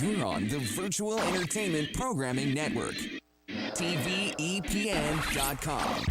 You're on the Virtual Entertainment Programming Network. TVEPN.com.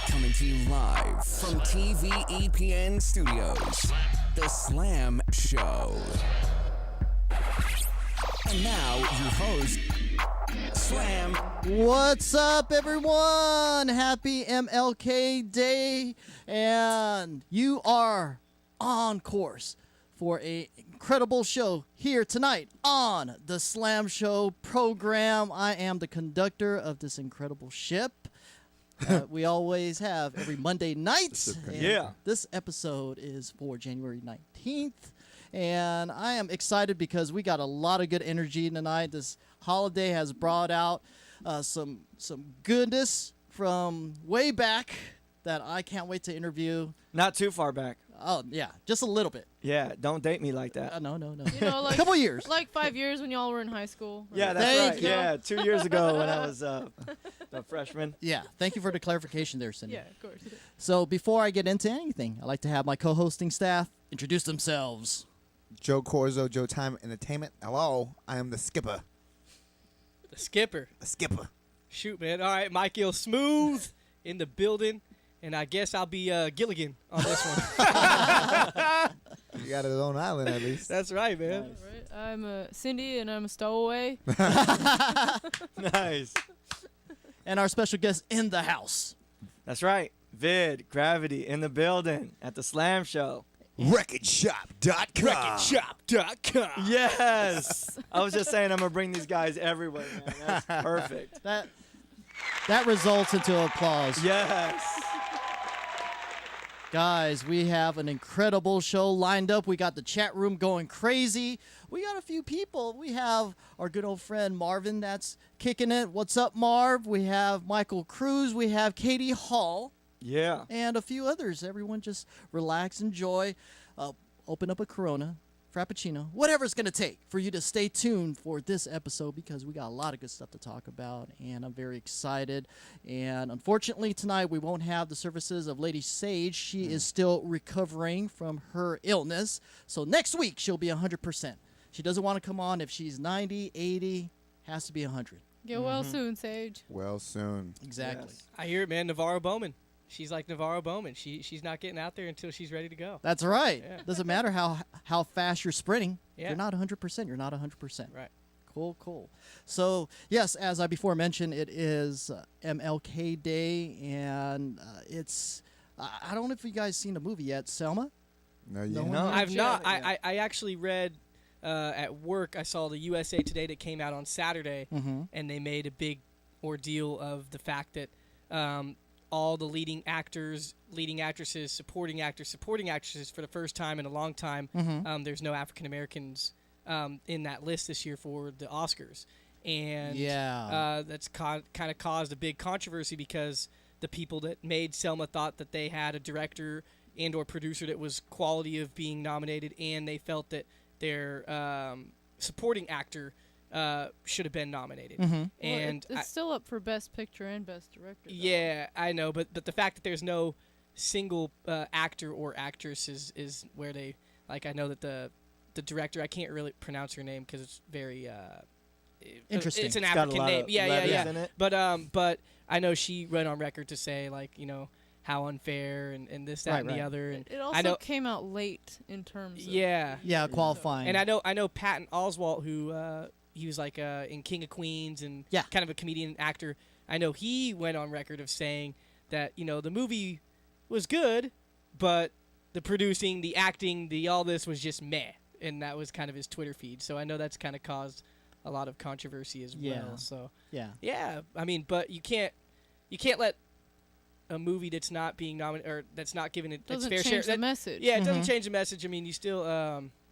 Coming to you live from TVEPN Studios, The Slam Show. And now, your host, Slam. What's up, everyone? Happy MLK Day, and you are on course for an incredible show here tonight on the Slam Show program. I am the conductor of this incredible ship. We always have every Monday night. Yeah. This episode is for January 19th. And I am excited because we got a lot of good energy tonight. This holiday has brought out some goodness from way back that I can't wait to interview. Not too far back. Oh, yeah, just a little bit. Yeah, don't date me like that. No. You know, like, couple years. Like 5 years when y'all were in high school. Yeah, that's Thank right. you. Yeah, 2 years ago when I was a freshman. Yeah, thank you for the clarification there, Cindy. Yeah, of course. So before I get into anything, I'd like to have my co-hosting staff introduce themselves. Joe Corzo, Joe Time Entertainment. Hello, I am the skipper. The skipper. The skipper. Shoot, man. All right, Michael Smooth in the building. And I guess I'll be Gilligan on this one. You got his own island at least. That's right, man. Right. I'm Cindy, and I'm a stowaway. Nice. And our special guest in the house. That's right. Gravity in the building at the Slam Show. Recordshop.com. Recordshop.com. Yes. I was just saying I'm going to bring these guys everywhere, man. That's perfect. That results into applause. Yes. Guys, we have an incredible show lined up. We got the chat room going crazy. We got a few people. We have our good old friend Marvin that's kicking it. What's up, Marv? We have Michael Cruz. We have Katie Hall. Yeah. And a few others. Everyone just relax, enjoy, open up a Corona, Frappuccino, whatever it's going to take for you to stay tuned for this episode because we got a lot of good stuff to talk about, and I'm very excited. And unfortunately, tonight we won't have the services of Lady Sage. She is still recovering from her illness, so next week she'll be 100%. She doesn't want to come on if she's 90, 80, has to be 100. Get well soon, Sage. Well, soon. Exactly. Yes. I hear it, man. Navarro Bowman. She's like Navarro Bowman. She's not getting out there until she's ready to go. That's right. Yeah. Doesn't matter how fast you're sprinting. If Yeah. you're not 100%, you're not 100%. Right. Cool. So, yes, as I before mentioned, it is MLK Day, and it's, I don't know if you guys seen the movie yet, Selma? No, you No one know. has? I've not. Yeah. I actually read at work, I saw the USA Today that came out on Saturday, and they made a big ordeal of the fact that all the leading actors, leading actresses, supporting actresses for the first time in a long time, there's no African Americans in that list this year for the Oscars. And that's kind of caused a big controversy because the people that made Selma thought that they had a director and or producer that was quality of being nominated, and they felt that their supporting actor should have been nominated. And it's still up for Best Picture and Best Director. Though. yeah, I know, but the fact that there's no single actor or actress is where they, like, I know that the director, I can't really pronounce her name because it's very Interesting. It's an It's got a African lot name. of Yeah. letters in it. But I know she went on record to say, like, you know, how unfair and this, that, and the other. And It I also know, came out late in terms of... Yeah, qualifying. And I know Patton Oswalt, who he was like in King of Queens and kind of a comedian actor. I know he went on record of saying that, you know, the movie was good, but the producing, the acting, the all this was just meh. And that was kind of his Twitter feed. So I know that's kind of caused a lot of controversy as well. So yeah. yeah, I mean, but you can't let a movie that's not being nominated or that's not given it its Doesn't fair change share. the message. Yeah, it doesn't change the message. I mean, you still,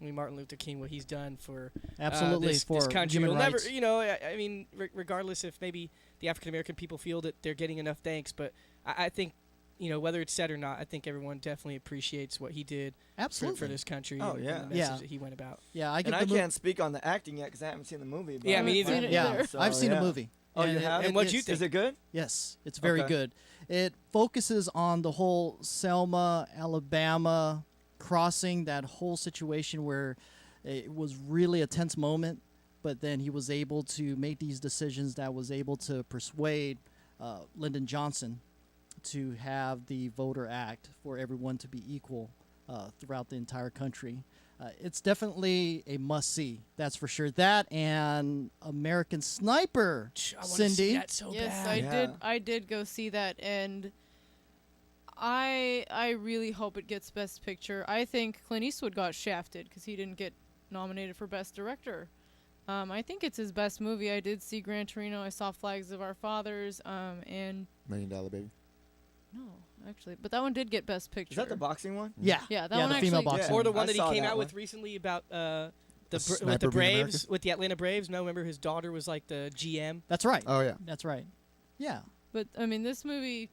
Martin Luther King, what he's done for Absolutely, this for country. human Will never, rights. I mean, regardless if maybe the African American people feel that they're getting enough thanks, but I think, whether it's said or not, I think everyone definitely appreciates what he did Absolutely. for this country. Oh, and yeah. the message Yeah. that he went about. Yeah, I And get I the can't speak on the acting yet because I haven't seen the movie. But Yeah, me haven't neither. seen it Yeah, either. So, I've seen yeah. the movie. Oh, you And have? And what'd you it's- think? Is it good? Yes, it's very Okay. good. It focuses on the whole Selma, Alabama crossing, that whole situation where it was really a tense moment, but then he was able to make these decisions that was able to persuade Lyndon Johnson to have the Voter Act for everyone to be equal throughout the entire country. It's definitely a must-see, that's for sure. That and American Sniper, I want to Cindy. see that so Yes, bad. I did go see that, and I really hope it gets Best Picture. I think Clint Eastwood got shafted because he didn't get nominated for Best Director. I think it's his best movie. I did see Gran Torino. I saw Flags of Our Fathers, and $1 Million Baby. no, actually, but that one did get Best Picture. Is that the boxing one? Yeah, Yeah, that yeah, one the female actually- boxing. Or the I one that he saw came that out one. with recently about with Sniper the being Braves, American? with the Atlanta Braves. No, remember his daughter was like the GM. That's right. Oh yeah. That's right. Yeah. But I mean, this movie,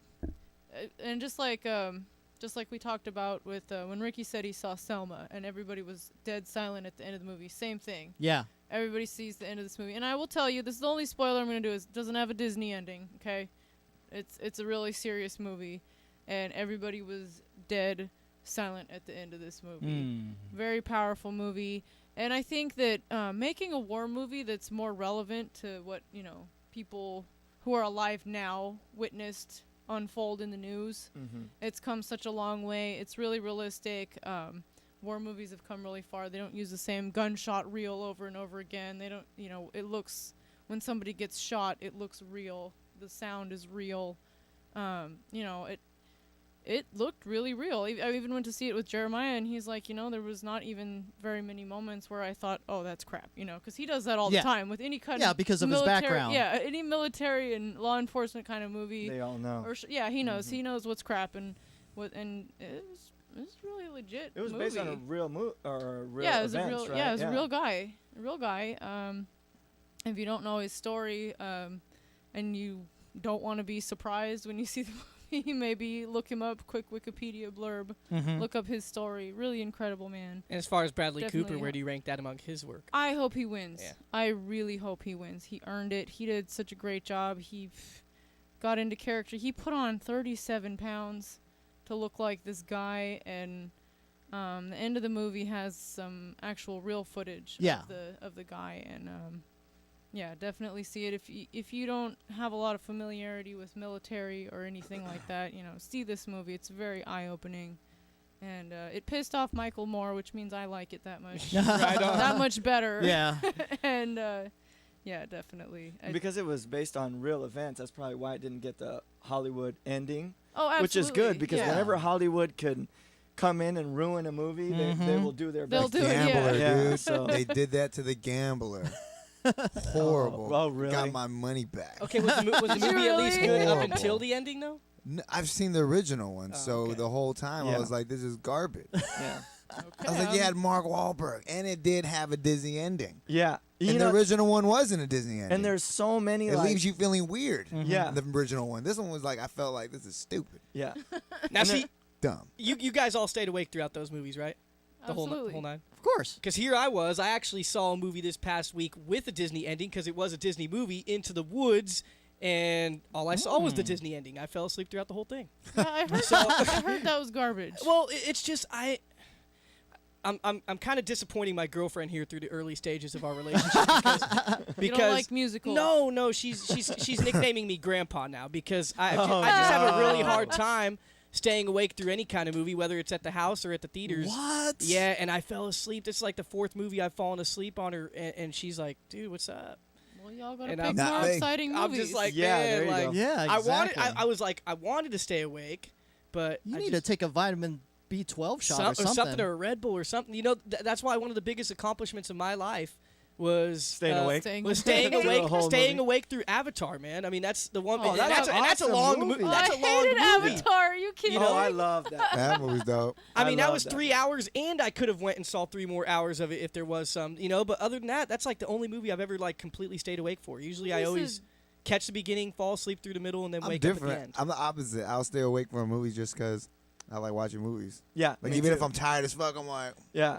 and just like we talked about with when Ricky said he saw Selma, and everybody was dead silent at the end of the movie. Same thing. Yeah. Everybody sees the end of this movie, and I will tell you, this is the only spoiler I'm going to do. Is it doesn't have a Disney ending. Okay, it's a really serious movie, and everybody was dead silent at the end of this movie. Very powerful movie. And I think that making a war movie that's more relevant to what, people who are alive now witnessed unfold in the news, it's come such a long way. It's really realistic. War movies have come really far. They don't use the same gunshot reel over and over again. They don't, it looks, when somebody gets shot, it looks real. The sound is real. It looked really real. I even went to see it with Jeremiah, and he's like, there was not even very many moments where I thought, oh, that's crap, because he does that all Yeah. the time with any kind Yeah, of because of his military, background. Yeah, any military and law enforcement kind of movie. They all know. Or he knows. He knows what's crap, and it's really legit. It was movie. based on a real or a real Yeah, it was events, a real. right? Yeah, it was a real guy. If you don't know his story, and you don't want to be surprised when you see the movie, maybe look him up. Quick Wikipedia blurb. Look up his story. Really incredible man. And as far as Bradley Definitely Cooper, where help. do you rank that among his work? I hope he wins. Yeah. I really hope he wins. He earned it. He did such a great job. He got into character. He put on 37 pounds to look like this guy, and the end of the movie has some actual real footage Yeah. of the guy, and definitely see it. If you don't have a lot of familiarity with military or anything like that, see this movie. It's very eye-opening, and it pissed off Michael Moore, which means I like it that much. Right on. That much better. Yeah. And definitely. Because it was based on real events, that's probably why it didn't get the Hollywood ending. Oh, absolutely. Which is good because yeah. whenever Hollywood can come in and ruin a movie, they will do their They'll best. do it, yeah. Gambler, Yeah, dude. so- They did that to the Gambler. Horrible. Oh, really? Got my money back. Okay, was the Did you movie at least really? good up Horrible. until the ending, though? I've seen the original one, Oh, so okay. the whole time I Yeah. was like, "This is garbage." Yeah. I was like, "You had Mark Wahlberg, and it did have a Disney ending." Yeah. You And know, the original one wasn't a Disney ending. and there's so many it like, leaves you feeling weird. Yeah. The original one. This one was like, I felt like this is stupid, Yeah. Now, And see, dumb. you guys all stayed awake throughout those movies, right? The Absolutely. whole nine? Of course. Because here I actually saw a movie this past week with a Disney ending because it was a Disney movie, Into the Woods, and all I saw was the Disney ending. I fell asleep throughout the whole thing. Yeah, I heard that was garbage. Well, it's just I'm kind of disappointing my girlfriend here through the early stages of our relationship because you don't like musicals. no, she's nicknaming me Grandpa now because I just have a really hard time staying awake through any kind of movie, whether it's at the house or at the theaters. What? Yeah, and I fell asleep. This is like the fourth movie I've fallen asleep on her, and she's like, "Dude, what's up?" Well, y'all gotta And pick I'm- more Nah, exciting I'm movies. just like, Yeah, man, there you like go. Yeah, I exactly. wanted. I wanted to stay awake, but You I need just, to take a vitamin B12 shot or something. or a Red Bull or something. That's why one of the biggest accomplishments of my life was Staying awake? Was staying Through the awake. whole Staying and awake through Avatar, man. I mean, that's the one. Oh, and that's that's an a awesome long movie. movie. That's I a long hated movie. Avatar. Are you kidding Oh, me? I love that. That movie's dope. I mean, that love was that. 3 hours, and I could have went and saw 3 more hours of it if there was some, But other than that, that's like the only movie I've ever like completely stayed awake for. Usually, I This always is- catch the beginning, fall asleep through the middle, and then I'm wake up at different. the end. I'm the opposite. I'll stay awake for a movie just because I like watching movies. Yeah. Like me even too. if I'm tired as fuck, I'm like, Yeah.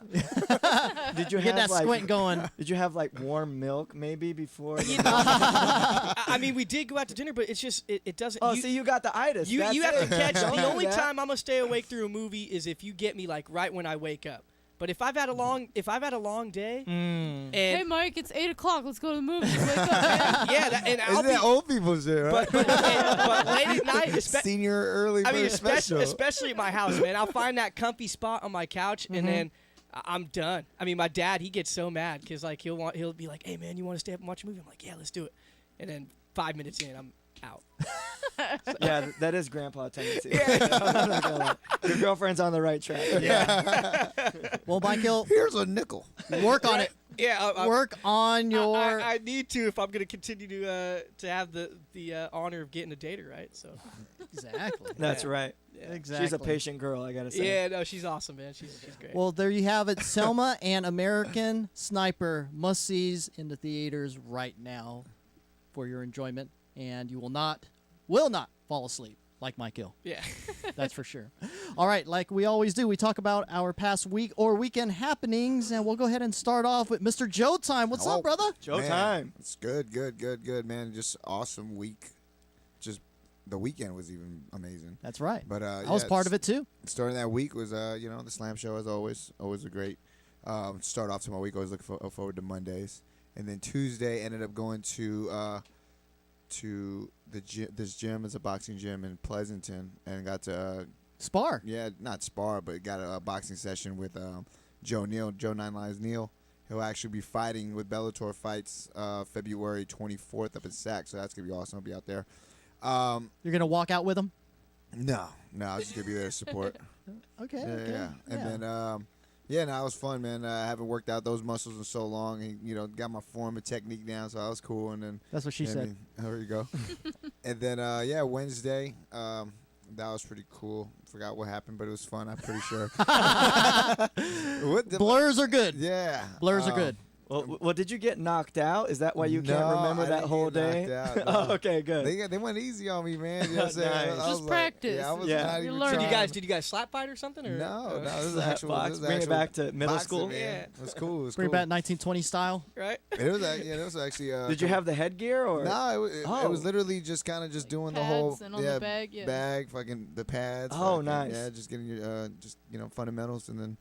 Did you Get have that like? squint going. Did you have like warm milk maybe before? I mean, we did go out to dinner, but it's just it doesn't. Oh, you, see, you got the itis. you That's have it. to catch. Don't The do only that. time I'm gonna stay awake through a movie is if you get me like right when I wake up. But if I've had a long day, and Hey, Mike, it's 8 o'clock. Let's go to the movies. Wake up, man. yeah, and I'll isn't be. that old people shit, right? But late at night, Senior early I mean, bird special. especially at my house, man. I'll find that comfy spot on my couch, Mm-hmm. and then I'm done. I mean, my dad, he gets so mad because like he'll be like, "Hey, man, you want to stay up and watch a movie?" I'm like, "Yeah, let's do it." And then 5 minutes in, I'm out. Yeah, that is grandpa tendency. I'm not gonna lie. Your girlfriend's on the right track. Yeah, Well, Michael, Here's a nickel. work on it. yeah. Work on your. I need to if I'm gonna continue to have the honor of getting a dater, right? So Exactly. That's right. Exactly. She's a patient girl, I gotta say. yeah, no, she's awesome, man. She's great. Well, there you have it. Selma and American Sniper must-sees in the theaters right now for your enjoyment, and you will not fall asleep like Mike Gill. yeah. That's for sure. All right, like we always do, we talk about our past week or weekend happenings, and we'll go ahead and start off with Mr. Joe Time. What's Hello. up, brother? Joe Man, time. It's good, man. Just awesome week. Just the weekend was even amazing. That's right. But I was part of it too. Starting that week was the Slam Show as always a great start off to my week. Always looking forward to Mondays, and then Tuesday ended up going to the gym. This gym is a boxing gym in Pleasanton, and got to Spar. not spar, but got a boxing session with Joe Nine Lives Neal. He'll actually be fighting with Bellator Fights February 24th up in Sac, so that's gonna be awesome. I'll be out there. You're gonna walk out with him. No, I was just gonna be there to support. Okay. Yeah, okay. yeah. And then, it was fun, man. I haven't worked out those muscles in so long, and got my form and technique down, so that was cool. And then That's what she said. there you go. And then, Wednesday, that was pretty cool. Forgot what happened, but it was fun. I'm pretty sure. Blurs are good. Yeah, Blurs are good. Well, did you get knocked out? Is that why you can't No, remember I that didn't whole get day? knocked out, no. Oh, okay, good. They went easy on me, man. You know what I'm saying? Nice. I was Just like, practice. Yeah, I was Yeah. not You're even learning. trying. Did you guys slap fight or something? Or No, this is Slap actual. box. This is Bring it actual back to middle boxing, school. Man. Yeah. It was cool. It was Bring cool. back 1920 style. right? It was that was actually. Did you have the headgear or? No, it Oh. was literally just kind of just doing the Pads whole and on the bag, yeah. bag, fucking the pads. Oh, fucking, nice. Yeah, just getting your fundamentals, and then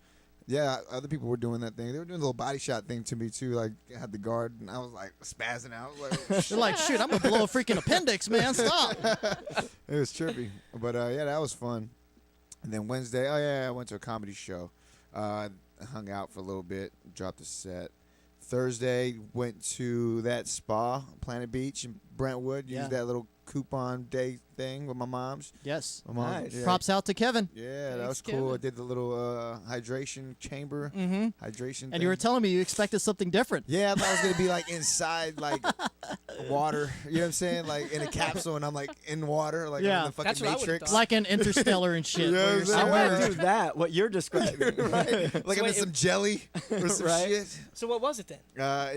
other people were doing that thing. They were doing the little body shot thing to me too. Like I had the guard, and I was like spazzing out. I was like, You're like, shoot, I'm gonna blow a freaking appendix, man. Stop. it was trippy, but that was fun. And then Wednesday, I went to a comedy show. Hung out for a little bit, dropped a set. Thursday, went to that spa, Planet Beach in Brentwood. Yeah. Used that little coupon day thing with my mom's. Yes. My mom, Nice. yeah. Props out to Kevin. Yeah, that Thanks, was cool. I Kevin. did the little hydration chamber. Mm-hmm. Hydration And you were thing. telling me you expected something different. Yeah, I thought I was gonna be like inside like water. You know what I'm saying? Like in a capsule, and I'm like in water, like Yeah. I'm in the fucking That's what I would've Matrix. thought. Like an Interstellar and shit. Yeah, where you're exactly. I want submerged. to do that. What you're describing. right? Like I'm in wait, some jelly or some Right. shit. So what was it then?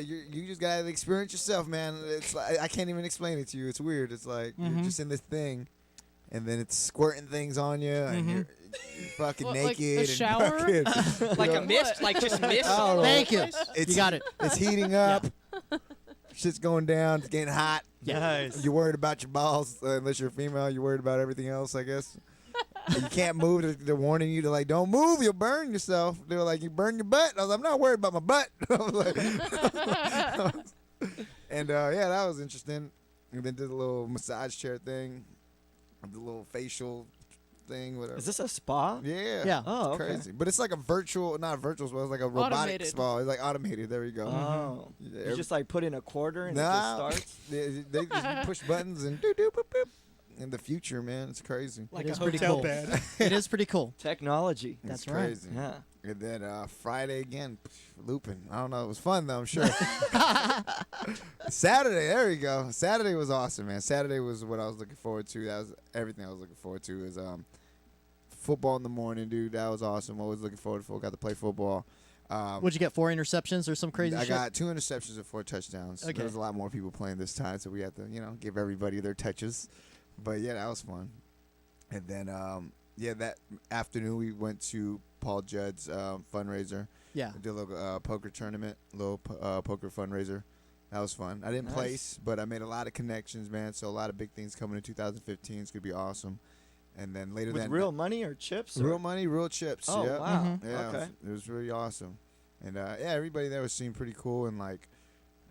You just gotta experience yourself, man. It's like, I can't even explain it to you. It's weird. It's like Mhm. you're just in this thing, and then it's squirting things on you, and you're fucking What, like naked. a and shower? fucking- Like Yeah. a mist? Like just mist? I don't know. Thank you. It's, You got it. It's heating up. Shit's going down. It's getting hot. Nice. You're worried about your balls, unless you're female. You're worried about everything else, I guess. You can't move. They're warning you to like, don't move. You'll burn yourself. They were like, you burn your butt. I was like, I'm not worried about my butt. I was like, and that was interesting. And then did a little massage chair thing, the little facial thing, whatever. Is this a spa? Yeah. Yeah. Oh, It's okay. crazy. But it's like a virtual, not a virtual spa. It's like a robotic Automated. spa. It's like automated. There we go. Oh. Yeah, You just like put in a quarter and it Nah. just starts? They just push buttons and doo doo boop boop. in the future, man. It's crazy. Like It a is pretty hotel cool. bed. It is pretty cool. Technology. It's That's right. crazy. Yeah. And then Friday again, looping. I don't know. It was fun though. I'm sure. Saturday, there we go. Saturday was awesome, man. Saturday was what I was looking forward to. That was everything I was looking forward to. Is football in the morning, dude. That was awesome. Always looking forward to. Got to play football. Would you get 4 interceptions or some crazy I shit? got 2 interceptions and 4 touchdowns. Okay. There was a lot more people playing this time, so we had to, give everybody their touches. But yeah, that was fun. And then, that afternoon we went to Paul Judd's fundraiser. Yeah. We did a little poker tournament, poker fundraiser. That was fun. I didn't Nice. place, but I made a lot of connections, man. So a lot of big things coming in 2015. It's gonna be awesome. And then later With that real money or chips? Or? real money, real chips. Oh, Yep. wow. Mhm. Yeah, Okay. it was really awesome. And everybody there was seemed pretty cool, and like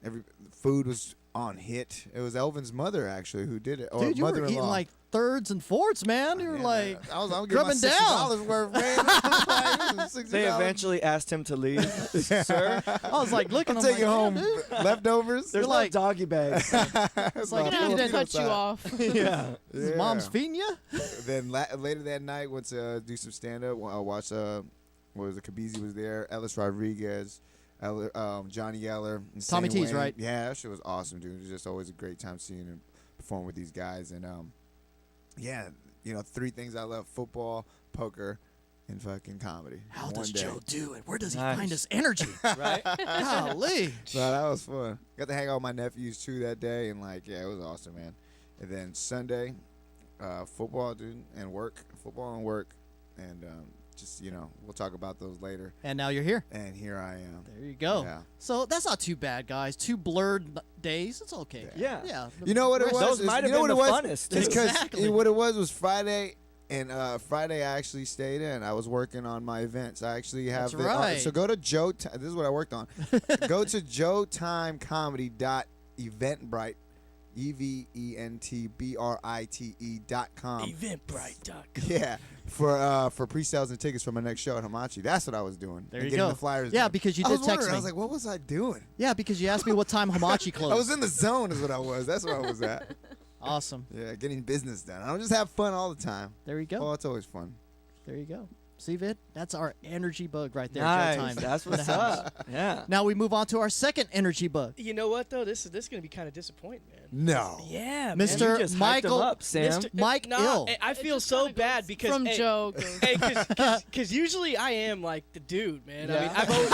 every food was on hit. It was Elvin's mother actually who did it, or Dude, you were mother-in-law. eating like thirds and fourths, man. You were Yeah, like, I'm giving my grubbing down. $60 worth, man. $60. They eventually asked him to leave. Sir, I was like looking. I'm I'm taking like, home yeah, dude. logivers. there's You're no like- doggy bags. It's like, I'm gonna dude, have to cut you outside. off. yeah. his Yeah. mom's feeding you. Then later that night, went to do some stand up. I watched what was it? Kabizi was there. Ellis Rodriguez, Johnny Yeller, and Tommy Sammy T's, Wayne. right? Yeah, that shit was awesome, dude. It was just always a great time seeing him perform with these guys. And 3 things I love: football, poker, and fucking comedy. How One does day. Joe do it? Where does he Nice. find his energy? Right? Golly. So that was fun. Got to hang out with my nephews too that day, and it was awesome, man. And then Sunday, football, dude, and work, football and work, and just we'll talk about those later. And now you're here. And here I am. There you go. Yeah. So that's not too bad, guys. 2 blurred days. It's okay. Yeah. Yeah. You know what it Rest- was? Those Is- might have you know been what the it was? funnest, too. It's because Exactly. what it was Friday, and Friday I actually stayed in. I was working on my events. I actually have That's right. so go to Joe. This is what I worked on. Go to joetimecomedy.eventbrite, eventbrite.com. Eventbrite.com. Yeah, for pre-sales and tickets for my next show at Hamachi. That's what I was doing. There and you getting go. the flyers. Yeah, done. because you I did was text wondering, me. I was like, what was I doing? Yeah, because you asked me what time Hamachi closed. I was in the zone, is what I was. That's where I was at. Awesome. Yeah, getting business done. I don't just have fun all the time. There you go. Oh, it's always fun. There you go. See, Vid? That's our energy bug right there. Nice. Joe Time. That's in the what's house. up. Yeah. Now we move on to our second energy bug. You know what though? This is gonna be kind of disappointing, man. No. Yeah, man. Mr. You just hyped Michael- him up, Sam. Mr. Mike nah, Ill. I It feel just so kinda bad goes because from Joe goes. because usually I am like the dude, man. I Yeah. mean, I've always,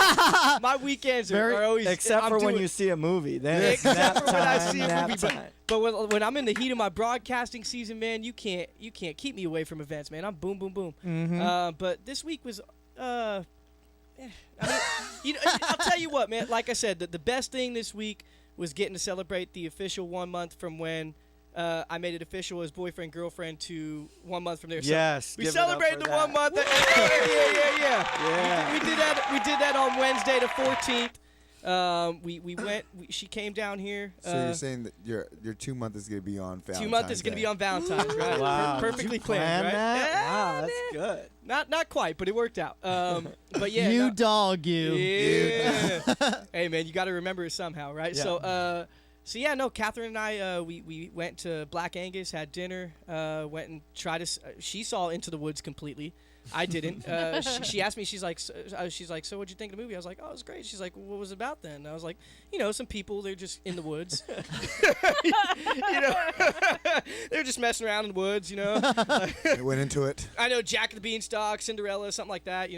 my weekends Very- are always Except I'm for when doing- you see a movie. Then it's Except nap for when I time, see a nap movie, time. but when I'm in the heat of my broadcasting season, man, you can't keep me away from events, man. I'm boom, boom, boom. Mm-hmm. But this week was, I mean, I'll tell you what, man. Like I said, the best thing this week was getting to celebrate the official 1 month from when I made it official as boyfriend girlfriend to 1 month from there. So Yes. we give it up celebrated for the that. 1 month. Yeah. Yeah. We did that on Wednesday the 14th. We went. She came down here. So you're saying that your 2 month is gonna be on Valentine's 2 month is going to Day. be on Valentine's, right? Wow. Perfectly Did you plan planned, right? that? Yeah, Wow, that's nah. good. Not quite, but it worked out. But yeah, you no- dog, you. Yeah. Hey man, you got to remember it somehow, right? Yeah. So yeah, no. Catherine and I, we went to Black Angus, had dinner, went and tried to. She saw Into the Woods completely. I didn't. She asked me. She's like, so what'd you think of the movie? I was like, oh, it was great. She's like, well, what was it about then? And I was like, some people, they're just in the woods. They're just messing around in the woods. It went into it. I know Jack and the Beanstalk, Cinderella, something like that.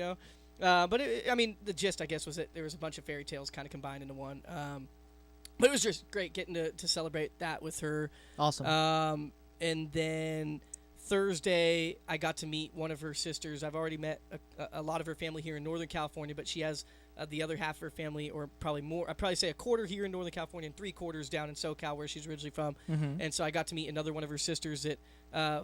But the gist, I guess, was that there was a bunch of fairy tales kind of combined into one. But it was just great getting to celebrate that with her. Awesome. And then Thursday, I got to meet one of her sisters. I've already met a lot of her family here in Northern California, but she has the other half of her family, or probably more. I'd probably say a quarter here in Northern California and 3/4 down in SoCal, where she's originally from. Mhm. And so I got to meet another one of her sisters that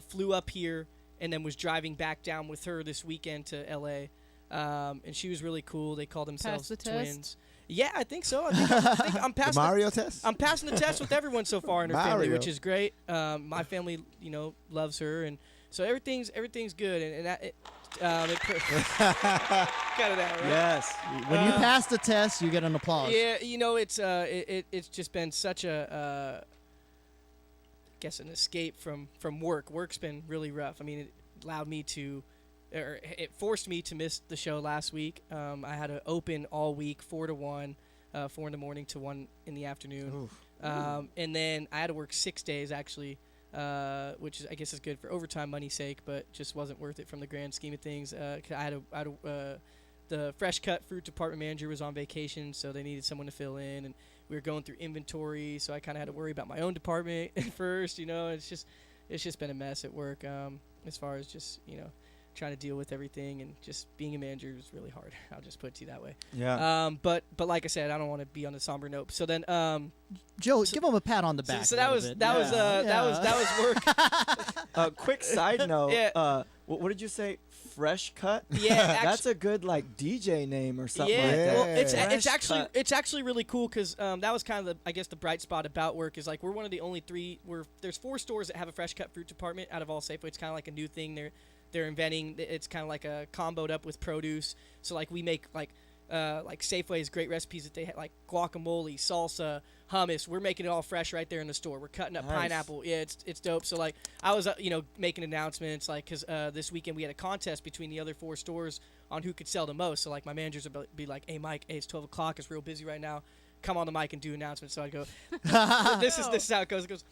flew up here and then was driving back down with her this weekend to L.A. And she was really cool. They call themselves the test? twins. Yeah, I think so. I think I'm The passing. Mario test. I'm passing the test with everyone so far in her family, Mario. which is great. My family, loves her, and so everything's good. And that it cut it out, right? Yes. When you pass the test, you get an applause. Yeah, it's just been such a guess an escape from work. Work's been really rough. I mean, it allowed me to, or it forced me to miss the show last week. I had to open all week, 4 to 1, 4 in the morning to 1 in the afternoon. And then I had to work 6 days actually, which is, I guess is good for overtime money's sake, but just wasn't worth it from the grand scheme of things. The fresh cut fruit department manager was on vacation, so they needed someone to fill in, and we were going through inventory, so I kind of had to worry about my own department at first. It's just been a mess at work, as far as just trying to deal with everything, and just being a manager is really hard. I'll just put it to you that way. Yeah. But like I said, I don't want to be on a somber note. So then, Joe, give him a pat on the back. So that was work. Quick side note. Yeah. What did you say? Fresh cut? Yeah, That's a good DJ name or something yeah, like that. well, it's Fresh actually really cool because that was kind of the bright spot about work is like we're one of the only 3. There's 4 stores that have a fresh cut fruit department out of all Safeway. It's kind of like a new thing they're inventing. It's kind of like a comboed up with produce. So like we make like Safeway's great recipes that they have, like guacamole, salsa, hummus. We're making it all fresh right there in the store. We're cutting up pineapple. Yeah, it's dope. So like I was making announcements like because this weekend we had a contest between the other 4 stores on who could sell the most. So like my managers would be like, "Hey Mike, it's 12 o'clock. It's real busy right now. Come on the mic and do announcements." So I go, "This is how it goes." It goes.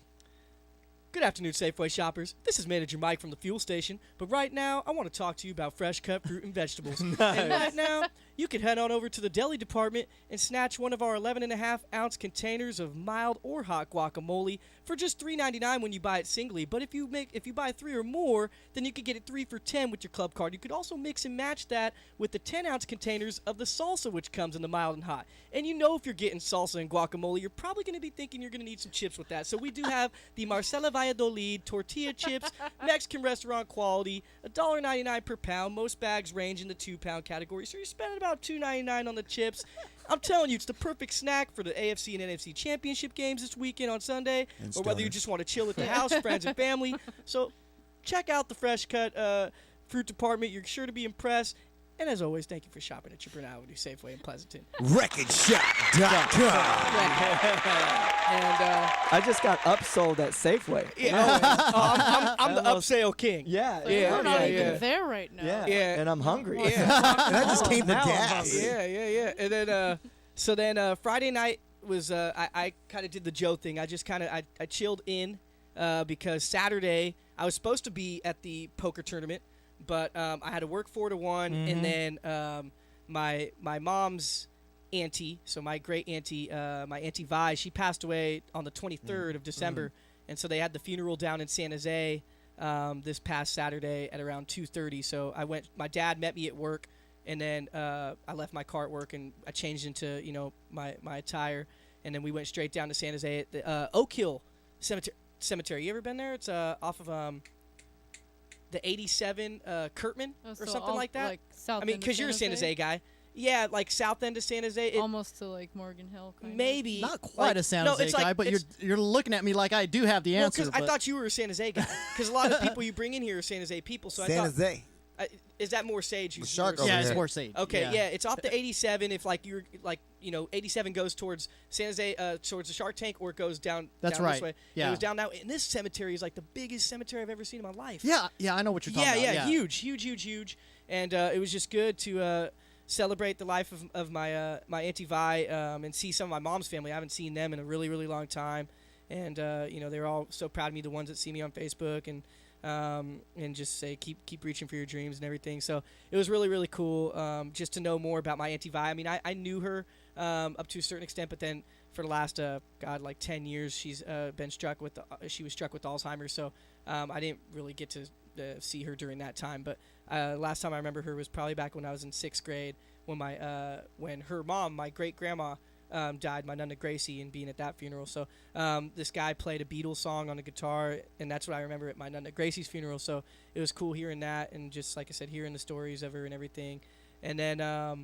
Good afternoon, Safeway shoppers. This is Manager Mike from the fuel station, but right now I want to talk to you about fresh cut fruit and vegetables. And right now, you can head on over to the deli department and snatch one of our 11.5-ounce containers of mild or hot guacamole for just $3.99 when you buy it singly. But if you buy 3 or more, then you could get it 3 for $10 with your club card. You could also mix and match that with the 10-ounce containers of the salsa, which comes in the mild and hot. And if you're getting salsa and guacamole, you're probably going to be thinking you're going to need some chips with that. So we do have the Marcela Valladolid tortilla chips, Mexican restaurant quality, $1.99 per pound. Most bags range in the 2-pound category, so you're spending about $2.99 on the chips. I'm telling you, it's the perfect snack for the AFC and NFC championship games this weekend on Sunday, or whether you just want to chill at the house, friends and family. So check out the fresh cut fruit department. You're sure to be impressed. And as always, thank you for shopping at Chipper Avenue Safeway in Pleasanton. Reckenshop.com. And I just got upsold at Safeway. I'm the upsale king. Yeah. We're not even yeah. there right now. Yeah. And I'm hungry. Yeah. And I just came for Now I'm gas. hungry. And then Friday night was I kind of did the Joe thing. I just kind of I chilled in because Saturday I was supposed to be at the poker tournament, but I had to work 4 to 1, and then my mom's auntie, so my great auntie, my auntie Vi, she passed away on the 23rd of December, and so they had the funeral down in San Jose this past Saturday at around 2:30. So I went. My dad met me at work, and then I left my car at work and I changed into my attire, and then we went straight down to San Jose at the Oak Hill Cemetery. You ever been there? It's off of the 87 Kurtman or something like that. Like south I mean, end of because you're a San Jose guy. Yeah, like south end of San Jose. Almost to like Morgan Hill. Kind Maybe. Not quite a San Jose guy, but you're looking at me like I do have the Well, answer. because I thought you were a San Jose guy. Because a lot of the people you bring in here are San Jose people. So San I thought, Jose. is that more Sage? The shark over yeah, here. it's more sage. Okay, yeah, it's off the 87. If like you're like 87 goes towards San Jose, towards the Shark Tank, or it goes down. That's down right. This way. Yeah. It was down that way. And this cemetery is like the biggest cemetery I've ever seen in my life. Yeah, I know what you're talking about. Yeah, huge. And it was just good to celebrate the life of my my auntie Vi and see some of my mom's family. I haven't seen them in a really, really long time. And they're all so proud of me. The ones that see me on Facebook and just say keep reaching for your dreams and everything. So it was really, really cool just to know more about my auntie Vi. I mean, I knew her up to a certain extent, but then for the last 10 years she's been struck with she was struck with Alzheimer's. So I didn't really get to see her during that time. But last time I remember her was probably back when I was in 6th grade when when her mom, my great grandma, died, my Nonna Gracie, and being at that funeral. So this guy played a Beatles song on the guitar, and that's what I remember at my Nonna Gracie's funeral. So it was cool hearing that, and just like I said, hearing the stories of her and everything. And then I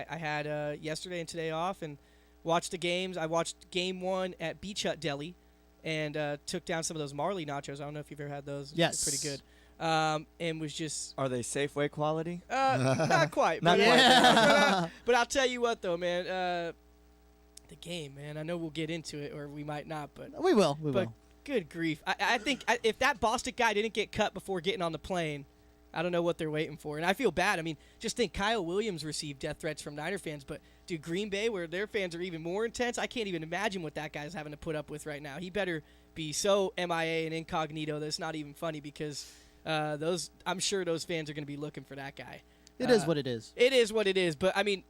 had yesterday and today off and watched the games. I watched Game 1 at Beach Hut Deli, and took down some of those Marley nachos. I don't know if you've ever had those. Yes, they're pretty good. And was just Are they Safeway quality? not quite, Not but, quite. but I'll tell you what though, man. The game, man. I know we'll get into it, or we might not, but We will. Good grief. I think if that Bostic guy didn't get cut before getting on the plane, I don't know what they're waiting for. And I feel bad. I mean, just think Kyle Williams received death threats from Niner fans, but dude, Green Bay, where their fans are even more intense, I can't even imagine what that guy's having to put up with right now. He better be so MIA and incognito that it's not even funny because I'm sure those fans are going to be looking for that guy. It is what it is. It is what it is. But, I mean,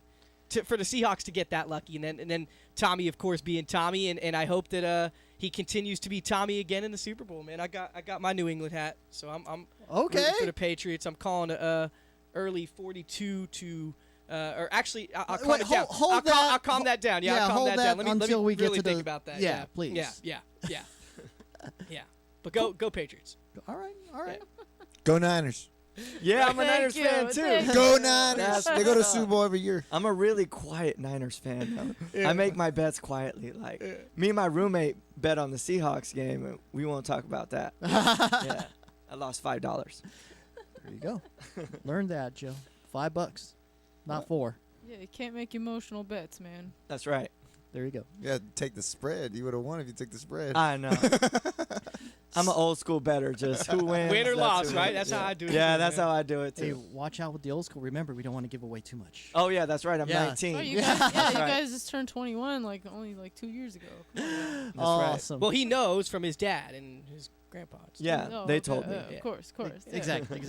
for the Seahawks to get that lucky, and then Tommy, of course, being Tommy, and I hope that he continues to be Tommy again in the Super Bowl, man. I got my New England hat, so I'm okay rooting for the Patriots. I'm calling it early 42 to or actually I'll calm it down. I'll calm that down. Yeah, I'll calm hold that down. Let me until we really get to think about that. Yeah, please. Yeah. Yeah. But go Patriots. All right. Go Niners. Yeah, I'm a Thank Niners you. fan too. Thank Go Niners. They go to Super Bowl every year. I'm a really quiet Niners fan, though. I make my bets quietly. Like, me and my roommate bet on the Seahawks game, and we won't talk about that. Yeah. I lost $5. There you go. Learn that, Joe. $5, not 4. Yeah, you can't make emotional bets, man. That's right. There you go. Yeah, take the spread. You would have won if you took the spread. I know. I'm an old school bettor. Just who wins. Win or that's loss, who right? wins. That's how I do it. Yeah, too, that's man. how I do it Hey, too. watch out with the old school. Remember, we don't want to give away too much. Oh yeah, that's right. I'm Yeah. 19. Oh, you guys, you guys just turned 21 only 2 years ago. Come on, man. That's right. Awesome. Well, he knows from his dad and his grandpa. Yeah, No, they okay, told me. Of course. Yeah. Exactly.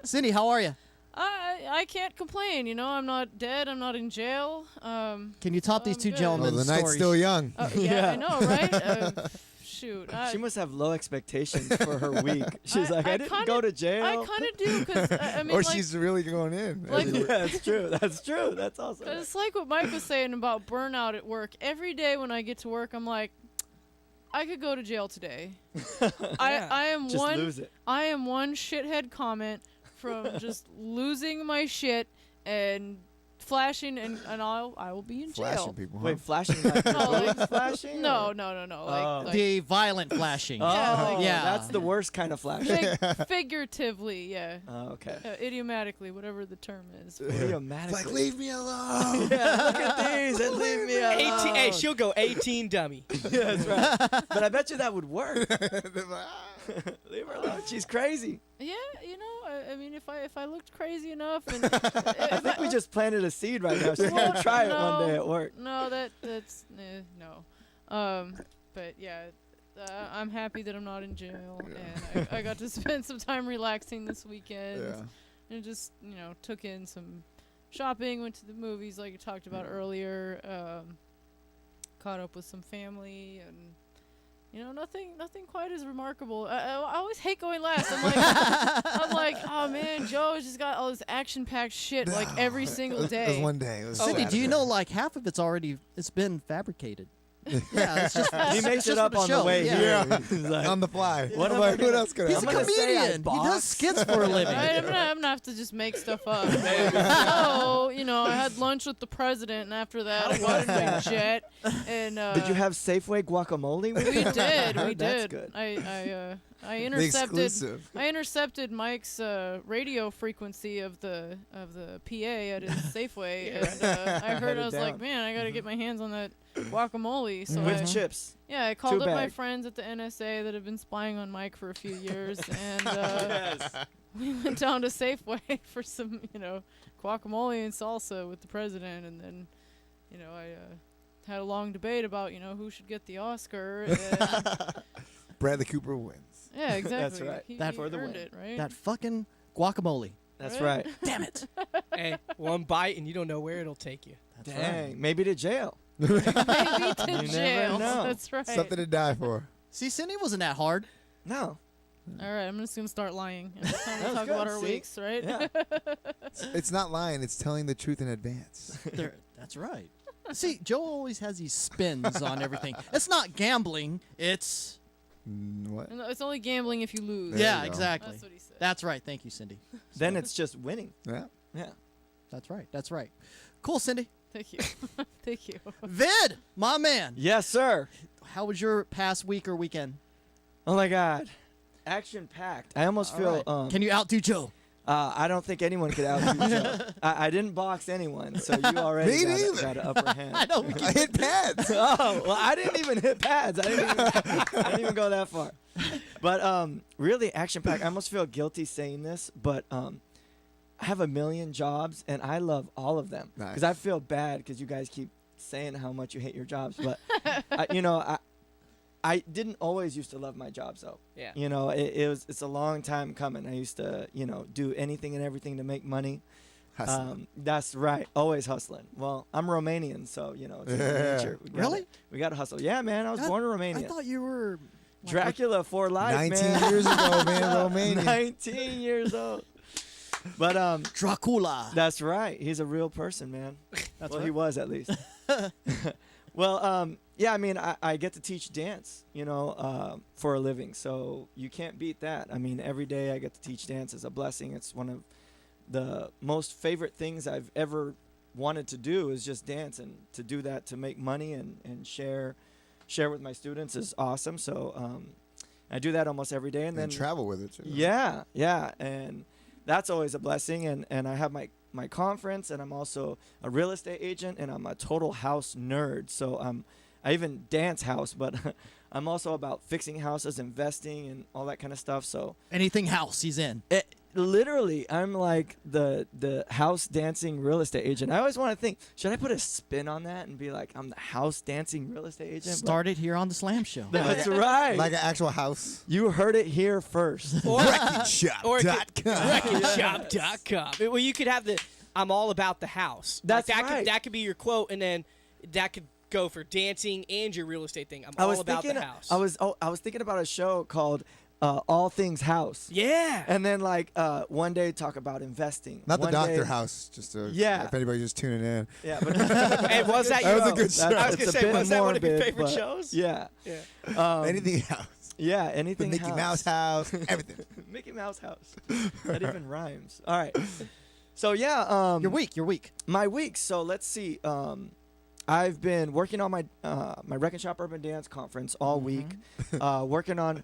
Cindy, how are you? I can't complain. You know, I'm not dead. I'm not in jail. Can you top these two good. Oh, gentlemen's the night's stories? still young. Yeah, Yeah. I know, right? Shoot. She must have low expectations for her week. She's like, I didn't kinda- go to jail. I kind of do because I mean, Or like, she's really going in. like- every week. Yeah, that's true. That's true. That's awesome. it's like what Mike was saying about burnout at work. Every day when I get to work, I'm like, I could go to jail today. I am Just one. lose it. I am one shithead comment from just losing my shit and flashing, and I will be in jail. Flashing people. Huh? Wait, flashing like your No, like- boobs flashing? No. or- Like The violent flashing. Oh, Yeah, like- Yeah. that's the worst kind of flashing. figuratively, yeah. Oh, okay. Idiomatically, whatever the term is. Idiomatically. Like, leave me alone. Yeah, look at these and leave me alone. 18. Hey, she'll go 18 dummy. Yeah, that's right. But I bet you that would work. They're like, "Ah." Leave her alone. She's crazy. Yeah, you know, I mean, if I looked crazy enough, and I think we just planted a seed right now. She's Well, gonna try it one no. day at work. no, that's no. But yeah, I'm happy that I'm not in jail, and I got to spend some time relaxing this weekend, Yeah. and just took in some shopping, went to the movies like you talked about earlier, caught up with some family, and nothing quite as remarkable. I always hate going last. I'm like, oh man, Joe's just got all this action-packed shit like every single It was day. one day. It was Cindy, do you Saturday. know like half of it's been fabricated? Yeah, it's just He it's makes just it up for on the show. way Yeah. here. He's like, on the fly? What I'm am I like, what gonna- else could I He's a I'm gonna say I comedian. He does box. skits for a living. Right, I'm gonna have to just make stuff up. So, I had lunch with the president, and after that, I got in my jet. And Did you have Safeway guacamole with We you? did. We That's did. good. I The intercepted. exclusive. I intercepted Mike's radio frequency of the PA at his Safeway, and I heard. I was like, down. man, I gotta get my hands on that guacamole. So With I, chips. yeah, I called up my bag. friends at the NSA that have been spying on Mike for a few years, and Yes. we went down to Safeway for some, guacamole and salsa with the president, and then, I had a long debate about, who should get the Oscar. And Bradley Cooper wins. yeah, exactly. right. He, That he for the earned win. it, right? That fucking guacamole. That's Right? right. Damn it. Hey, one bite and you don't know where it'll take you. That's Dang. right. Maybe to jail. Maybe to You never jail. know. That's right. Something to die for. See, Cindy wasn't that hard. No. All right, I'm just gonna start lying. And it's time to That was talk good, about our see? weeks, right? Yeah. It's not lying. It's telling the truth in advance. That's right. See, Joe always has these spins on everything. It's not gambling. It's What? And it's only gambling if you lose. There yeah, you go. exactly. That's what he said. That's right. Thank you, Cindy. Then it's just winning. Yeah. Yeah. That's right. That's right. Cool, Cindy. Thank you. Thank you. Vid, my man. Yes, sir. How was your past week or weekend? Oh my God. Action packed. I almost All feel. right. Can you outdo Joe? I don't think anyone could out Joe. I didn't box anyone, so you already got an upper hand. I know. I hit pads. Oh, well, I didn't even hit pads. I didn't even go that far. But really action-packed. I almost feel guilty saying this, but I have a million jobs, and I love all of them. Nice. Because I feel bad because you guys keep saying how much you hate your jobs. But, I didn't always used to love my jobs, though. Yeah. It's a long time coming. I used to, do anything and everything to make money. Hustling. That's right. Always hustling. Well, I'm Romanian, so, it's in our nature. Really? We got to hustle. Yeah, man. I was born in Romania. I thought you were Dracula for life, 19 man. years ago, man, Romania. 19 years old. But Dracula. that's right. He's a real person, man. That's Well, right. he was at least. Well, yeah, I mean, I get to teach dance, for a living. So you can't beat that. I mean, every day I get to teach dance is a blessing. It's one of the most favorite things I've ever wanted to do is just dance. And to do that, to make money and share with my students is awesome. So I do that almost every day. And then travel with it, too. Yeah. And that's always a blessing. And I have my conference, and I'm also a real estate agent, and I'm a total house nerd. So I even dance house, but I'm also about fixing houses, investing, and all that kind of stuff. So Anything house, he's in. literally, I'm like the house dancing real estate agent. I always want to think, should I put a spin on that and be like, I'm the house dancing real estate agent? But Started here on the Slam Show. that's right. Like an actual house. You heard it here first. Or WreckenShop.com. WreckenShop.com. Well, you could have I'm all about the house. That's that right. That could be your quote, and then that could go for dancing and your real estate thing. I'm all about the house. I was thinking about a show called All Things House. Yeah. And then one day talk about investing. Not the One Doctor day- House, just to, Yeah. if anybody's just tuning in. Yeah, but Hey, was that That your was a good show. I was it's gonna a say, bit was that one of your morbid, favorite but shows? Yeah. Yeah. Anything else. Yeah, The anything Mickey house. Mouse house, everything. Mickey Mouse house. That even rhymes. All right. So yeah, Your week. my week. So let's see. I've been working on my my Wrecken Shop Urban Dance Conference all week. Working on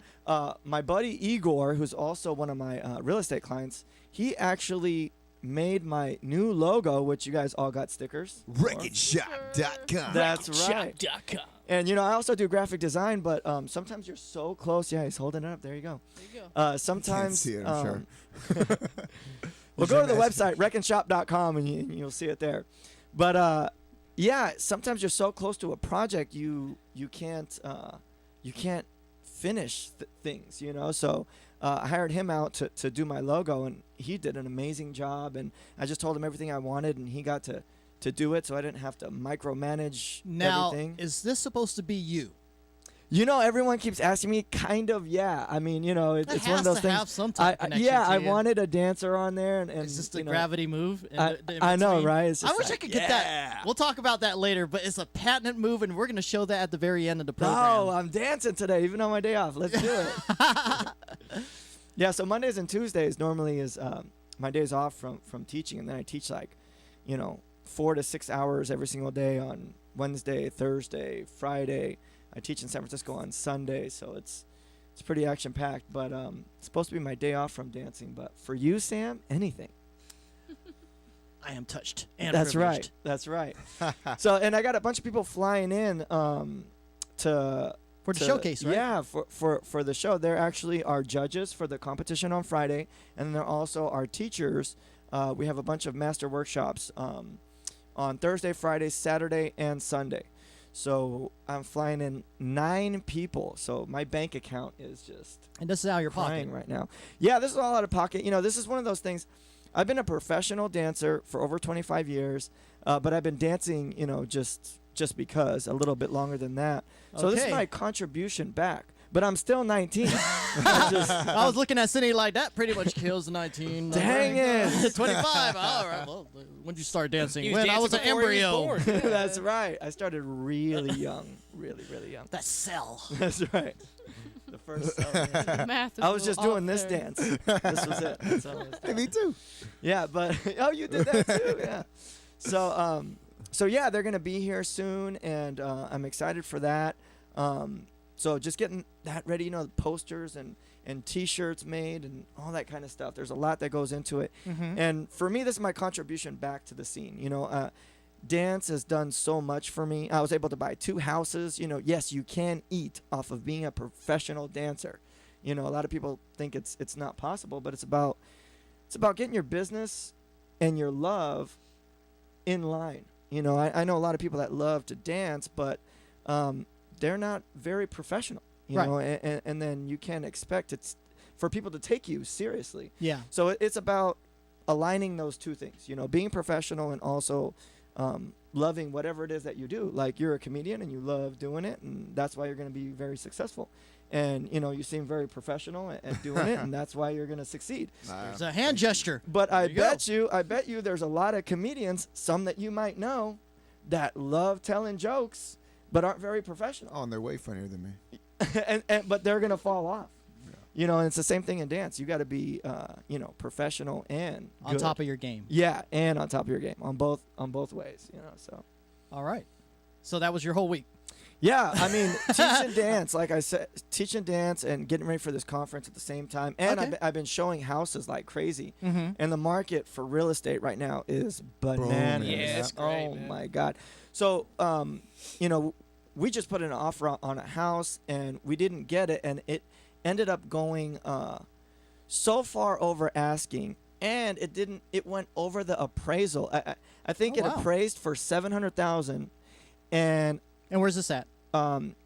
my buddy Igor, who's also one of my real estate clients. He actually made my new logo, which you guys all got stickers for. WreckenShop.com. That's right. Shop.com. And I also do graphic design, but sometimes you're so close. Yeah, he's holding it up. There you go. There you go. Sometimes see it, I'm sure. Well, go to the website WreckenShop.com and you'll see it there. But yeah, sometimes you're so close to a project you can't finish things. So I hired him out to do my logo, and he did an amazing job. And I just told him everything I wanted, and he got to do it, so I didn't have to micromanage Now, everything. is this supposed to be you? Everyone keeps asking me. Kind of, yeah. I mean, it's one has of those to things. have some type of connection yeah, to I you. wanted a dancer on there, and Is this the you know, gravity move? I know, right? It's I just wish I like, could get that. We'll talk about that later, but it's a patented move, and we're going to show that at the very end of the program. No, I'm dancing today, even on my day off. Let's do it. Yeah, so Mondays and Tuesdays normally is my days off from teaching, and then I teach 4 to 6 hours every single day on Wednesday, Thursday, Friday. I teach in San Francisco on Sunday, so it's pretty action packed. But it's supposed to be my day off from dancing. But for you, Sam, anything. I am touched and That's privileged. right. That's right. So, and I got a bunch of people flying in to. For the showcase, right? Yeah, for the show. They're actually our judges for the competition on Friday, and they're also our teachers. We have a bunch of master workshops on Thursday, Friday, Saturday, and Sunday. So I'm flying in 9 people. So my bank account is just And this is out of your crying pocket. right now. Yeah, this is all out of pocket. This is one of those things. I've been a professional dancer for over 25 years, but I've been dancing, just because, a little bit longer than that. So this is Okay. my contribution back. But I'm still 19. I was looking at Cindy like that pretty much kills the 19. Dang it. 25. All right. Well, when did you start dancing? He was When I dancing was an before he was embryo. born. That's right. I started really young. Really, really young. That cell. That's right. The first cell. The math is I a was just little doing off this there. dance. This was it. That's all I was Hey, doing. me too. Yeah, but oh, you did that too. Yeah. So yeah, they're gonna be here soon, and I'm excited for that. So just getting that ready, the posters and and T-shirts made and all that kind of stuff. There's a lot that goes into it. Mm-hmm. And for me, this is my contribution back to the scene. Dance has done so much for me. I was able to buy 2 houses. Yes, you can eat off of being a professional dancer. A lot of people think it's not possible, but it's about getting your business and your love in line. I know a lot of people that love to dance, but they're not very professional. Right. And then you can't expect it's for people to take you seriously. Yeah. So it's about aligning those 2 things. Being professional and also loving whatever it is that you do. Like, you're a comedian and you love doing it, and that's why you're going to be very successful. And you seem very professional at doing it, and that's why you're going to succeed. There's a hand gesture. But There I you go. bet you there's a lot of comedians, some that you might know, that love telling jokes but aren't very professional. Oh, and they're way funnier than me. but they're going to fall off. And it's the same thing in dance. You got to be professional and On good. top of your game. Yeah, and on top of your game on both ways, so. All right. So that was your whole week. Yeah, I mean, teaching dance, like I said, teaching dance and getting ready for this conference at the same time. And Okay. I've been showing houses like crazy. Mm-hmm. And the market for real estate right now is bananas. Yeah, it's great, Oh, man. my God. So, we just put an offer on a house, and we didn't get it. And it ended up going so far over asking. And it went over the appraisal. I think Oh, it wow. appraised for $700,000. And And where's this at?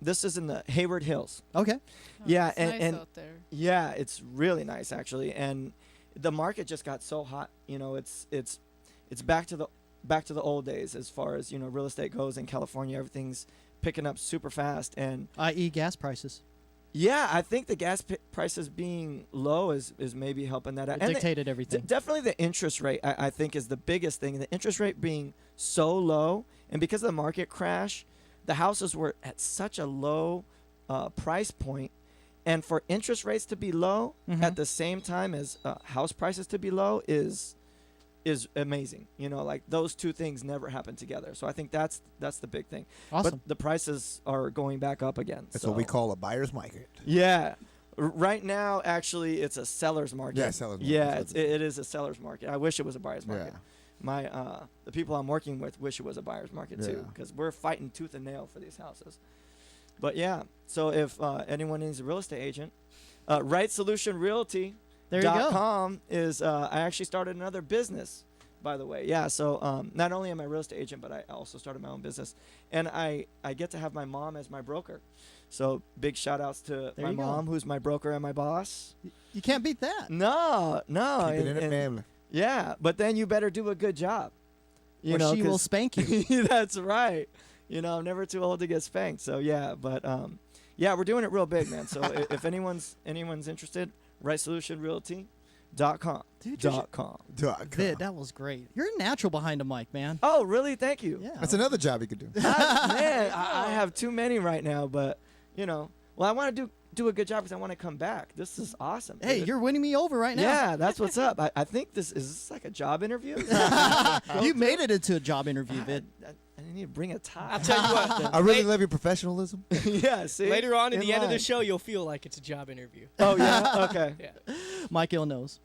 this is in the Hayward Hills. Okay. Oh, Yeah, it's and- nice and- out there. Yeah, it's really nice actually, and the market just got so hot. It's back to the old days as far as real estate goes in California. Everything's picking up super fast, and I.e. gas prices. yeah, I think the gas prices being low is maybe helping that out. It And dictated everything. definitely the interest rate I think is the biggest thing. The interest rate being so low, and because of the market crash, the houses were at such a low price point, and for interest rates to be low Mhm. at the same time as house prices to be low is amazing. Like, those 2 things never happen together. So I think that's the big thing. Awesome. But the prices are going back up again. That's so. what we call a buyer's market. Yeah. Right now, actually, it's a seller's market. Yeah, seller's market. Yeah, That's it is a seller's market. I wish it was a buyer's market. Yeah. My the people I'm working with wish it was a buyer's market too, Yeah. because we're fighting tooth and nail for these houses. But yeah, so if anyone needs a real estate agent, Right Solution Realty. There you go. .com is I actually started another business, by the way. Yeah, so not only am I a real estate agent, but I also started my own business, and I get to have my mom as my broker. So big shout outs to There my you go. mom, who's my broker and my boss. You can't beat that. No, Keep it in the and- family. yeah, but then you better do a good job. Or she will 'cause- spank you. That's right. I'm never too old to get spanked. So yeah, but yeah, we're doing it real big, man. So if anyone's interested, rightsolutionrealty.com. Dude, you .com. Vid, that was great. You're a natural behind the mic, man. Oh, really? Thank you. Yeah. That's another job you could do. Man, I have too many right now, but well, I want to do a good job because I want to come back. This is awesome. Hey, dude. you're winning me over right now. Yeah, that's what's up. I think is this like a job interview? You made it into a job interview, Vid. I need to bring a tie. I'll tell you what. I really love your professionalism. Yeah, see? Later on in the end of the line. show, you'll feel like it's a job interview. Oh, yeah? Okay. Yeah. Mike Ill knows.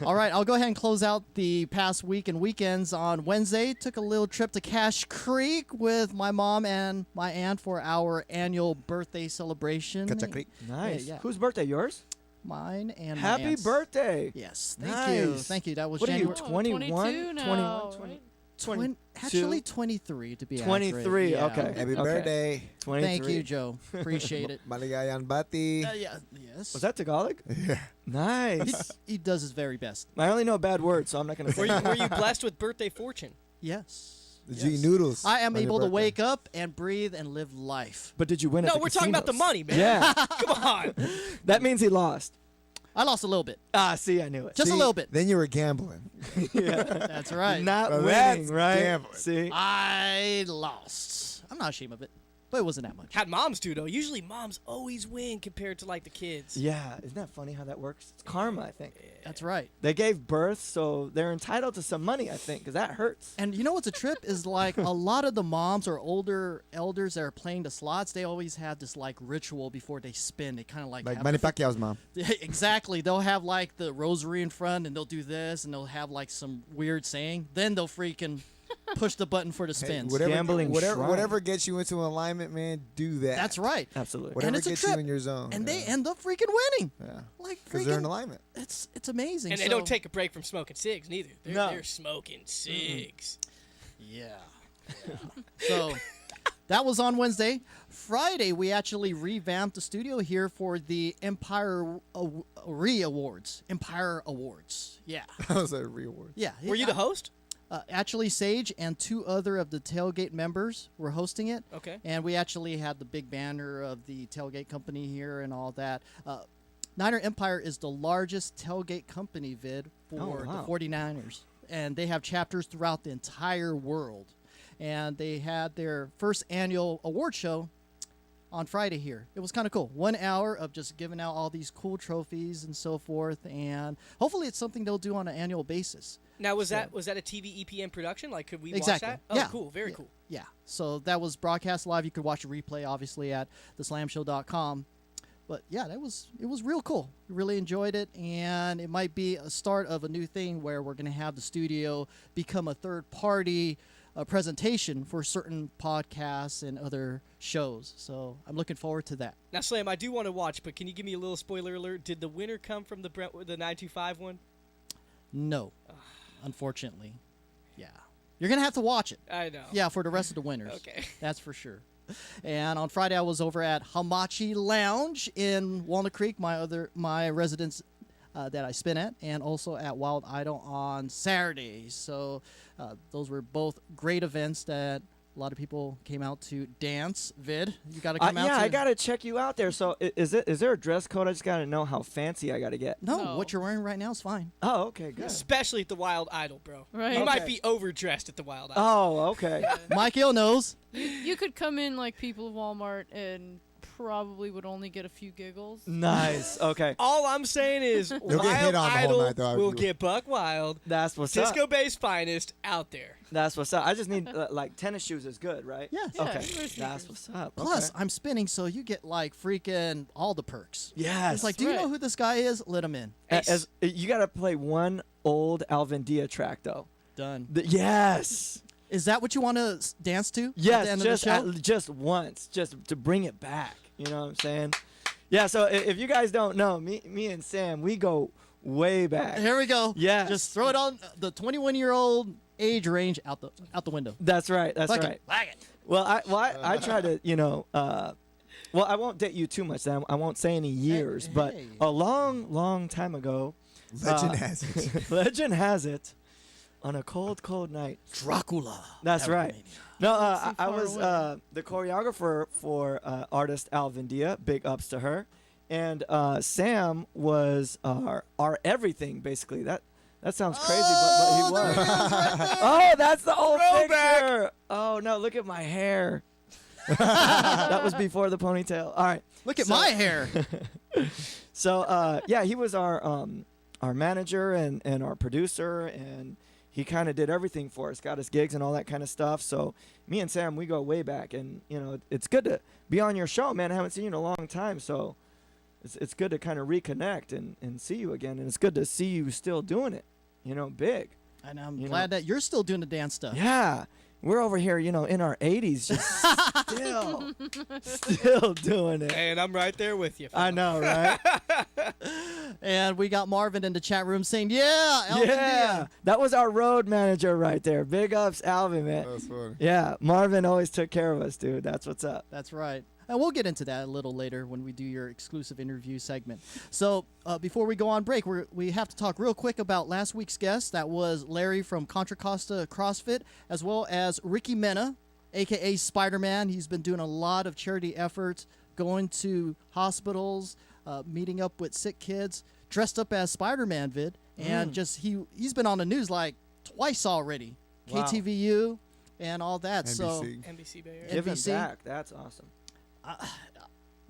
All right, I'll go ahead and close out the past week and weekends. On Wednesday, took a little trip to Cache Creek with my mom and my aunt for our annual birthday celebration. Cache Creek. Nice. Yeah. Whose birthday? Yours? Mine and my Happy aunt's. birthday. Yes, thank you. Nice. Thank you. That was What are you, January 21? 22 now, 21? right? 20. Actually 23 to be 23, accurate. okay. Happy Okay. birthday. 23. Thank you, Joe. Appreciate it. Maligayang bati. Yeah, yes. Was that Tagalog? Yeah. Nice. He does his very best. I only know bad words, so I'm not going to say Were you blessed with birthday fortune? Yes. The G noodles. I am on your able to birthday. wake up and breathe and live life. But did you win at No, the we're talking about the casinos? money, man. Yeah. Come on. That means he lost. I lost a little bit. Ah, see, I knew it. Just a See, little bit. Then you were gambling. Yeah. That's right. Not Well, winning, that's right? gambling. See? I lost. I'm not ashamed of it. but it wasn't that much. Had moms do though. Usually moms always win compared to like the kids. Yeah, isn't that funny how that works? It's karma, I think. That's right. They gave birth, so they're entitled to some money, I think, because that hurts. And you know what's a trip is like a lot of the moms or older elders that are playing the slots, they always have this like ritual before they spin. They kind of like have Manny Pacquiao's mom. Exactly. They'll have like the rosary in front and they'll do this and they'll have like some weird saying. Then they'll freaking push the button for the spins. Gambling shrine. whatever gets you into alignment, man, do that. That's right. Absolutely. Whatever it's a gets trip. you in your zone. And yeah. they end up freaking winning. Yeah. Like Because they're in freaking, alignment. it's amazing. And they don't take a break from smoking cigs neither. They're smoking cigs. Yeah. So that was on Wednesday. Friday, we actually revamped the studio here for the Empire Awards. Empire Awards. Yeah. That was a reward. Yeah. Were you the host? Actually, Sage and 2 other of the tailgate members were hosting it. Okay. And we actually had the big banner of the tailgate company here and all that. Niner Empire is the largest tailgate company, Vid, for wow. the 49ers. And they have chapters throughout the entire world. And they had their first annual award show on Friday here. It was kind of cool. 1 hour of just giving out all these cool trophies and so forth. And hopefully it's something they'll do on an annual basis. Now was that a TV EPN production? Like, could we Exactly. watch that? Oh, Yeah. cool. Very Yeah. cool. Yeah. So that was broadcast live. You could watch a replay, obviously, at theslamshow.com. But yeah, it was real cool. Really enjoyed it, and it might be a start of a new thing where we're going to have the studio become a third-party presentation for certain podcasts and other shows. So I'm looking forward to that. Now, Slam, I do want to watch, but can you give me a little spoiler alert? Did the winner come from the 925 one? No, unfortunately. Yeah. You're going to have to watch it. I know. Yeah, for the rest of the winners. Okay. That's for sure. And on Friday, I was over at Hamachi Lounge in Walnut Creek, my residence that I spin at, and also at Wild Idol on Saturday. So those were both great events that a lot of people came out to dance. Vid, you got to come out. Yeah, to I got to check you out there. So is there a dress code? I just got to know how fancy I got to get. No, what you're wearing right now is fine. Oh, okay, good. Especially at the Wild Idol, bro. Right. You might Okay. be overdressed at the Wild Idol. Oh, okay. Mike Hill knows. You could come in like people of Walmart and probably would only get a few giggles. Nice. Okay. All I'm saying is get Wild hit on the whole Idol night, though. will get Buck Wild, That's what's up. Cisco Bay's finest out there. That's what's up. I just need like tennis shoes is good, right? Yes. Yeah, Okay. you wear That's sneakers. what's up. Plus, Okay. I'm spinning, so you get like freaking all the perks. Yes. It's like, do you know Right. who this guy is? Let him in. As you got to play one old Alvin Dia track though. Done. Yes. Is that what you want to dance to? At Yes, the end just of the show? just once, just to bring it back. You know what I'm saying? Yeah. So if you guys don't know, me and Sam, we go way back. Here we go. Yes. Just throw it on the 21-year-old age range out the window. That's right. That's Fuck right. it. Like it. Well, I try to, well, I won't date you too much. I won't say any years, but hey. a long time ago, Legend has it. legend has it, on a cold night. Dracula. That's right. Evermania. No, Not I too was far the choreographer for artist Alvin Dia. Big ups to her. And Sam was our everything, basically. That sounds crazy, but he was. Oh, that's the old Throwback. picture. Oh, no, look at my hair. That was before the ponytail. All right. Look at my hair. So, yeah, he was our manager and our producer, and he kind of did everything for us, got us gigs and all that kind of stuff. So me and Sam, we go way back, and, it's good to be on your show, man. I haven't seen you in a long time, so it's good to kind of reconnect and see you again, and it's good to see you still doing it, big. And I'm You glad that you're still doing the dance stuff. Yeah. We're over here, in our 80s, just still doing it. And I'm right there with you. I know, right? And we got Marvin in the chat room saying, yeah, Alvin Yeah, Dia. that was our road manager right there. Big ups, Alvin, man. That's funny. Yeah, Marvin always took care of us, dude. That's what's up. That's right. And we'll get into that a little later when we do your exclusive interview segment. So before we go on break, we have to talk real quick about last week's guest. That was Larry from Contra Costa CrossFit, as well as Ricky Mena, a.k.a. Spider-Man. He's been doing a lot of charity efforts, going to hospitals, meeting up with sick kids, dressed up as Spider-Man, Vid. And just he's been on the news like twice already. Wow. KTVU, and all that. So NBC. NBC Bay Area. Giving NBC. back. That's awesome.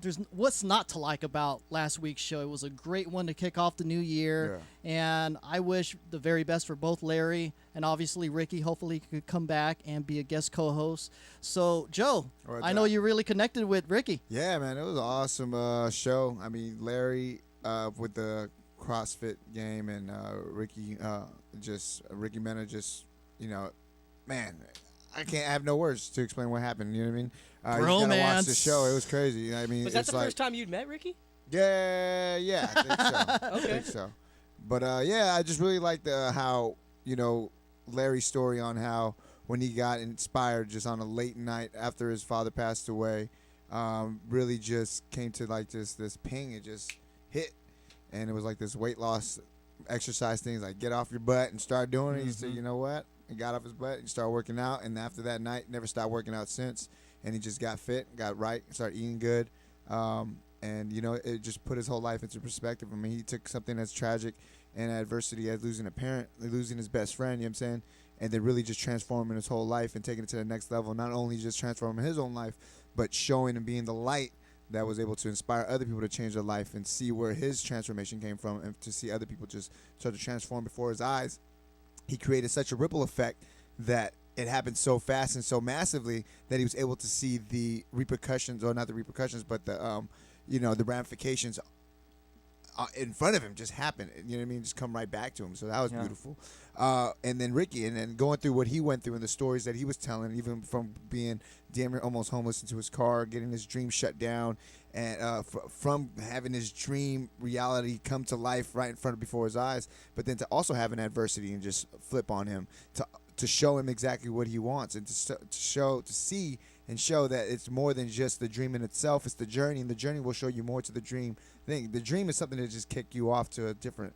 there's what's not to like about last week's show. It was a great one to kick off the new year, and I wish the very best for both Larry and obviously Ricky. Hopefully, he could come back and be a guest co-host. So, Joe, I know you really connected with Ricky. Yeah, man, it was an awesome show. I mean, Larry with the CrossFit game, and Ricky Mena just, man, I have no words to explain what happened. You know what I mean? You gotta watch the show. It was crazy. I mean, was that the first time you'd met Ricky? Yeah, I think so. Okay. I think so. But I just really liked how Larry's story on how when he got inspired just on a late night after his father passed away, really just came to like this ping. It just hit, and it was like this weight loss exercise things like get off your butt and start doing it. He said, you know what? He got off his butt and started working out, and after that night, never stopped working out since. And he just got fit, got right, started eating good, and it just put his whole life into perspective. I mean, he took something that's tragic and adversity as losing a parent, losing his best friend, you know what I'm saying, and then really just transforming his whole life and taking it to the next level. Not only just transforming his own life, but showing and being the light that was able to inspire other people to change their life and see where his transformation came from, and to see other people just start to transform before his eyes. He created such a ripple effect that it happened so fast and so massively that he was able to see the repercussions, or not the repercussions, but the the ramifications in front of him just happen. You know what I mean? Just come right back to him. So that was beautiful. And then Ricky, and then going through what he went through and the stories that he was telling, even from being damn near almost homeless into his car, getting his dream shut down, and from having his dream reality come to life right in front of before his eyes, but then to also have an adversity and just flip on him to show him exactly what he wants, and to see and show that it's more than just the dream in itself. It's the journey, and the journey will show you more to the dream thing. The dream is something that just kick you off to a different,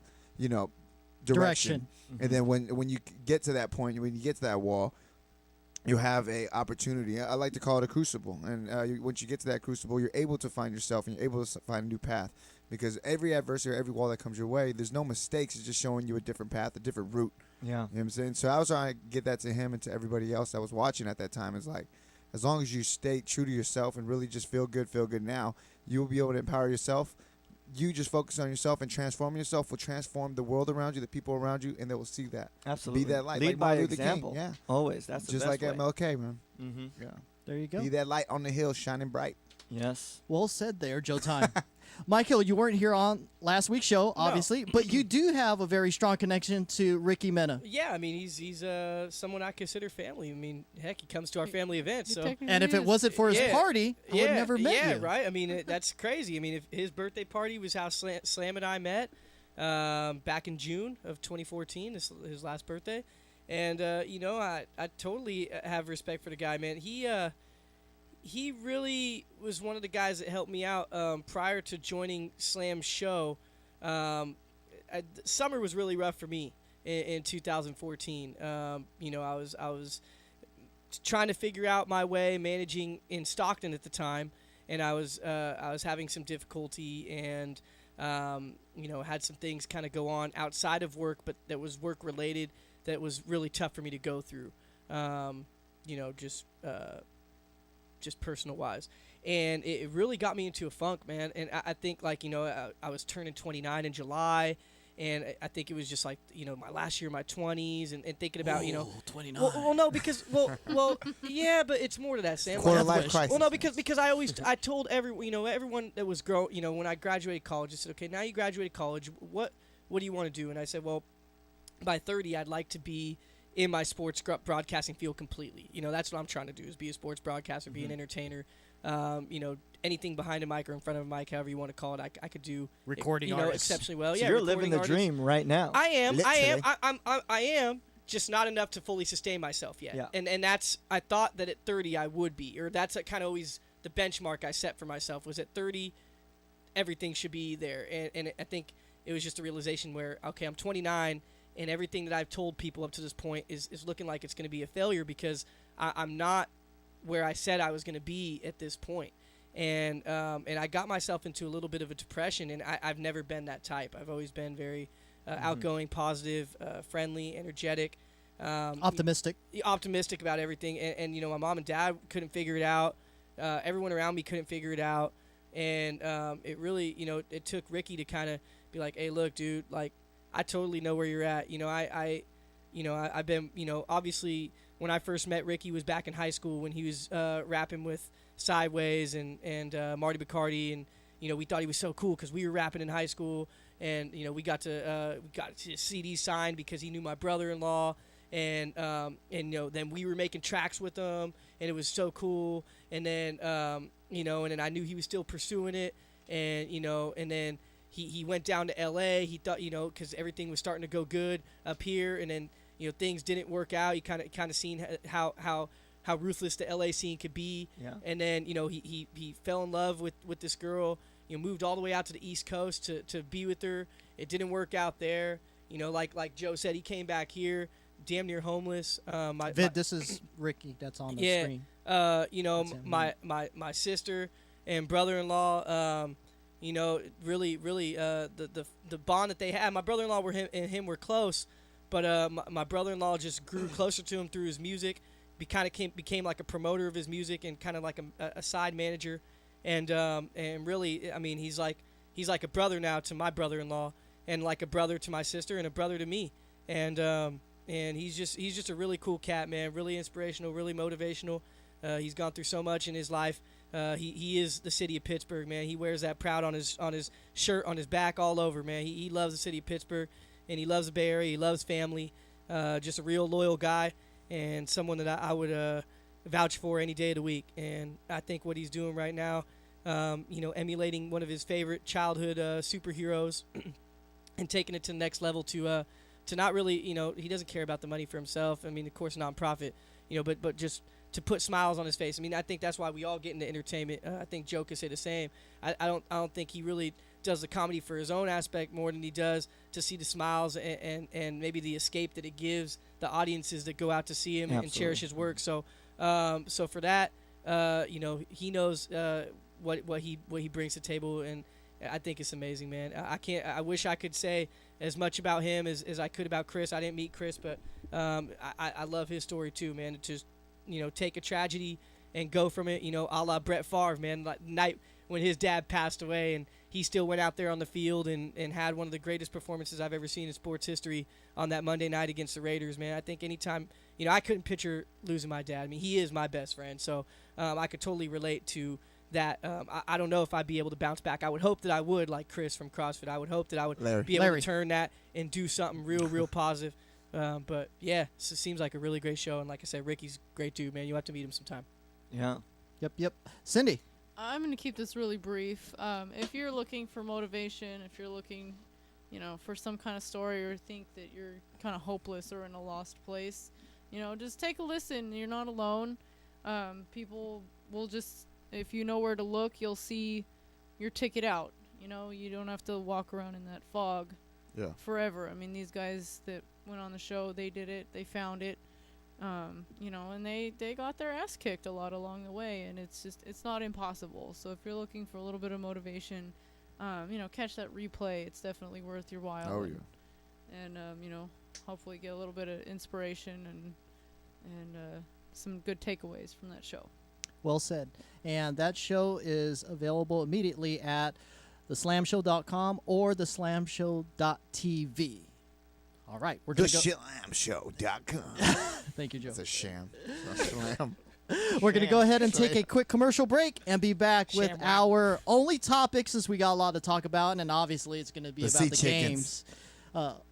direction. And then when you get to that point, when you get to that wall, you have a opportunity. I like to call it a crucible. And once you get to that crucible, you're able to find yourself, and you're able to find a new path. Because every adversity, or every wall that comes your way, there's no mistakes. It's just showing you a different path, a different route. Yeah. You know what I'm saying? So I was trying to get that to him and to everybody else that was watching at that time. It's like, as long as you stay true to yourself and really just feel good now, you will be able to empower yourself. You just focus on yourself, and transforming yourself will transform the world around you, the people around you, and they will see that. Absolutely. Be that light. Lead like by Martin Luther example. King. Yeah. Always. That's the just best like way. MLK, man. Mm-hmm. Yeah. There you go. Be that light on the hill, shining bright. Yes. Well said there, Joe Time. Michael, you weren't here on last week's show, obviously, but you do have a very strong connection to Ricky Mena. Yeah, I mean, he's someone I consider family. I mean, heck, he comes to our family events. So, And if it wasn't for his party, I would never met you. Yeah, right. I mean, that's crazy. I mean, if his birthday party was how Slam and I met back in June of 2014, his last birthday. And, I totally have respect for the guy, man. He really was one of the guys that helped me out prior to joining Slam's show. Summer was really rough for me in 2014. I was trying to figure out my way, managing in Stockton at the time, and I was having some difficulty, and had some things kind of go on outside of work, but that was work related. That was really tough for me to go through. Just personal wise, and it really got me into a funk, man. And I think I was turning 29 in July, and I think it was just like my last year of my 20s, and thinking about 29. well no, because yeah, but it's more to that, Sam. Quarter life crisis. Well, no, because I told everyone that was when I graduated college, I said, okay, now you graduated college, what do you want to do? And I said, well, by 30, I'd like to be in my sports broadcasting field completely. That's what I'm trying to do, is be a sports broadcaster, be an entertainer. Anything behind a mic or in front of a mic, however you want to call it, I could do. Recording artist. Exceptionally well. So Yeah, you're living the artist. dream right now. I am. Literally. I am. Just not enough to fully sustain myself yet. Yeah. And that's, I thought that at 30 I would be, or that's kind of always the benchmark I set for myself, was at 30 everything should be there. And I think it was just a realization where, okay, I'm 29, and everything that I've told people up to this point is looking like it's going to be a failure, because I'm not where I said I was going to be at this point. And I got myself into a little bit of a depression, and I've never been that type. I've always been very outgoing, positive, friendly, energetic. Optimistic. Optimistic about everything. And you know, my mom and dad couldn't figure it out. Everyone around me couldn't figure it out. And it really, you know, it took Ricky to kind of be like, hey, look, dude, like, I totally know where you're at. You know, I've been, you know, obviously when I first met Ricky was back in high school when he was rapping with Sideways and Marty Bacardi, and you know, we thought he was so cool because we were rapping in high school, and you know, we got his CD signed because he knew my brother-in-law, and you know, then we were making tracks with him, and it was so cool, and then you know, and then I knew he was still pursuing it, and you know, and then he went down to L.A. He thought, you know, because everything was starting to go good up here, and then you know, things didn't work out. He kind of seen how ruthless the LA scene could be. Yeah. And then, you know, he fell in love with this girl, you know, moved all the way out to the East Coast to be with her. It didn't work out there. You know, like Joe said, he came back here damn near homeless. This is Ricky that's on the screen. You know, my sister and brother-in-law, you know, really the bond that they had. My brother-in-law and him were close, but my brother-in-law just grew closer to him through his music. Became like a promoter of his music and kind of like a side manager, and really, I mean, he's like a brother now to my brother-in-law, and like a brother to my sister and a brother to me, and he's just a really cool cat, man. Really inspirational, really motivational. He's gone through so much in his life. He is the city of Pittsburgh, man. He wears that proud on his shirt, on his back, all over, man. He loves the city of Pittsburgh, and he loves the Bay Area. He loves family. Just a real loyal guy. And someone that I would vouch for any day of the week. And I think what he's doing right now, you know, emulating one of his favorite childhood superheroes and taking it to the next level to not really, you know, he doesn't care about the money for himself. I mean, of course, nonprofit, you know, but just to put smiles on his face. I mean, I think that's why we all get into entertainment. I think Joe could say the same. I don't think he really does the comedy for his own aspect more than he does to see the smiles and maybe the escape that it gives the audiences that go out to see him and cherish his work. So for that, you know, he knows what he brings to the table, and I think it's amazing, man. I wish I could say as much about him as I could about Chris. I didn't meet Chris, but I love his story too, man. To just, you know, take a tragedy and go from it, you know, a la Brett Favre, man. Like night when his dad passed away, and he still went out there on the field and had one of the greatest performances I've ever seen in sports history on that Monday night against the Raiders, man. I think anytime, you know, I couldn't picture losing my dad. I mean, he is my best friend, so I could totally relate to that. I don't know if I'd be able to bounce back. I would hope that I would, like Chris from CrossFit. I would hope that I would be able to turn that and do something real positive. But, yeah, it seems like a really great show. And like I said, Ricky's a great dude, man. You'll have to meet him sometime. Yeah. Yep. Cindy. I'm going to keep this really brief. If you're looking for motivation, if you're looking, you know, for some kind of story, or think that you're kind of hopeless or in a lost place, you know, just take a listen. You're not alone. People will just, if you know where to look, you'll see your ticket out. You know, you don't have to walk around in that fog forever. I mean, these guys that went on the show, they did it. They found it. You know, and they got their ass kicked a lot along the way, and it's not impossible. So if you're looking for a little bit of motivation, you know, catch that replay. It's definitely worth your while. Oh, yeah. And you know, hopefully get a little bit of inspiration and some good takeaways from that show. Well said. And that show is available immediately at theslamshow.com or theslamshow.tv. All right, we're going to go. TheSlamShow.com. Thank you, Joe. It's a sham. It's not slam. We're going to go ahead and take a quick commercial break and be back with our only topics, since we got a lot to talk about, and then obviously it's going to be about the games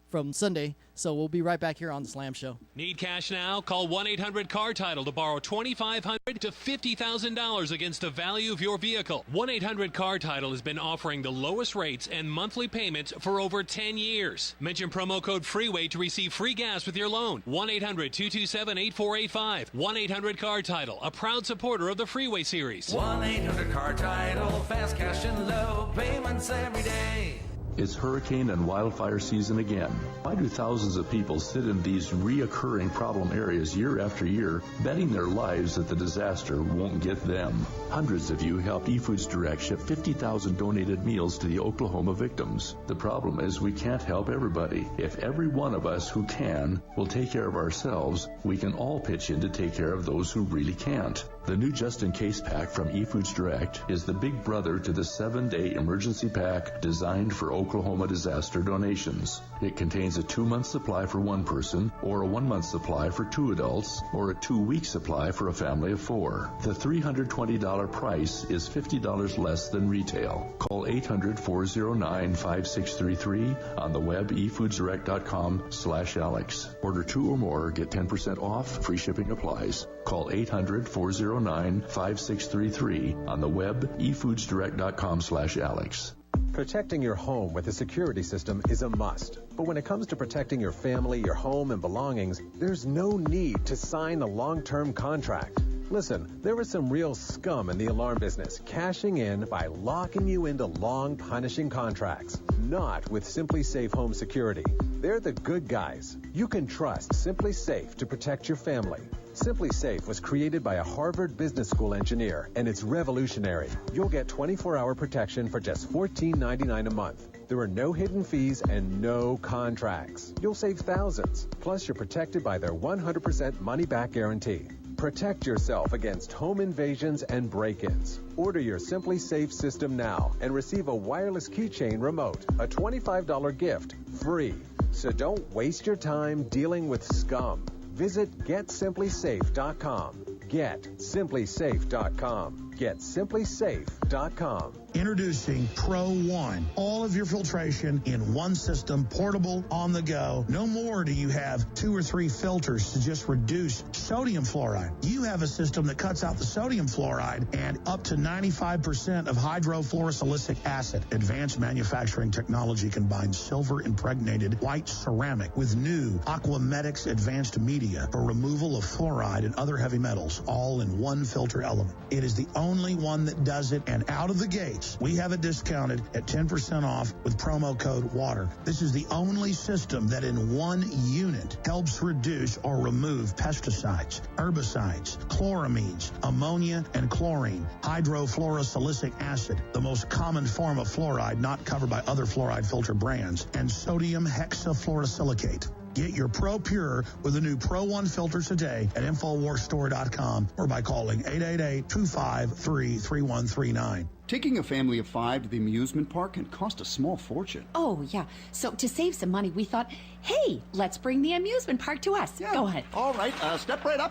from Sunday. So we'll be right back here on The Slam Show. Need cash now? Call 1-800-CAR-TITLE to borrow $2,500 to $50,000 against the value of your vehicle. 1-800-CAR-TITLE has been offering the lowest rates and monthly payments for over 10 years. Mention promo code FREEWAY to receive free gas with your loan. 1-800-227-8485. 1-800-CAR-TITLE, a proud supporter of the Freeway series. 1-800-CAR-TITLE, fast cash and low payments every day. It's hurricane and wildfire season again. Why do thousands of people sit in these reoccurring problem areas year after year, betting their lives that the disaster won't get them? Hundreds of you helped eFoods Direct ship 50,000 donated meals to the Oklahoma victims. The problem is we can't help everybody. If every one of us who can will take care of ourselves, we can all pitch in to take care of those who really can't. The new Just In Case pack from eFoods Direct is the big brother to the 7-day emergency pack designed for Oklahoma disaster donations. It contains a 2-month supply for one person, or a 1-month supply for 2 adults, or a 2-week supply for a family of 4. The $320 price is $50 less than retail. Call 800-409-5633 on the web efoodsdirect.com/Alex. Order 2 or more, get 10% off, free shipping applies. Call 800-409-5633 on the web efoodsdirect.com/Alex. Protecting your home with a security system is a must. But when it comes to protecting your family, your home, and belongings, there's no need to sign a long-term contract. Listen, there is some real scum in the alarm business, cashing in by locking you into long, punishing contracts. Not with Simply Safe Home Security. They're the good guys. You can trust Simply Safe to protect your family. Simply Safe was created by a Harvard Business School engineer, and it's revolutionary. You'll get 24-hour protection for just $14.99 a month. There are no hidden fees and no contracts. You'll save thousands. Plus, you're protected by their 100% money-back guarantee. Protect yourself against home invasions and break-ins. Order your Simply Safe system now and receive a wireless keychain remote, a $25 gift, free. So don't waste your time dealing with scum. Visit GetSimplySafe.com. GetSimplySafe.com. GetSimplySafe.com. Introducing Pro One. All of your filtration in one system, portable, on the go. No more do you have 2 or 3 filters to just reduce sodium fluoride. You have a system that cuts out the sodium fluoride and up to 95% of hydrofluorosilicic acid. Advanced manufacturing technology combines silver-impregnated white ceramic with new Aquamedics advanced media for removal of fluoride and other heavy metals, all in one filter element. It is the only one that does it, and out of the gates, we have it discounted at 10% off with promo code WATER. This is the only system that in one unit helps reduce or remove pesticides, herbicides, chloramines, ammonia, and chlorine, hydrofluorosilicic acid, the most common form of fluoride not covered by other fluoride filter brands, and sodium hexafluorosilicate. Get your Pro Pure with the new Pro One filter today at InfoWarsStore.com or by calling 888-253-3139. Taking a family of 5 to the amusement park can cost a small fortune. Oh, yeah. So to save some money, we thought, hey, let's bring the amusement park to us. Yeah. Go ahead. All right, step right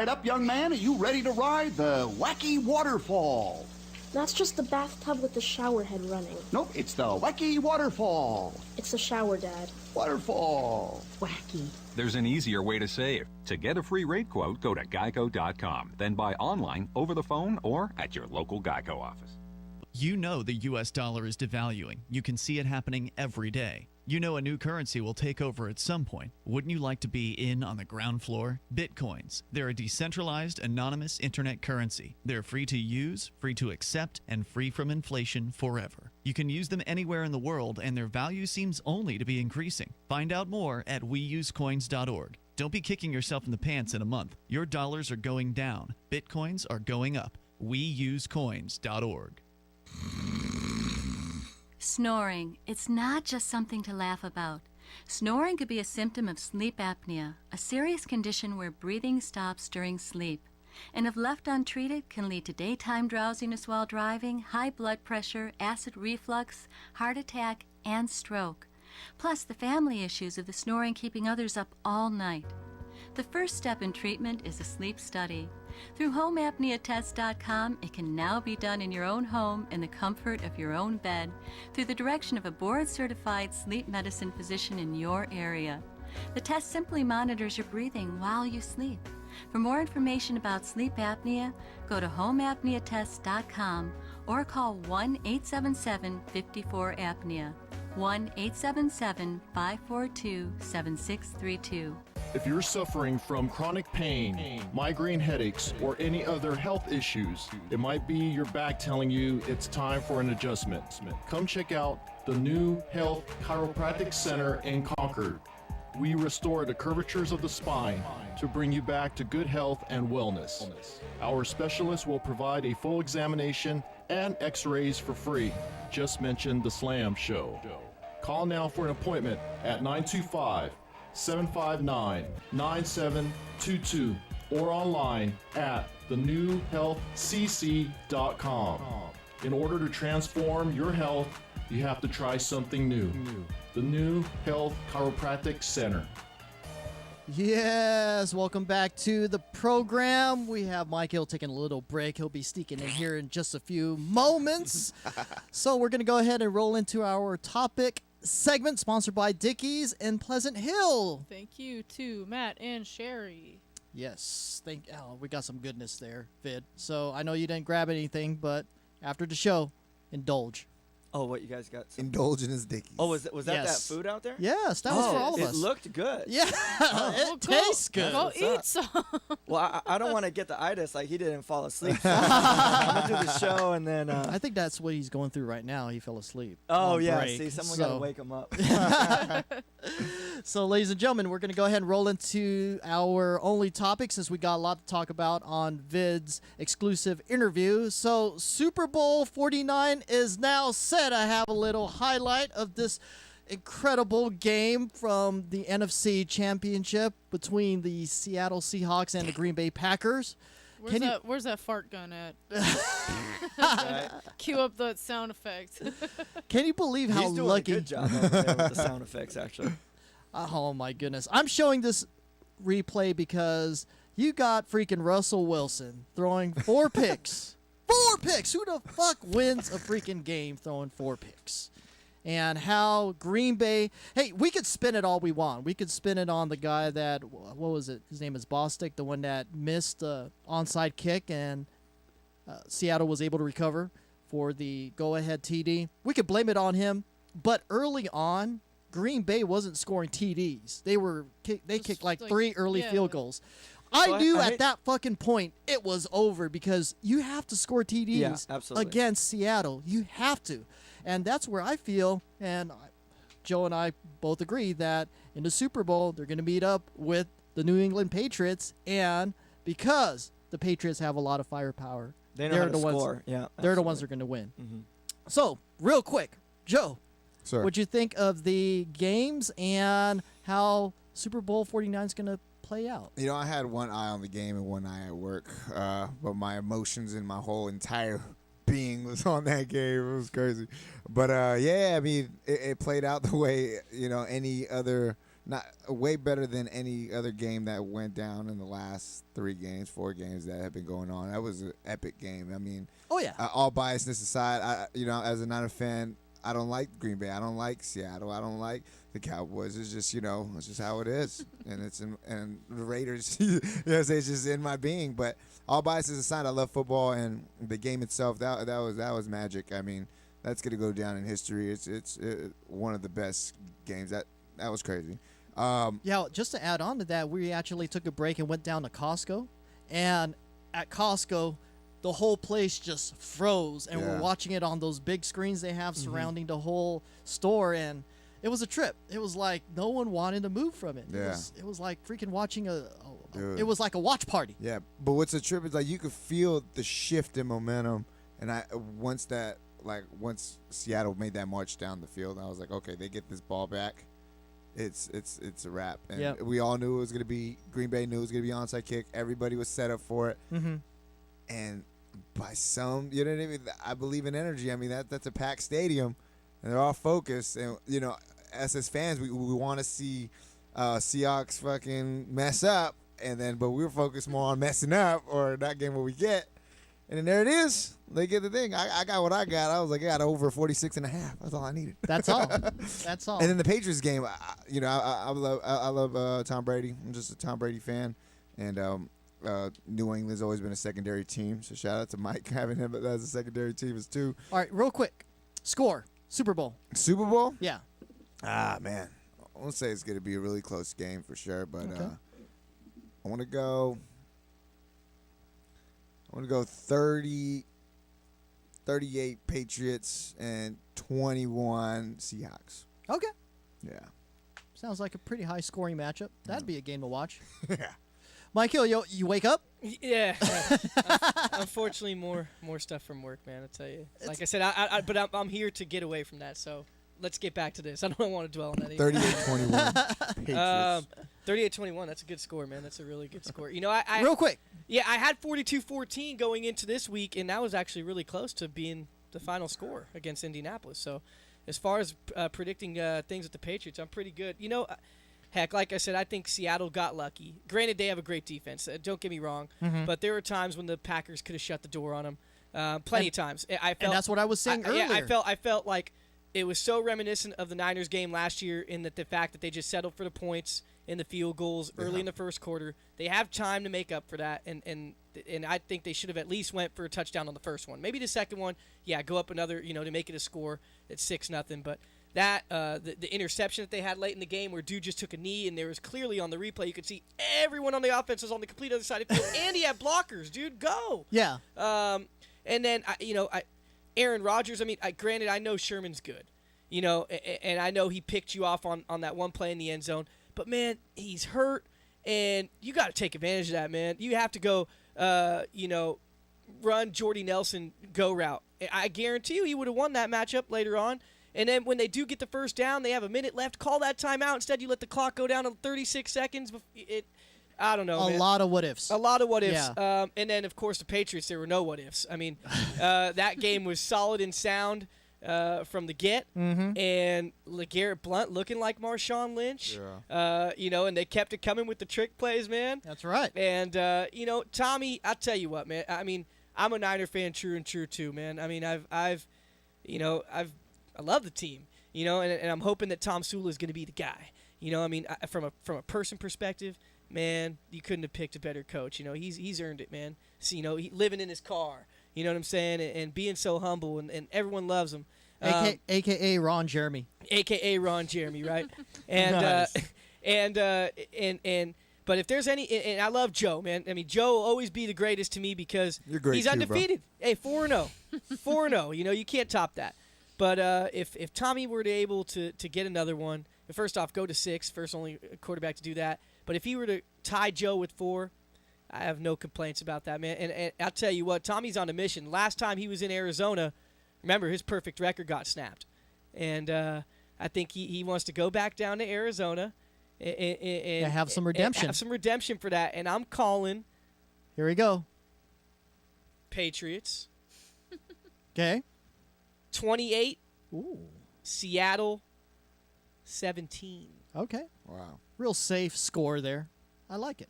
up, young man. Are you ready to ride the wacky waterfall? That's just the bathtub with the shower head running. Nope, it's the wacky waterfall. It's the shower, Dad. Waterfall. Wacky. There's an easier way to save. To get a free rate quote, go to geico.com. Then buy online, over the phone, or at your local Geico office. You know the U.S. dollar is devaluing. You can see it happening every day. You know a new currency will take over at some point. Wouldn't you like to be in on the ground floor? Bitcoins. They're a decentralized, anonymous internet currency. They're free to use, free to accept, and free from inflation forever. You can use them anywhere in the world, and their value seems only to be increasing. Find out more at weusecoins.org. Don't be kicking yourself in the pants in a month. Your dollars are going down. Bitcoins are going up. weusecoins.org. Snoring. It's not just something to laugh about. Snoring could be a symptom of sleep apnea, a serious condition where breathing stops during sleep, and if left untreated can lead to daytime drowsiness while driving, high blood pressure, acid reflux, heart attack, and stroke. Plus the family issues of the snoring keeping others up all night. The first step in treatment is a sleep study. Through homeapneatest.com, it can now be done in your own home in the comfort of your own bed through the direction of a board-certified sleep medicine physician in your area. The test simply monitors your breathing while you sleep. For more information about sleep apnea, go to homeapneatest.com or call 1-877-54-APNEA, 1-877-542-7632. If you're suffering from chronic pain, migraine headaches, or any other health issues, it might be your back telling you it's time for an adjustment. Come check out the New Health Chiropractic Center in Concord. We restore the curvatures of the spine to bring you back to good health and wellness. Our specialists will provide a full examination and x-rays for free. Just mention the Slam Show. Call now for an appointment at 925-759-9722 or online at thenewhealthcc.com. In order to transform your health, you have to try something new. The New Health Chiropractic Center. Yes, welcome back to the program. We have Michael taking a little break. He'll be sneaking in here in just a few moments. So we're going to go ahead and roll into our topic segment sponsored by Dickies in Pleasant Hill. Thank you to Matt and Sherry. Yes, we got some goodness there, Vid. So I know you didn't grab anything, but after the show, indulge. Oh, what you guys got? Indulge in his Dickies. Oh, was that that food out there? Yes, that was for all of us. It looked good. Yeah, it tastes good. Go eat some. Well, I don't want to get the itis like he didn't fall asleep. So I'm going to do the show and then... I think that's what he's going through right now. He fell asleep. Oh, yeah. Break. See, someone got to wake him up. So, ladies and gentlemen, we're going to go ahead and roll into our only topic since we got a lot to talk about on Vid's exclusive interview. So, Super Bowl 49 is now set. I have a little highlight of this incredible game from the NFC Championship between the Seattle Seahawks and the Green Bay Packers. Where's that fart gun at? Right. Cue up that sound effect. Can you believe how He's doing lucky? a good job over there with the sound effects, actually. Oh my goodness! I'm showing this replay because you got freaking Russell Wilson throwing 4 picks. 4 picks. Who the fuck wins a freaking game throwing 4 picks? And how Green Bay... Hey, we could spin it all we want. We could spin it on the guy that... What was it? His name is Bostic, the one that missed the onside kick, and Seattle was able to recover for the go-ahead TD. We could blame it on him, but early on, Green Bay wasn't scoring TDs. They kicked like 3 early field goals. I knew at that fucking point it was over because you have to score TDs against Seattle. You have to. And that's where I feel, and Joe and I both agree, that in the Super Bowl, they're going to meet up with the New England Patriots. And because the Patriots have a lot of firepower, they're the ones, score. They're the ones that are going to win. Mm-hmm. So, real quick, Joe, what'd you think of the games and how Super Bowl 49 is going to play out? You know, I had one eye on the game and one eye at work, but my emotions and my whole entire being was on that game. It was crazy. But, yeah, I mean, it played out the way, any other, not way better than any other game that went down in the last 4 games that have been going on. That was an epic game. I mean, all biasness aside, as a Niner fan, I don't like Green Bay. I don't like Seattle. I don't like the Cowboys. It's just, it's just how it is. And and the Raiders, it's just in my being. But all biases aside, I love football, and the game itself, that was magic. I mean, that's going to go down in history. It's one of the best games. That was crazy. Just to add on to that, we actually took a break and went down to Costco. And at Costco, the whole place just froze, and we're watching it on those big screens they have surrounding the whole store, and it was a trip. It was like no one wanted to move from it. Yeah. It was like freaking watching it was like a watch party. Yeah, but what's a trip is like you could feel the shift in momentum, and once Seattle made that march down the field, I was like, okay, they get this ball back, it's a wrap. And we all knew it was going to be, Green Bay knew it was going to be onside kick. Everybody was set up for it. Mm-hmm. And by some, you know what I mean? I believe in energy. I mean, that's a packed stadium, and they're all focused. And, as fans, we want to see Seahawks fucking mess up, but we were focused more on messing up or not getting what we get. And then there it is. They get the thing. I got what I got. I was like, I got over 46.5. That's all I needed. That's all. That's all. And then the Patriots game, I love Tom Brady. I'm just a Tom Brady fan. And New England's always been a secondary team. So shout out to Mike having him as a secondary team as too. All right, real quick. Score. Super Bowl. Super Bowl? Yeah. Ah, man. won't say it's going to be a really close game for sure, but I want to go 38 Patriots and 21 Seahawks. Okay. Yeah. Sounds like a pretty high-scoring matchup. That'd be a game to watch. Yeah. Mike Hill, you wake up? Yeah. Unfortunately, more stuff from work, man. I tell you. Like I said, but I'm here to get away from that. So let's get back to this. I don't want to dwell on that. 38-21. Patriots. 38-21. That's a good score, man. That's a really good score. You know, I real quick. Yeah, I had 42-14 going into this week, and that was actually really close to being the final score against Indianapolis. So, as far as predicting things with the Patriots, I'm pretty good. You know, heck, like I said, I think Seattle got lucky. Granted, they have a great defense. Don't get me wrong, but there were times when the Packers could have shut the door on them. Plenty of times. I felt, and that's what I was saying earlier. Yeah, I felt like it was so reminiscent of the Niners game last year in that the fact that they just settled for the points and the field goals early in the first quarter. They have time to make up for that, and I think they should have at least went for a touchdown on the first one. Maybe the second one, go up another, to make it a score at 6-0. But that the interception that they had late in the game where dude just took a knee, and there was clearly on the replay you could see everyone on the offense was on the complete other side of the field, and he had blockers, dude, go. Yeah. And then Aaron Rodgers. I mean, granted, I know Sherman's good, and I know he picked you off on that one play in the end zone. But, man, he's hurt, and you got to take advantage of that, man. You have to go, run Jordy Nelson go route. I guarantee you he would have won that matchup later on. And then when they do get the first down, they have a minute left. Call that timeout. Instead, you let the clock go down to 36 seconds. I don't know, man. A lot of what-ifs. A lot of what-ifs. Yeah. And then, of course, the Patriots, there were no what-ifs. I mean, that game was solid and sound. From the get, and LeGarrette Blount looking like Marshawn Lynch, and they kept it coming with the trick plays, man. That's right. And Tommy, I'll tell you what, man. I mean, I'm a Niner fan, true and true too, man. I mean, I love the team, and I'm hoping that Tom Sula is going to be the guy. I mean, from a person perspective, man, you couldn't have picked a better coach. He's earned it, man. So, he living in his car. You know what I'm saying? And being so humble, and everyone loves him. AKA Ron Jeremy. AKA Ron Jeremy, right? And Nice. But if there's any, and I love Joe, man. I mean, Joe will always be the greatest to me because he's undefeated. Hey, 4-0, 4-0. You can't top that. But if Tommy were to able to get another one, first off, go to 6, first only quarterback to do that. But if he were to tie Joe with 4. I have no complaints about that, man. And I'll tell you what, Tommy's on a mission. Last time he was in Arizona, remember, his perfect record got snapped. And I think he wants to go back down to Arizona and have some redemption. Have some redemption for that. And I'm calling. Here we go. Patriots. Okay. 28. Ooh. Seattle 17. Okay. Wow. Real safe score there. I like it.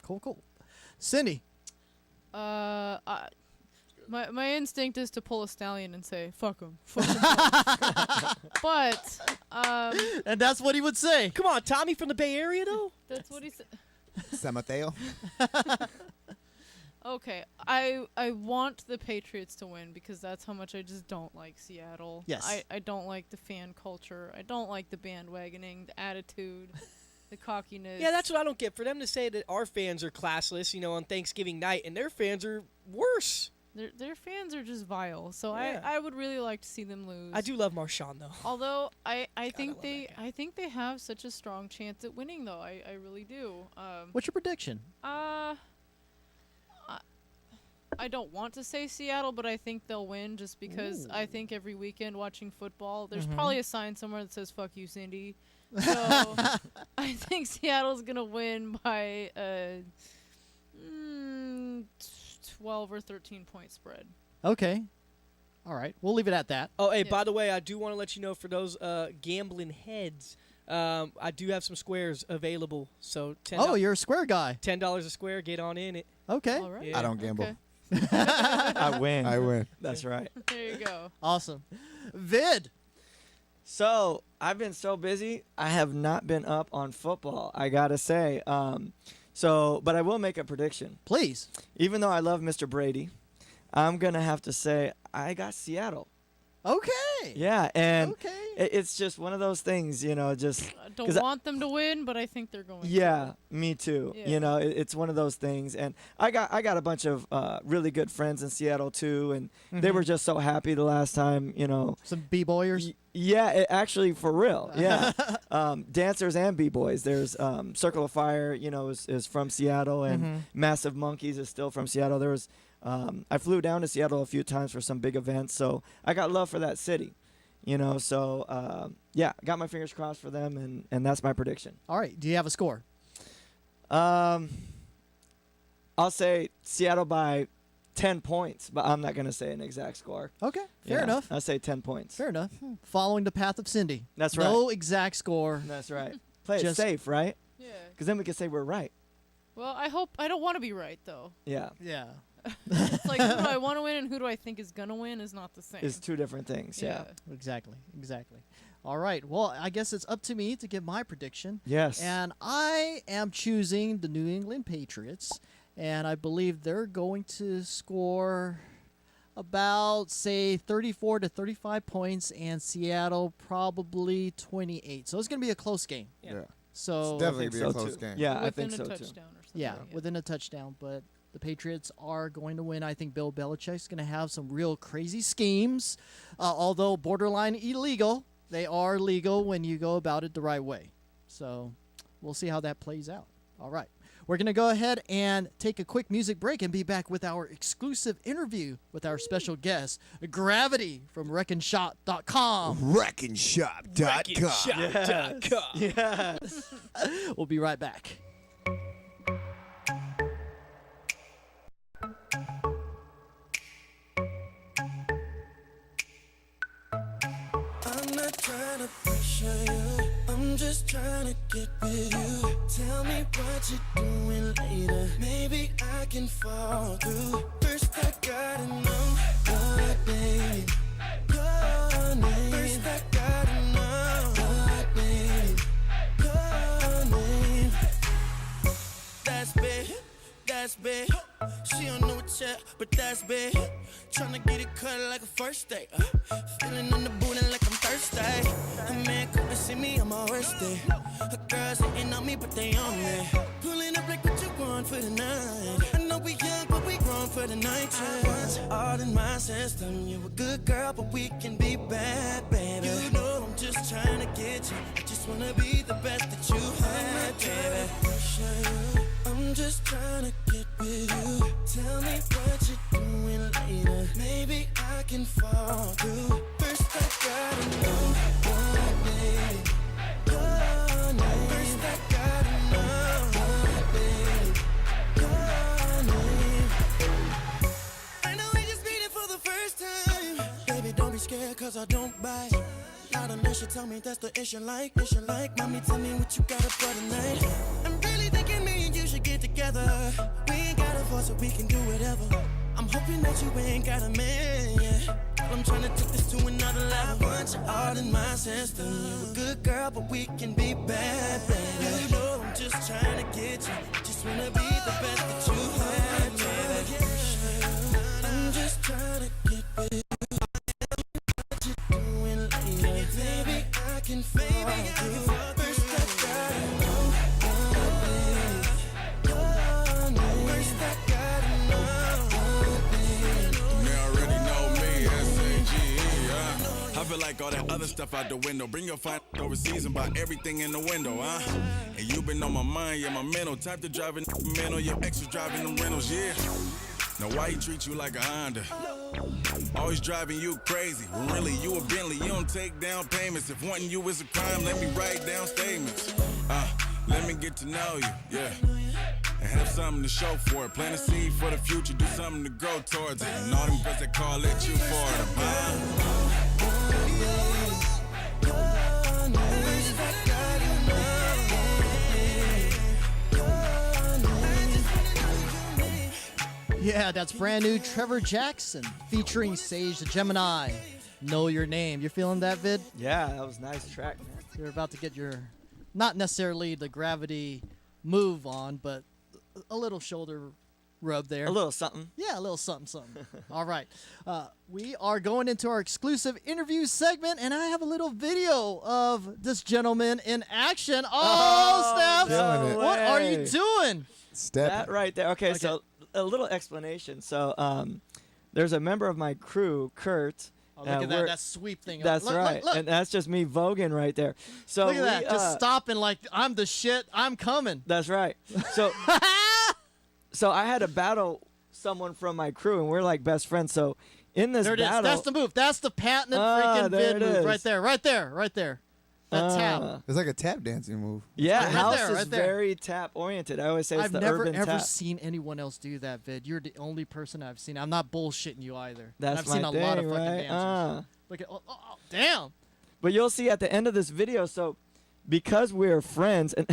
Cool. Cindy. My instinct is to pull a stallion and say, fuck him. But, and that's what he would say. Come on, Tommy from the Bay Area, though? That's what he said. San Mateo? Okay, I want the Patriots to win because that's how much I just don't like Seattle. Yes. I don't like the fan culture. I don't like the bandwagoning, the attitude. The cockiness. Yeah, that's what I don't get. For them to say that our fans are classless, on Thanksgiving night, and their fans are worse. Their fans are just vile. So yeah. I would really like to see them lose. I do love Marshawn though. Although I think they have such a strong chance at winning though. I really do. What's your prediction? I don't want to say Seattle, but I think they'll win just because I think every weekend watching football, there's probably a sign somewhere that says "fuck you, Cindy." So I think Seattle's gonna win by 12 or 13 point spread. Okay. All right. We'll leave it at that. Oh, hey, by the way, I do want to let you know for those gambling heads, I do have some squares available. So $10. Oh, you're a square guy. $10 a square. Get on in it. Okay. All right. Yeah. I don't gamble. Okay. I win. That's right. There you go. Awesome. Vid. So I've been so busy, I have not been up on football, I gotta say. But I will make a prediction. Please. Even though I love Mr. Brady, I'm gonna have to say I got Seattle. Okay. way. Yeah, and it's just one of those things, just I don't want them to win, but I think they're going to. Yeah, me too. Yeah. It's one of those things, and I got a bunch of really good friends in Seattle too, and they were just so happy the last time, Some b-boyers. Yeah, actually, for real. Yeah, dancers and b-boys. There's Circle of Fire, is from Seattle, and Massive Monkeys is still from Seattle. There was I flew down to Seattle a few times for some big events, so I got love for that city. So yeah, got my fingers crossed for them, and that's my prediction. All right, do you have a score? I'll say Seattle by 10 points, but I'm not going to say an exact score. Okay, fair enough. I'll say 10 points. Fair enough. Following the path of Cindy. That's right. No exact score. That's right. Play it Just- safe, right? Yeah. Because then we can say we're right. Well, I don't want to be right, though. Yeah. Yeah. It's like, who do I want to win and who do I think is going to win is not the same. It's two different things, yeah. Exactly. All right. Well, I guess it's up to me to give my prediction. Yes. And I am choosing the New England Patriots, and I believe they're going to score about, say, 34 to 35 points, and Seattle probably 28. So it's going to be a close game. Yeah. So It's definitely be a close game. Yeah, I Within think so a too. touchdown or something. Yeah, within a touchdown, but the Patriots are going to win. I think Bill Belichick's going to have some real crazy schemes, although borderline illegal. They are legal when you go about it the right way. So we'll see how that plays out. All right. We're going to go ahead and take a quick music break and be back with our exclusive interview with our special guest, Gravidy from WreckenShop.com. WreckenShop.com. Yes. We'll be right back. I'm not trying to pressure you, I'm just trying to get with you. Tell me what you're doing later, maybe I can fall through. First I gotta know your name, your name. First I gotta know your name, your name. That's big, that's big. She don't know it yet, but that's big. Tryna get it cut like a first date. Feeling in the booty like I'm thirsty. A man come and see me on my worst day. A girls hating on me, but they on me. Pulling up like what you want for the night. I know we young, but we grown for the night. I want you all in my system. You a good girl, but we can be bad, baby. You know I'm just trying to get you. I just wanna be the best that you had, baby. I'm just trying to get with you. Tell me what you're doing later, maybe I can fall through. First I gotta know your name, your name. First I gotta know your name, your name. I know we just meet it for the first time. Baby, don't be scared, cause I don't bite. Not unless you tell me that's the issue like. Mommy, tell me what you got up for tonight. I'm really thinking me and you should get together. We ain't got a voice so we can do whatever. I'm hoping that you ain't got a man, yeah. I'm trying to take this to another level. I want you all in my system. You a good girl, but we can be bad, baby. You know I'm just trying to get you. Just wanna be the best that you had, baby. I'm just trying to get with you. What you doing later? Maybe I can fall through. First I gotta know your name, your name. First I gotta know your name. You already know me, S-A-G-E, I feel like all that other stuff out the window. Bring your fine overseas and buy everything in the window, And you been on my mind, yeah, my mental. Type to driving mental, your ex was driving them rentals, yeah. Now why he treat you like a Honda? Always driving you crazy. When really you a Bentley, you don't take down payments. If wanting you is a crime, let me write down statements. Let me get to know you, yeah. And have something to show for it. Plant a seed for the future, do something to grow towards it. And all them girls that call at you for it, Yeah, that's brand new Trevor Jackson featuring Sage the Gemini. Know Your Name. You're feeling that, Vid? Yeah, that was a nice track, man. You're about to get your, not necessarily the Gravity move on, but a little shoulder rub there. A little something. Yeah, a little something, something. All right. We are going into our exclusive interview segment, and I have a little video of this gentleman in action. Oh, Steph! no What are you doing? Step. That right there. Okay, so a little explanation. So there's a member of my crew, Kurt. Oh, look at that sweep thing. That's Look, right. look. And that's just me voguing right there. So Look at that. Just stopping like, I'm the shit. I'm coming. That's right. So so I had to battle someone from my crew, and we're like best friends. So in this There it is. battle, That's the move. That's the patented freaking there vid it move. is. Right there. Right there. Right there. That tap. It's like a tap dancing move. Yeah, Right house there, is right there. very tap oriented. I always say it's I've the never urban ever tap. seen anyone else do that vid. You're the only person I've seen. I'm not bullshitting you either. That's I've seen my a lot of thing, fucking right? dancers. Look at damn. But you'll see at the end of this video, so because we're friends, and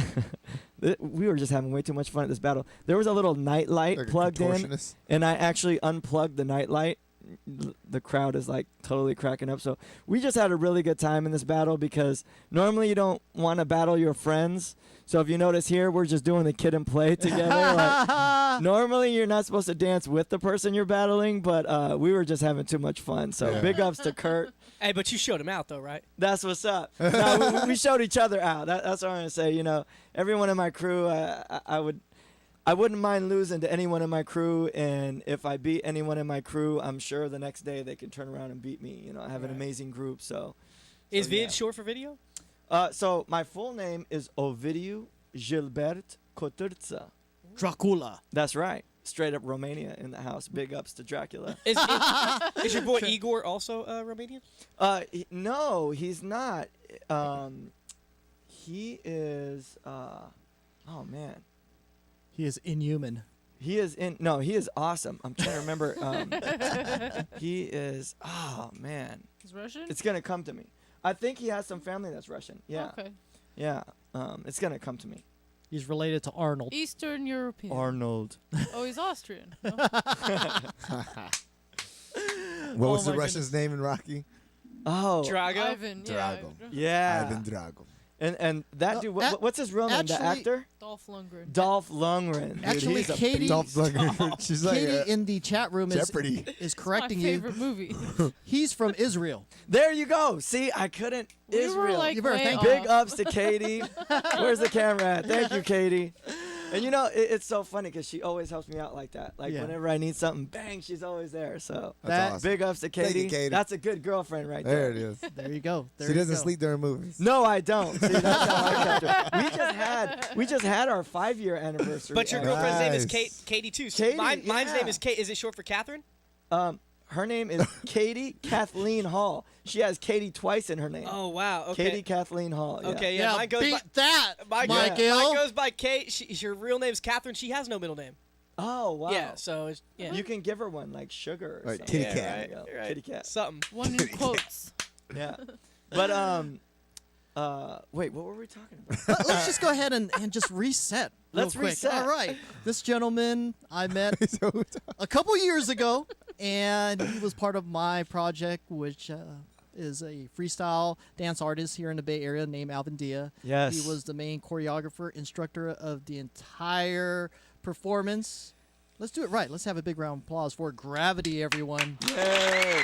we were just having way too much fun at this battle, there was a little night light Like a plugged in, contortionist. and I actually unplugged the night light. The crowd is like totally cracking up. So we just had a really good time in this battle because normally you don't want to battle your friends. So if you notice here, we're just doing the kid and play together. Like, normally you're not supposed to dance with the person you're battling, but we were just having too much fun. So Yeah. big ups to Kurt. Hey, but you showed him out though, right? That's what's up. No, we showed each other out. That's what I'm gonna say. You know, everyone in my crew, I wouldn't mind losing to anyone in my crew, and if I beat anyone in my crew, I'm sure the next day they can turn around and beat me. You know, I have an amazing group. So, Is yeah. vid short for video? So my full name is Ovidiu Gilbert Coturța. Dracula. That's right. Straight up Romania in the house. Big ups to Dracula. Is your boy Igor also Romanian? No, he's not. He is. Oh man. He is inhuman. He is he is awesome. I'm trying to remember. He is. Oh man. He's Russian? It's gonna come to me. I think he has some family that's Russian. Yeah. Okay. Yeah. It's gonna come to me. He's related to Arnold. Eastern European. Arnold. Oh, he's Austrian. No? What was Oh the my Russian's name in Rocky? Oh. Drago? Ivan. Yeah. Drago. Yeah. Ivan Drago. And that dude. What's his real name? The actually- actor. Dolph Lundgren. Dolph Lundgren. Dude, Actually, he's a Katie, Dolph Lundgren. She's like Katie in the chat room is Jeopardy. correcting my you. favorite movie. He's from Israel. There you go. See, I couldn't. We were Israel. like You better way thank off. Big ups to Katie. Where's the camera at? Thank you, Katie. And you know, it's so funny because she always helps me out like that. Like Yeah. whenever I need something, bang, she's always there. So That's awesome. big ups to Thank you, Katie. Katie. That's a good girlfriend right There there. it is. There you go. There She you doesn't go. sleep during movies. No, I don't. See, that's how I kept her. We just had our 5-year anniversary. But your girlfriend's name is Nice. Katie too. Katie, Mine's yeah. name is Kate. Is it short for Catherine? Her name is Katie Kathleen Hall. She has Katie twice in her name. Oh wow. Okay. Katie Kathleen Hall. Yeah. Okay. Yeah. Yeah, Mine goes beat by, that, mine, Michael. mine goes by Kate. Your real name's Catherine. She has no middle name. Oh wow. Yeah. So it's, yeah. You can give her one like sugar or Right, something. kitty cat. There Right, you go. right. Kitty cat. Something. One in quotes. Yeah. But wait, what were we talking about? Let's just go ahead and just reset. Real Let's quick. reset. All right. This gentleman I met a couple years ago, and he was part of my project, which is a freestyle dance artist here in the Bay Area named Alvin Dia. Yes. He was the main choreographer, instructor of the entire performance. Let's do it right. Let's have a big round of applause for Gravidy, everyone. Yay.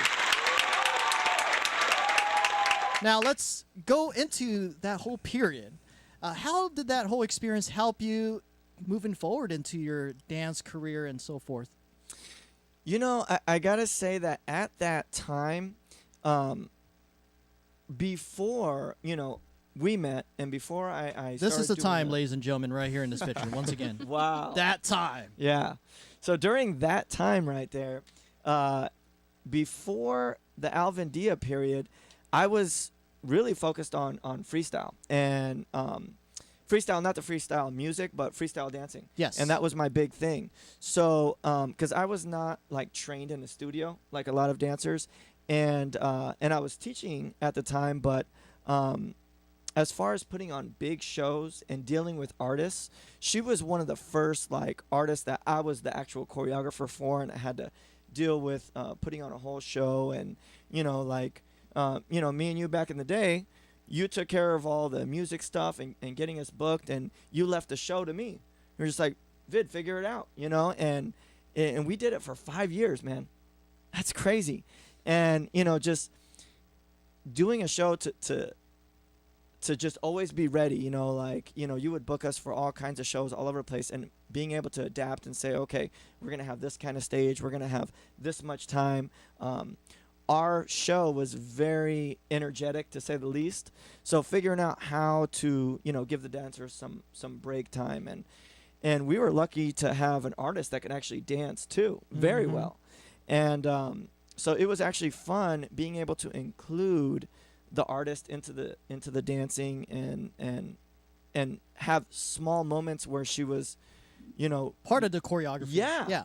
Now let's go into that whole period. How did that whole experience help you moving forward into your dance career and so forth? You know, I gotta say that at that time, before we met, and before I This is the started time, doing ladies and gentlemen, right here in this picture. Once again, Wow. that time. Yeah. So during that time right there, before the Alvin Dia period, I was really focused on freestyle and freestyle, not the freestyle music, but freestyle dancing. Yes. And that was my big thing. So, because I was not like trained in the studio like a lot of dancers, and I was teaching at the time, but as far as putting on big shows and dealing with artists, she was one of the first like artists that I was the actual choreographer for, and I had to deal with putting on a whole show, and me and you back in the day, you took care of all the music stuff and getting us booked, and you left the show to me. You're just like, Vid, figure it out, and and we did it for 5 years, man. That's crazy. And just doing a show to just always be ready, you would book us for all kinds of shows all over the place, and being able to adapt and say, okay, we're going to have this kind of stage, we're going to have this much time. Our show was very energetic, to say the least. So figuring out how to, give the dancers some break time, and we were lucky to have an artist that could actually dance too, very well. And so it was actually fun being able to include the artist into the dancing and have small moments where she was, part of the choreography. Yeah.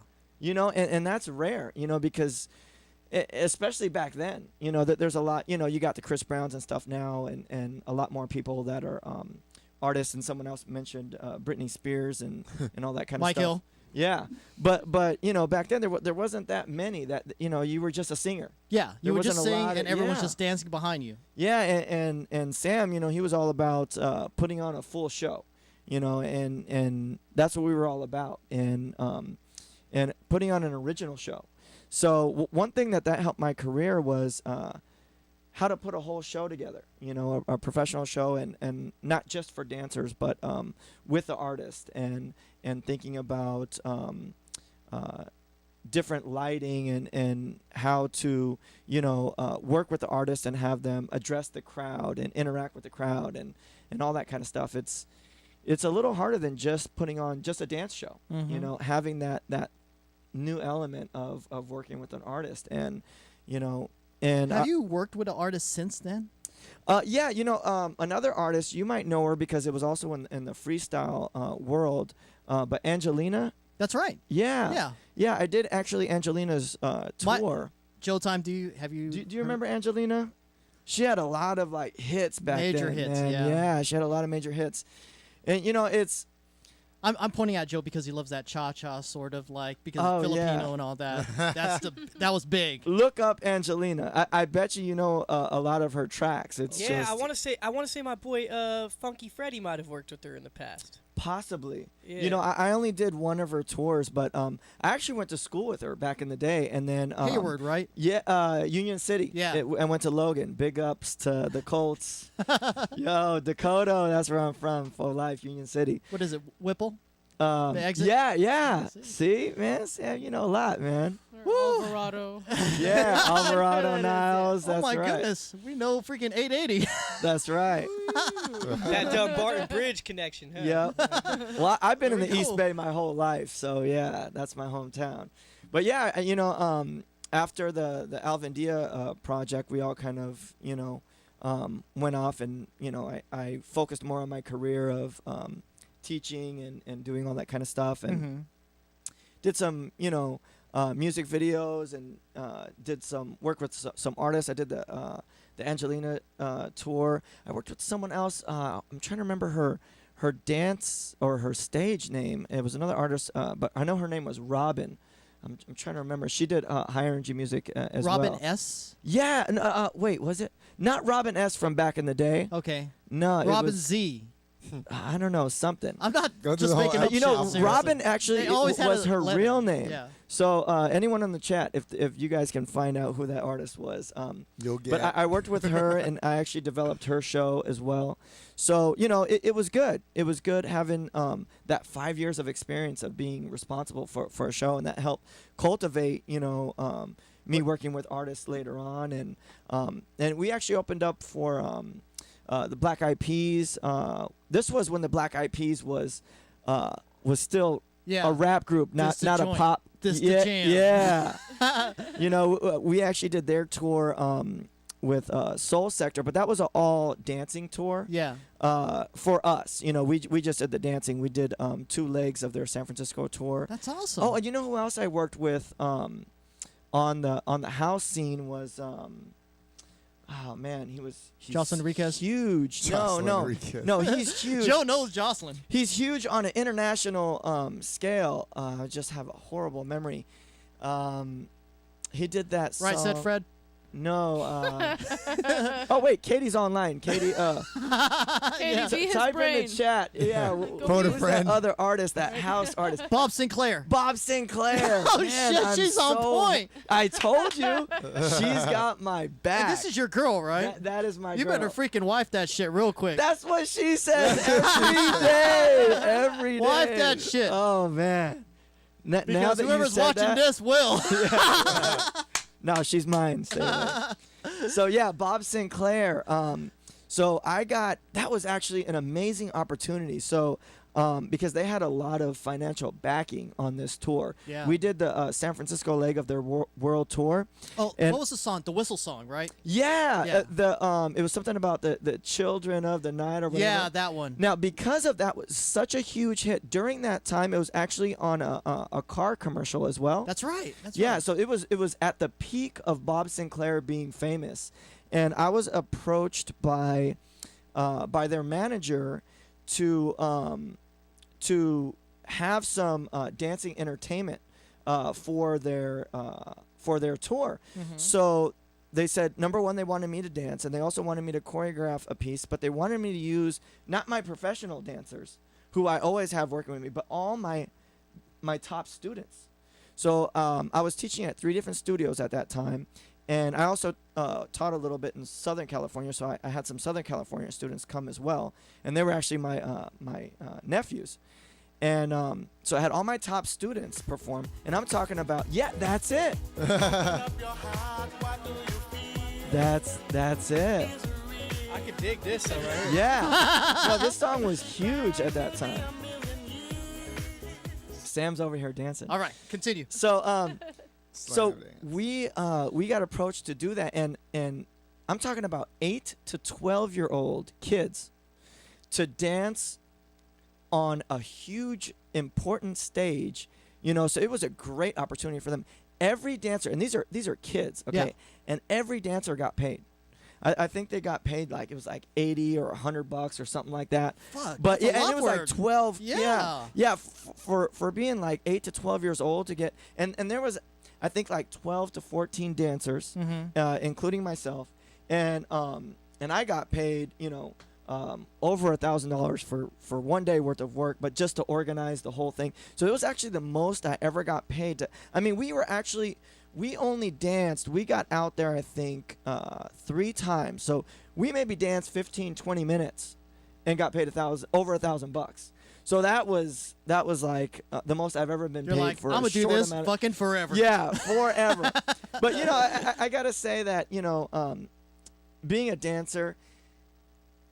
And that's rare, because especially back then, that there's a lot, you got the Chris Browns and stuff now, and a lot more people that are artists, and someone else mentioned Britney Spears and all that kind of Mike stuff. Hill. Yeah, but back then there wasn't that many that you were just a singer. Yeah, you There were just wasn't a singing, lot and of- everyone's yeah. just dancing behind you. Yeah, and Sam, he was all about putting on a full show, and that's what we were all about, and putting on an original show. So one thing that helped my career was how to put a whole show together, a professional show, and not just for dancers, but with the artist, and thinking about different lighting and how to, work with the artist and have them address the crowd and interact with the crowd and all that kind of stuff. It's a little harder than just putting on just a dance show, having that new element of working with an artist, and Have you worked with an artist since then? Yeah, another artist, you might know her because it was also in the freestyle world, but Angelina. That's right. Yeah. Yeah, I did actually Angelina's tour. Joe Time, do you Do you remember Angelina? She had a lot of hits back then. Major hits, man. yeah. Yeah, she had a lot of major hits. And it's I'm pointing at Joe because he loves that cha-cha sort of because Oh, Filipino yeah. and all that. That was big. Look up Angelina. I bet you know a lot of her tracks. It's Yeah, just I want to say my boy Funky Freddy might have worked with her in the past. possibly. Yeah. I only did one of her tours, but I actually went to school with her back in the day, and then Hayward, right? Yeah, Union City. Yeah. I went to Logan. Big ups to the Colts. Yo, Dakota, that's where I'm from. For life, Union City. What is it, Whipple? The exit? Yeah. See, man, Sam, you know a lot, man. Alvarado. Yeah, Alvarado Niles. That's Oh my right. goodness, we know freaking 880. That's right. That Dumbarton Bridge connection. Huh? Yep. Well, I've been in There the we East go. Bay my whole life, so yeah, that's my hometown. But yeah, after the Alvindia project, we all kind of, went off, and I focused more on my career of teaching and doing all that kind of stuff, and did some, music videos, and did some work with some artists. I did the Angelina tour. I worked with someone else. I'm trying to remember her dance or her stage name. It was another artist, but I know her name was Robin. I'm trying to remember. She did high energy music as Robin well. S. Yeah. Wait, was it not Robin S from back in the day? Okay. No, it Robin was, Z. I don't know, something. I'm not Go through just the whole making up alphabet. You know, shit. Robin Seriously. actually They always had was a her letter. real name. Yeah. So anyone in the chat, if you guys can find out who that artist was, You'll get but it. I worked with her, and I actually developed her show as well. So it was good. It was good having that 5 years of experience of being responsible for a show, and that helped cultivate me working with artists later on, and we actually opened up for the Black Eyed Peas. This was when the Black Eyed Peas was still Yeah. a rap group, not the a joint. pop. This the yeah, jam. yeah. We actually did their tour with Soul Sector, but that was an all dancing tour. Yeah. For us, we just did the dancing. We did 2 legs of their San Francisco tour. That's awesome. Oh, and you know who else I worked with on the house scene was oh man, he's Jocelyn Enriquez? huge. Jocelyn no, Enriquez. no, he's huge. Joe knows Jocelyn. He's huge on an international scale. I just have a horrible memory. He did that song. Right, said Fred. No. Oh wait, Katie's online. Katie, Katie, be his type brain. in the chat. Yeah. Phone a who's friend. that other artist, that house artist? Bob Sinclair. Bob Sinclair. Oh, Man, shit, I'm she's on point. I told you, she's got my back. Hey, this is your girl, right? That is my You girl. better freaking wife that shit real quick. That's what she says every day. Every day. Wife that shit. Oh man. Now Because that you whoever's said watching that- this will. No, she's mine. Stay away. So yeah, Bob Sinclair. So that was actually an amazing opportunity. So because they had a lot of financial backing on this tour. Yeah. We did the San Francisco leg of their world tour. Oh, And- what was the song? The whistle song, right? Yeah, Yeah. it was something about the children of the night or whatever. Yeah, that one. Now, because of that was such a huge hit during that time, it was actually on a car commercial as well. That's right. That's Yeah, right. so it was at the peak of Bob Sinclair being famous, and I was approached by their manager to have some dancing entertainment for their tour. Mm-hmm. So they said, number one, they wanted me to dance, and they also wanted me to choreograph a piece, but they wanted me to use not my professional dancers, who I always have working with me, but all my top students. So I was teaching at 3 different studios at that time, and I also taught a little bit in Southern California, so I had some Southern California students come as well, and they were actually my nephews. And so I had all my top students perform, and I'm talking about, yeah, that's it. That's it. I could dig this though, right here. Yeah. No, this song was huge at that time. Sam's over here dancing. All right, continue. So so Slam dance. we got approached to do that, and I'm talking about 8 to 12-year-old kids to dance on a huge important stage, so it was a great opportunity for them. Every dancer, and these are kids, okay, Yeah. and every dancer got paid. I think they got paid like it was like $80 or $100 or something like that. Fuck, But that's a yeah, and lot it was like for- 12. Yeah. For being like 8 to 12 years old to get, and there was, I think, like 12 to 14 dancers, including myself, and I got paid, over $1,000 for one day worth of work, but just to organize the whole thing. So it was actually the most I ever got paid to. I mean, we only danced. We got out there, I think, 3 times. So we maybe danced 15, 20 minutes, and got paid over $1,000. So that was like the most I've ever been You're paid like, for. I'm a gonna do short this amount of- fucking forever. Yeah, forever. But I gotta say that being a dancer,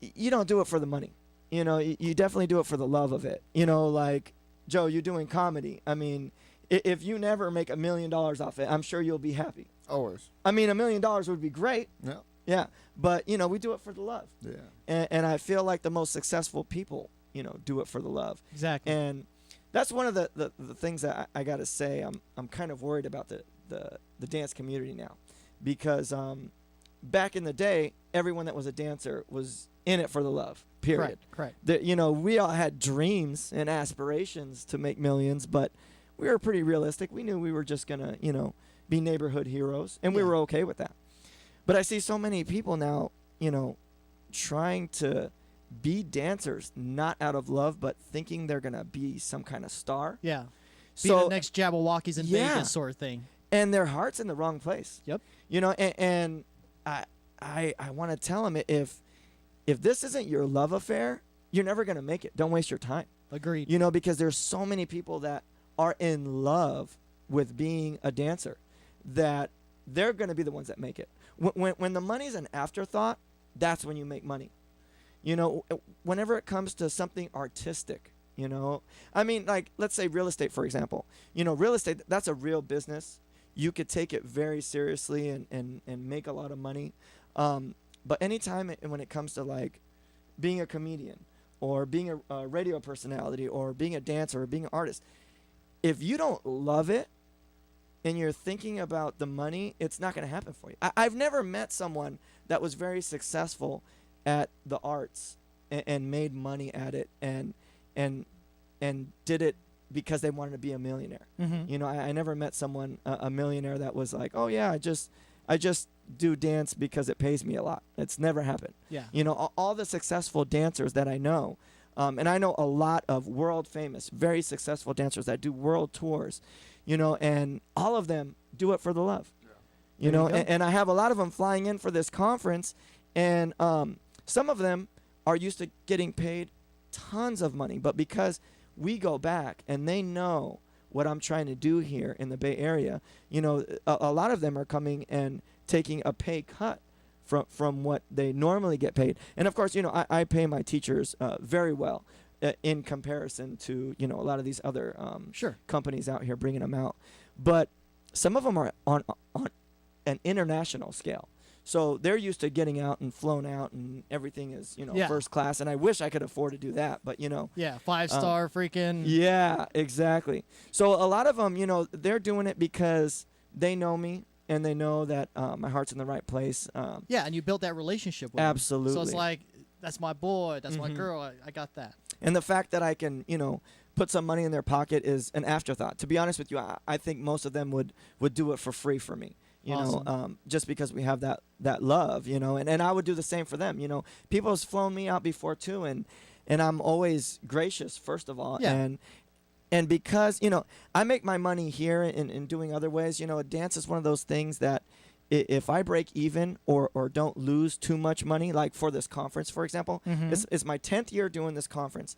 you don't do it for the money. You definitely do it for the love of it. Like Joe, you're doing comedy. I mean, if you never make $1 million off it, I'm sure you'll be happy. Always. I mean, $1 million would be great. Yeah. Yeah, but we do it for the love. Yeah. And I feel like the most successful people, do it for the love. Exactly. And that's one of the things that I gotta say. I'm kind of worried about the dance community now, because back in the day, everyone that was a dancer was in it for the love. Period. Correct. We all had dreams and aspirations to make millions, but we were pretty realistic. We knew we were just gonna, be neighborhood heroes, and we were okay with that. But I see so many people now, trying to be dancers, not out of love, but thinking they're gonna be some kind of star. Yeah. Be So the next Jabberwockies in yeah. Vegas sort of thing. And their heart's in the wrong place. Yep. And I want to tell them, if this isn't your love affair, you're never gonna make it. Don't waste your time. Agreed. Because there's so many people that are in love with being a dancer that they're gonna be the ones that make it. When the money's an afterthought, that's when you make money. Whenever it comes to something artistic, I mean, like, let's say real estate, for example. Real estate, that's a real business. You could take it very seriously and make a lot of money. But anytime when it comes to like being a comedian or being a radio personality or being a dancer or being an artist, if you don't love it and you're thinking about the money, it's not going to happen for you. I've never met someone that was very successful at the arts and made money at it and did it because they wanted to be a millionaire. Mhm. I never met someone, a millionaire, that was like, oh yeah, I just do dance because it pays me a lot. It's never happened. Yeah. You know, all the successful dancers that I know, and I know a lot of world famous, very successful dancers that do world tours, you know, and all of them do it for the love. You There know, you go. and I have a lot of them flying in for this conference, and some of them are used to getting paid tons of money, but because we go back and they know what I'm trying to do here in the Bay Area, you know, a lot of them are coming and taking a pay cut from what they normally get paid. And of course, you know, I pay my teachers very well in comparison to, you know, a lot of these other companies out here bringing them out. But some of them are on an international scale. So they're used to getting out and flown out, and everything is, you know, Yeah. first class. And I wish I could afford to do that, but you know. Yeah, 5-star freaking. Yeah, exactly. So a lot of them, you know, they're doing it because they know me and they know that my heart's in the right place. Yeah, and you built that relationship with them. Absolutely. So it's like, that's my boy, that's my Mhm. girl, I got that. And the fact that I can, you know, put some money in their pocket is an afterthought. To be honest with you, I think most of them would do it for free for me. You Awesome. know, just because we have that love, you know, and I would do the same for them. You know, people have flown me out before too, and I'm always gracious, first of all. Yeah. And because, you know, I make my money here in doing other ways, you know, a dance is one of those things that if I break even or don't lose too much money, like for this conference, for example, Mhm. it's my 10th year doing this conference.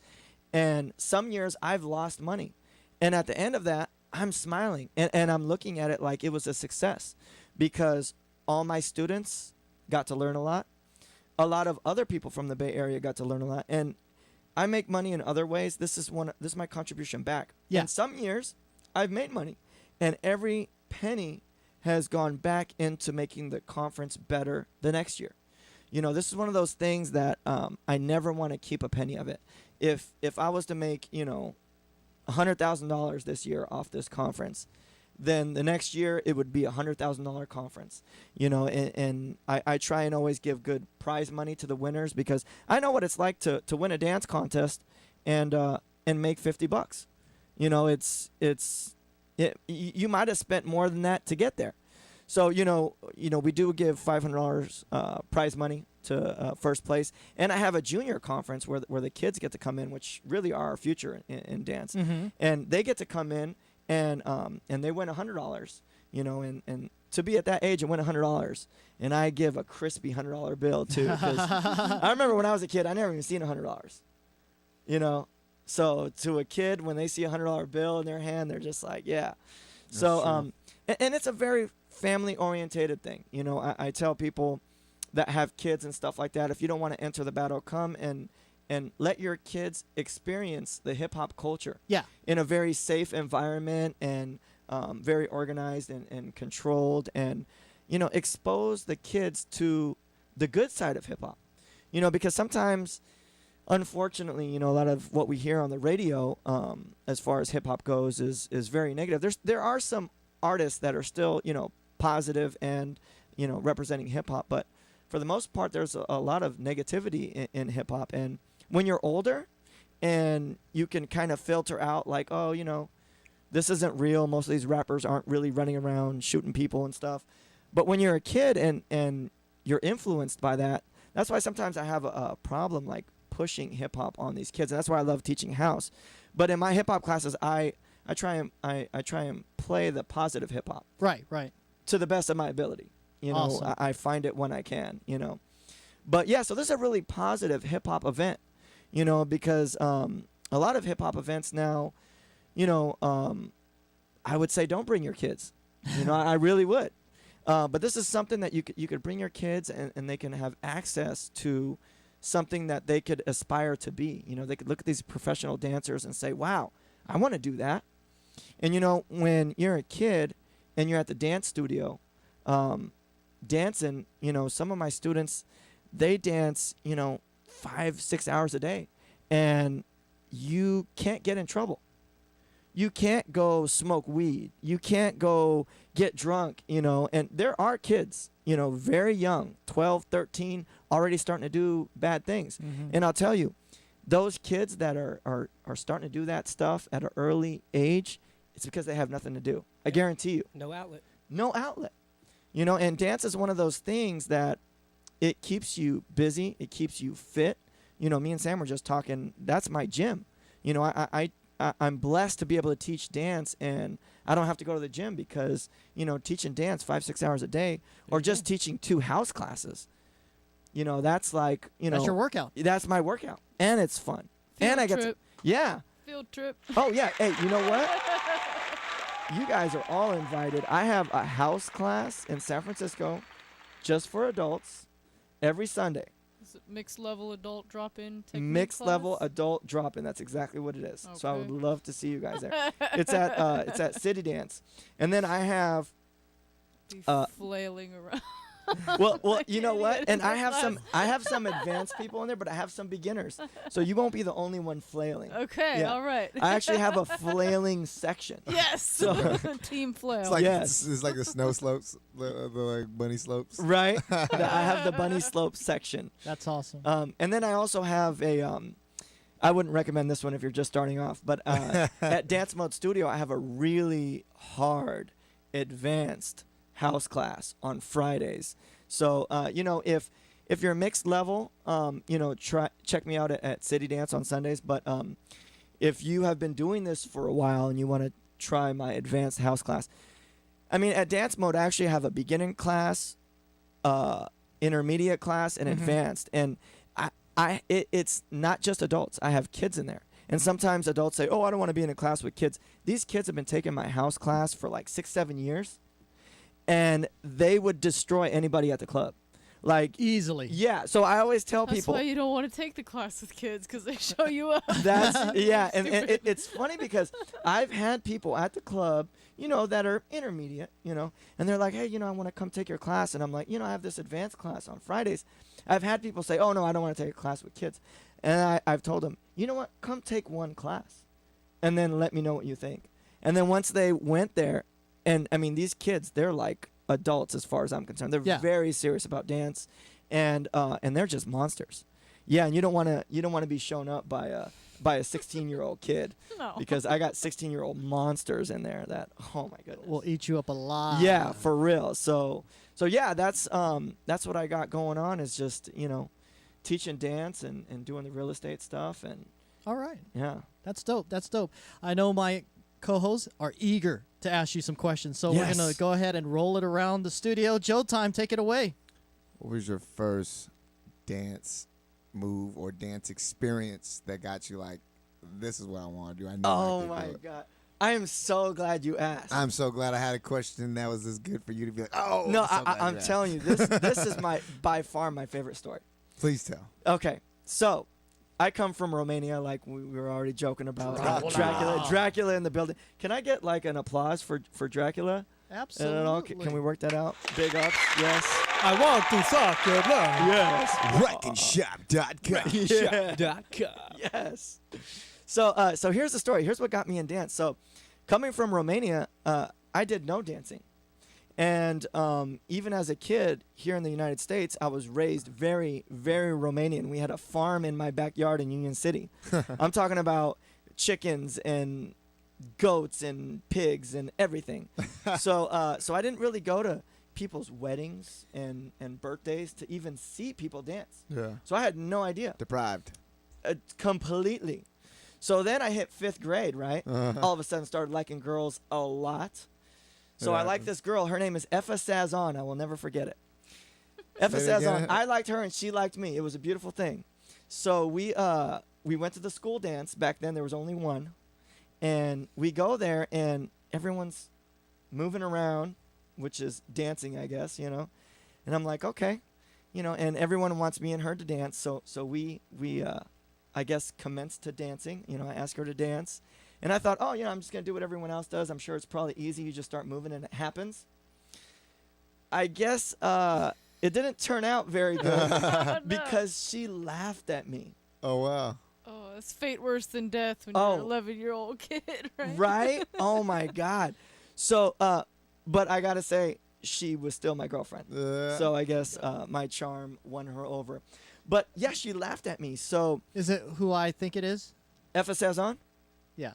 And some years I've lost money. And at the end of that, I'm smiling and I'm looking at it like it was a success because all my students got to learn a lot. A lot of other people from the Bay Area got to learn a lot. And I make money in other ways. This is my contribution back. Yeah. And some years I've made money and every penny has gone back into making the conference better the next year. You know, this is one of those things that I never want to keep a penny of it. If I was to make, you know, $100,000 this year off this conference, then the next year it would be a $100,000 conference, you know, and I try and always give good prize money to the winners because I know what it's like to win a dance contest and make $50. You know, you might have spent more than that to get there. So, you know, we do give $500 prize money to first place, and I have a junior conference where the kids get to come in, which really are our future in dance, Mhm. and they get to come in and they win $100, you know, and to be at that age and win $100, and I give a crispy $100 bill too. 'Cause I remember when I was a kid, I never even seen $100, you know. So to a kid, when they see a $100 bill in their hand, they're just like, yeah. So and it's a very family orientated thing. You know, I tell people that have kids and stuff like that, if you don't want to enter the battle, come and let your kids experience the hip hop culture. Yeah. In a very safe environment and very organized and controlled, and you know, expose the kids to the good side of hip hop. You know, because sometimes, unfortunately, you know, a lot of what we hear on the radio as far as hip hop goes is very negative. There are some artists that are still, you know, positive and, you know, representing hip hop, but for the most part, there's a lot of negativity in hip hop. And when you're older and you can kind of filter out like, oh, you know, this isn't real. Most of these rappers aren't really running around shooting people and stuff. But when you're a kid and you're influenced by that, that's why sometimes I have a problem like pushing hip hop on these kids. And that's why I love teaching house. But in my hip hop classes, I try and play the positive hip hop. Right. To the best of my ability. You know, Awesome. I find it when I can, you know. But yeah, so this is a really positive hip hop event, you know, because a lot of hip hop events now, you know, I would say don't bring your kids. You know, I really would. But this is something that you could bring your kids and they can have access to something that they could aspire to be. You know, they could look at these professional dancers and say, wow, I want to do that. And, you know, when you're a kid and you're at the dance studio, dancing, you know, some of my students, they dance, you know, 5-6 hours a day, and you can't get in trouble. You can't go smoke weed. You can't go get drunk, you know, and there are kids, you know, very young, 12, 13, already starting to do bad things. Mhm. And I'll tell you, those kids that are starting to do that stuff at an early age, it's because they have nothing to do. I guarantee you. No outlet. No outlet. You know, and dance is one of those things that it keeps you busy. It keeps you fit. You know, me and Sam were just talking. That's my gym. You know, I'm blessed to be able to teach dance, and I don't have to go to the gym because, you know, teaching dance 5-6 hours a day, or just teaching 2 house classes. You know, that's like, you know, That's your workout. That's my workout, and it's fun. And I get to, yeah. Field trip. Oh yeah. Hey, you know what? You guys are all invited. I have a house class in San Francisco, just for adults, every Sunday. Is it mixed level adult drop-in technique Mixed class? level adult drop-in. That's exactly what it is. So I would Okay. love to see you guys there. It's at City Dance, and then I have. Be flailing around. Well, you know what? And I have some advanced people in there, but I have some beginners. So you won't be the only one flailing. Okay, Yeah. all right. I actually have a flailing section. Yes. So Team flail. It's like Yes. it's like the snow slopes, the like bunny slopes. Right. I have the bunny slope section. That's awesome. And then I also have a. I wouldn't recommend this one if you're just starting off, but at Dance Mode Studio, I have a really hard, advanced house class on Fridays. So you know, if you're a mixed level, you know, check me out at City Dance on Sundays. But if you have been doing this for a while and you want to try my advanced house class, I mean, at Dance Mode, I actually have a beginning class, intermediate class, and advanced. And it's not just adults. I have kids in there. And sometimes adults say, "Oh, I don't want to be in a class with kids." These kids have been taking my house class for like 6-7 years. And they would destroy anybody at the club, like easily. Yeah. So I always tell That's people why you don't want to take the class with kids, because they show you up. that's yeah, and Stupid. it's funny because I've had people at the club, you know, that are intermediate, you know, and they're like, "Hey, you know, I want to come take your class," and I'm like, "You know, I have this advanced class on Fridays." I've had people say, "Oh no, I don't want to take a class with kids," and I've told them, "You know what? Come take one class, and then let me know what you think." And then once they went there. And I mean, these kids, they're like adults as far as I'm concerned. They're very serious about dance, and they're just monsters. Yeah, and you don't want to be shown up by a 16-year-old kid. No. Because I got 16-year-old monsters in there that, oh my goodness, will eat you up alive. Yeah, for real. So yeah, that's what I got going on, is just, you know, teaching dance and doing the real estate stuff. And all right. Yeah. That's dope. That's dope. I know my co-hosts are eager to ask you some questions, so we're gonna go ahead and roll it around the studio. Joe time, take it away. What was your first dance move or dance experience that got you like, this is what I want to do? I know. Oh I can my do it. God, I am so glad you asked. I'm so glad I had a question that was as good for you to be like, oh. No, so glad I'm you asked. telling you, this is by far my favorite story. Please tell. Okay, so I come from Romania, like we were already joking about. Dracula in the building. Can I get like an applause for Dracula? Absolutely. Can we work that out? Big ups, yes. I want to suck your blood. Yes. Wreckenshop.com. Yes. So here's the story. Here's what got me in dance. So coming from Romania, I did no dancing. And even as a kid here in the United States, I was raised very, very Romanian. We had a farm in my backyard in Union City. I'm talking about chickens and goats and pigs and everything. So I didn't really go to people's weddings and birthdays to even see people dance. Yeah. So I had no idea. Deprived. Completely. So then I hit 5th grade, right? All of a sudden started liking girls a lot. So I like this girl. Her name is Effa Sazon. I will never forget it. Effa Say it again. Sazon. I liked her and she liked me. It was a beautiful thing. So we went to the school dance. Back then there was only one. And we go there and everyone's moving around, which is dancing, I guess, you know. And I'm like, okay, you know, and everyone wants me and her to dance. So we I guess commenced to dancing. You know, I asked her to dance. And I thought, oh, you know, I'm just going to do what everyone else does. I'm sure it's probably easy. You just start moving and it happens. I guess it didn't turn out very good because she laughed at me. Oh, wow. Oh, it's fate worse than death when you're an 11-year-old kid, right? Right? Oh, my God. So, but I got to say, she was still my girlfriend. So I guess my charm won her over. But, yeah, she laughed at me. So is it who I think it is? Effa Sazon? Yeah.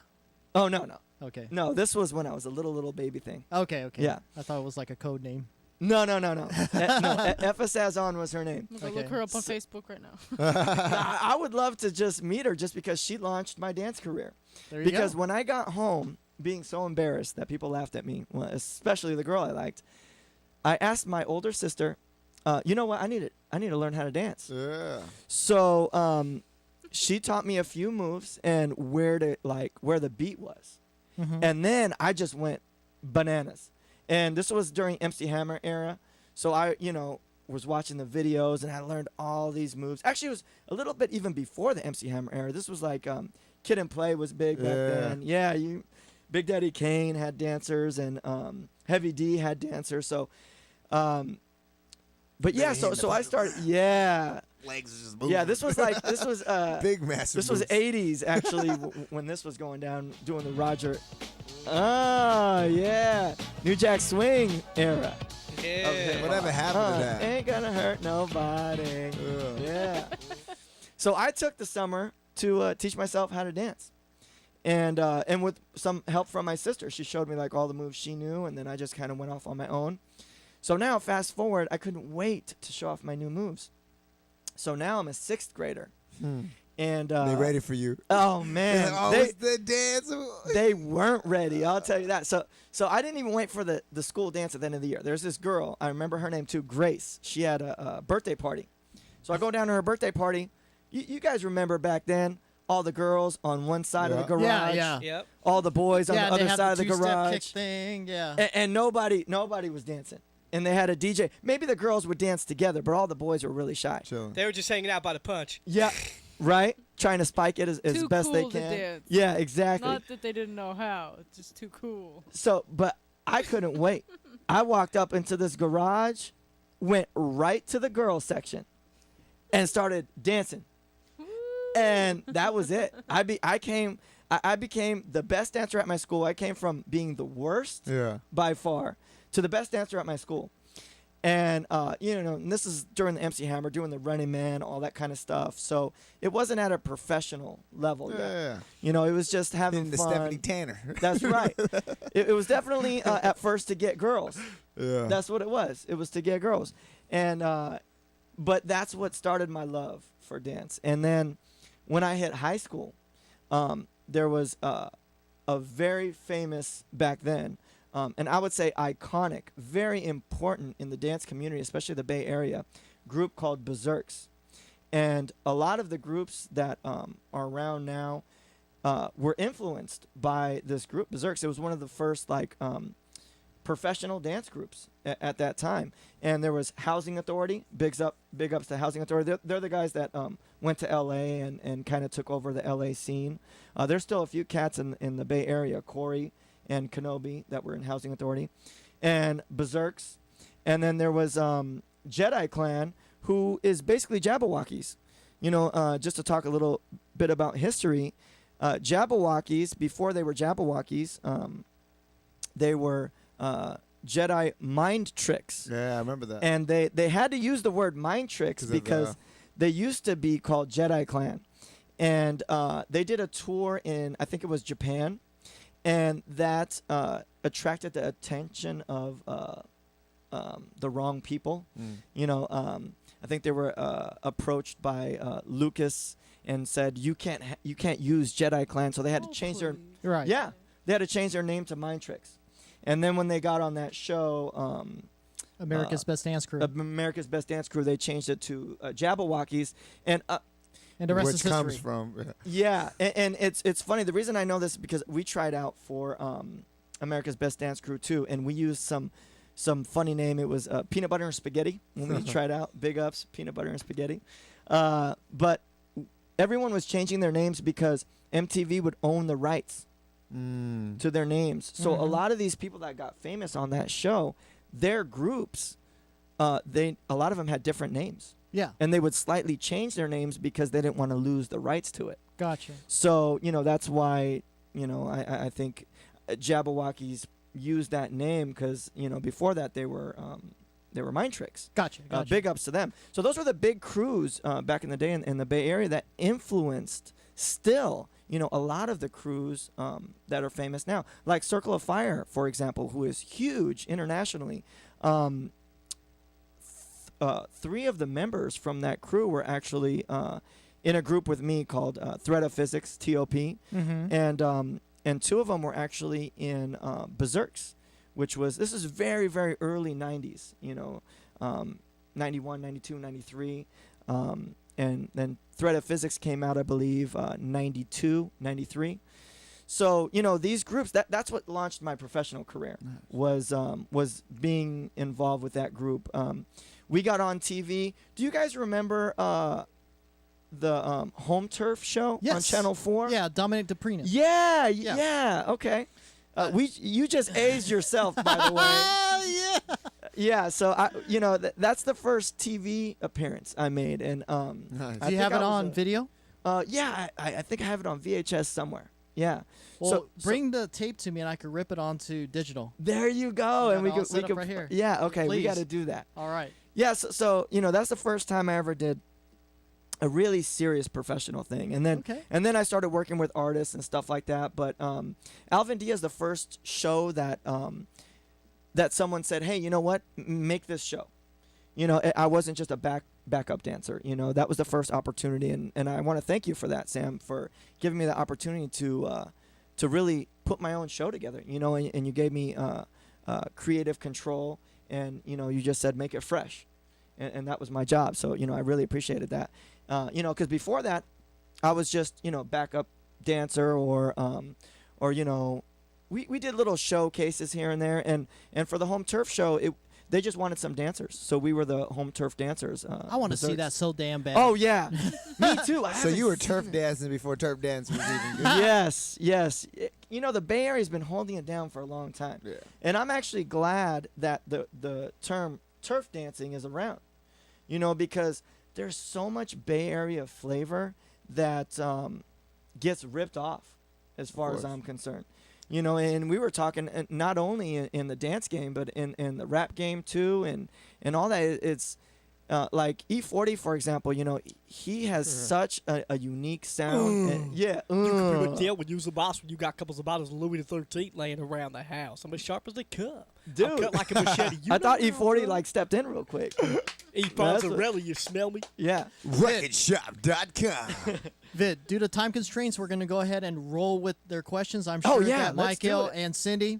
Oh, no. Okay. No, this was when I was a little baby thing. Okay. Yeah. I thought it was like a code name. No. No, Effa Sazon was her name. I'm gonna look her up on Facebook right now. I would love to just meet her just because she launched my dance career. There you Because go. when I got home, being so embarrassed that people laughed at me, well, especially the girl I liked, I asked my older sister, you know what, I need to learn how to dance. Yeah. So she taught me a few moves and where the beat was. And then I just went bananas. And this was during MC Hammer era. So I, was watching the videos and I learned all these moves. Actually, it was a little bit even before the MC Hammer era. This was like Kid and Play was big back then. Yeah, Big Daddy Kane had dancers and Heavy D had dancers. So, but yeah, so I started. Yeah. Legs just moving. Yeah, this was big massive. This was moves. 80s actually when this was going down, doing the Roger. Oh yeah, New Jack Swing era. Yeah. Whatever happened to that? Ain't gonna hurt nobody. Yeah. So I took the summer to teach myself how to dance, and with some help from my sister, she showed me like all the moves she knew, and then I just kind of went off on my own. So now, fast forward, I couldn't wait to show off my new moves. So now I'm a 6th grader. And they ready for you. Oh man, the dance. They weren't ready. I'll tell you that. So I didn't even wait for the school dance at the end of the year. There's this girl. I remember her name too, Grace. She had a birthday party. So I go down to her birthday party. You guys remember back then? All the girls on one side of the garage. Yeah. Yep. All the boys on the other side of the two-step garage. kick thing. Yeah. And nobody was dancing. And they had a DJ. Maybe the girls would dance together, but all the boys were really shy. They were just hanging out by the punch. Yeah. Right? Trying to spike it as Too best they cool to can. dance. Yeah, exactly. Not that they didn't know how. It's just too cool. So, but I couldn't wait. I walked up into this garage, went right to the girls section, and started dancing. And that was it. I became the best dancer at my school. I came from being the worst by far to the best dancer at my school. And, and this is during the MC Hammer, doing the Running Man, all that kind of stuff. So it wasn't at a professional level yet. It was just having the fun. Stephanie Tanner. That's right. It was definitely at first to get girls. Yeah. That's what it was. It was to get girls. And, but that's what started my love for dance. And then when I hit high school, there was a very famous back then, and I would say iconic, very important in the dance community, especially the Bay Area, group called Berserks. And a lot of the groups that are around now were influenced by this group, Berserks. It was one of the first professional dance groups at that time. And there was Housing Authority, big ups to Housing Authority. They're the guys that went to L.A. and kind of took over the L.A. scene. There's still a few cats in the Bay Area, Corey and Kenobi, that were in Housing Authority, and Berserks. And then there was Jedi Clan, who is basically Jabberwockies. Just to talk a little bit about history, Jabberwockies, before they were Jabberwockies, they were Jedi mind tricks. Yeah, I remember that. And they had to use the word mind tricks because they used to be called Jedi Clan. And they did a tour in, I think it was Japan, and that attracted the attention of the wrong people. I think they were approached by Lucas and said, you can't use Jedi Clan, so they had to change their they had to change their name to Mind Tricks. And then when they got on that show, America's Best Dance Crew. America's Best Dance Crew, they changed it to Jabberwockies, and the rest is which history. comes from and it's funny. The reason I know this is because we tried out for America's Best Dance Crew too, and we used some funny name. It was Peanut Butter and Spaghetti when we tried out. Big ups, Peanut Butter and Spaghetti. But everyone was changing their names because MTV would own the rights to their names. So a lot of these people that got famous on that show, their groups, a lot of them had different names. Yeah. And they would slightly change their names because they didn't want to lose the rights to it. Gotcha. So, that's why, I think Jabberwockies used that name because, before that they were Mind Tricks. Gotcha. Big ups to them. So those were the big crews back in the day in the Bay Area that influenced still, a lot of the crews that are famous now. Like Circle of Fire, for example, who is huge internationally. 3 of the members from that crew were actually in a group with me called Threat of Physics, TOP, and 2 of them were actually in Berserks, this is very, very early 90s, 91, 92, 93. And then Threat of Physics came out, I believe, 92, 93. So, these groups, that's what launched my professional career, was being involved with that group. We got on TV. Do you guys remember the Home Turf show on Channel 4? Yeah, Dominic Dupree. Yeah, okay. You just aged yourself, by the way. Yeah, so that's the first TV appearance I made, and do you have it on video? Yeah, I think I have it on VHS somewhere. Yeah. Well, bring the tape to me, and I could rip it onto digital. There you go, and we could right here. Yeah, okay, Please. we got to do that. All right. Yeah, so that's the first time I ever did a really serious professional thing, and then I started working with artists and stuff like that. But Alvin Diaz, the first show that someone said, hey, you know what, make this show. I wasn't just a backup dancer. That was the first opportunity, and I want to thank you for that, Sam, for giving me the opportunity to really put my own show together. And you gave me creative control, and you just said make it fresh, and that was my job. So I really appreciated that. Because before that, I was just backup dancer or we did little showcases here and there, and for the Home Turf show, they just wanted some dancers, so we were the Home Turf dancers. I want to see that so damn bad. Oh yeah, me too. So you were turf dancing before turf dance was even good. Yes. The Bay Area's been holding it down for a long time, and I'm actually glad that the term turf dancing is around. Because there's so much Bay Area flavor that gets ripped off, as far as I'm concerned. And we were talking not only in the dance game, but in the rap game too, and all that. It's like E40, for example. He has such a unique sound. And, You can pretty much tell when you're a boss when you got couples of bottles of Louis XIII laying around the house. I'm as sharp as they come. Dude, I'm cut like a machete. I thought E40 stepped in real quick. E. Fonzarelli, you smell me? Yeah. Recordshop.com. Vid, due to time constraints, we're going to go ahead and roll with their questions. I'm sure that Michael and Cindy.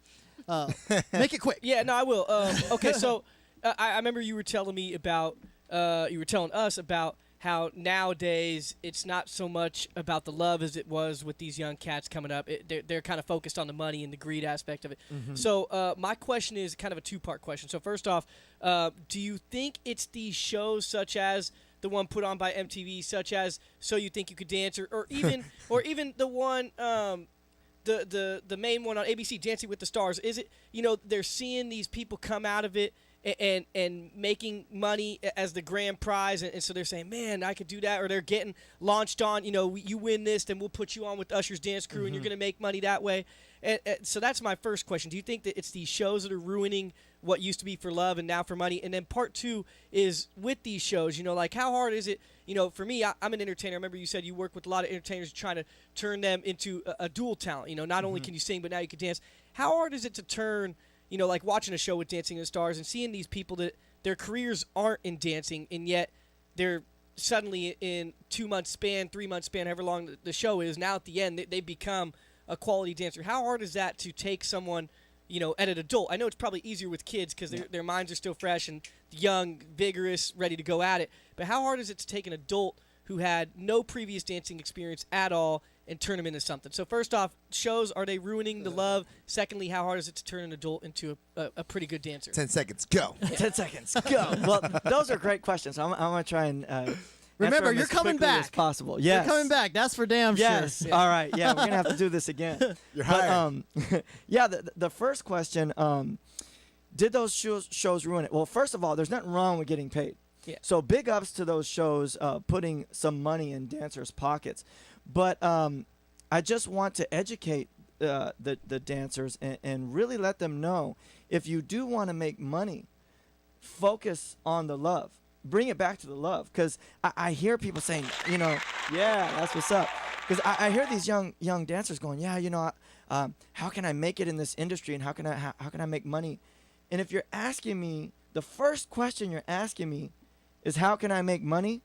Make it quick. Yeah, no, I will. Okay, so I remember you were telling me about, you were telling us about how nowadays it's not so much about the love as it was with these young cats coming up. They're kind of focused on the money and the greed aspect of it. Mm-hmm. So my question is kind of a two-part question. So first off, do you think it's these shows such as the one put on by MTV, such as So You Think You Could Dance, or even the one, the main one on ABC, Dancing with the Stars? Is it, they're seeing these people come out of it and making money as the grand prize, and so they're saying, man, I could do that, or they're getting launched on, you win this, then we'll put you on with Usher's dance crew, and you're going to make money that way. And so that's my first question. Do you think that it's these shows that are ruining what used to be for love and now for money? And then part two is with these shows, like how hard is it, for me, I'm an entertainer. I remember you said you work with a lot of entertainers trying to turn them into a dual talent. Not only can you sing, but now you can dance. How hard is it to turn, like watching a show with Dancing with the Stars and seeing these people that their careers aren't in dancing, and yet they're suddenly in 2 months span, 3 months span, however long the show is, now at the end they become a quality dancer. How hard is that to take someone, at an adult? I know it's probably easier with kids because their minds are still fresh and young, vigorous, ready to go at it. But how hard is it to take an adult who had no previous dancing experience at all and turn them into something? So first off, shows, are they ruining the love? Secondly, how hard is it to turn an adult into a pretty good dancer? 10 seconds, go. 10 seconds, go. Well, those are great questions. I'm going to try and remember, you're coming back. As possible. Yes. You're coming back. That's for damn sure. Yes. All right. Yeah, we're going to have to do this again. You're hired. Yeah, the first question, did those shows ruin it? Well, first of all, there's nothing wrong with getting paid. Yeah. So big ups to those shows putting some money in dancers' pockets. But I just want to educate the dancers and really let them know, if you do want to make money, focus on the love. Bring it back to the love, because I hear people saying, yeah, that's what's up. Because I hear these young dancers going, yeah, how can I make it in this industry, and how can I make money? And if you're asking me, the first question you're asking me is how can I make money?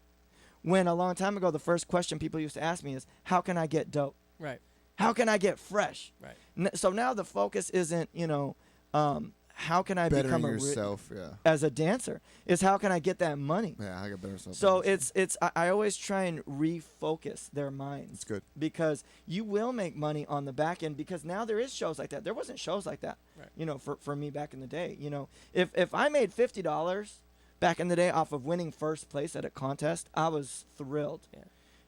When a long time ago, the first question people used to ask me is, how can I get dope? Right. How can I get fresh? Right. So now the focus isn't, how can I Bettering become yourself, as a dancer? Is how can I get that money? Yeah, I get better self. So I always try and refocus their minds. It's good. Because you will make money on the back end, because now there is shows like that. There wasn't shows like that, for me back in the day. If I made $50 back in the day off of winning first place at a contest, I was thrilled.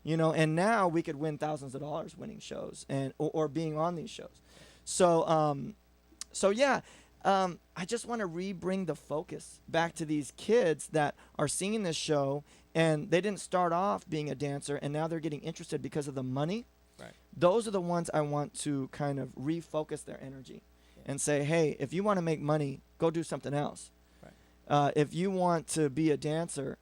Yeah. And now we could win thousands of dollars winning shows or being on these shows. So yeah. I just want to re-bring the focus back to these kids that are seeing this show, and they didn't start off being a dancer, and now they're getting interested because of the money. Right. Those are the ones I want to kind of refocus their energy and say, hey, if you want to make money, go do something else. Right. If you want to be a dancer,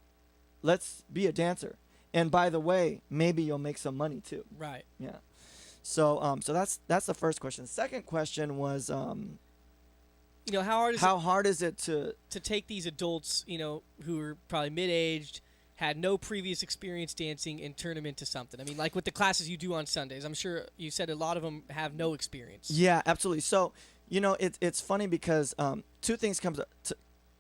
let's be a dancer. And by the way, maybe you'll make some money too. Right. Yeah. So that's the first question. The second question was, how hard is it to take these adults, who are probably mid-aged, had no previous experience dancing, and turn them into something? I mean, like with the classes you do on Sundays, I'm sure you said a lot of them have no experience. Yeah, absolutely. So, it's funny because two things come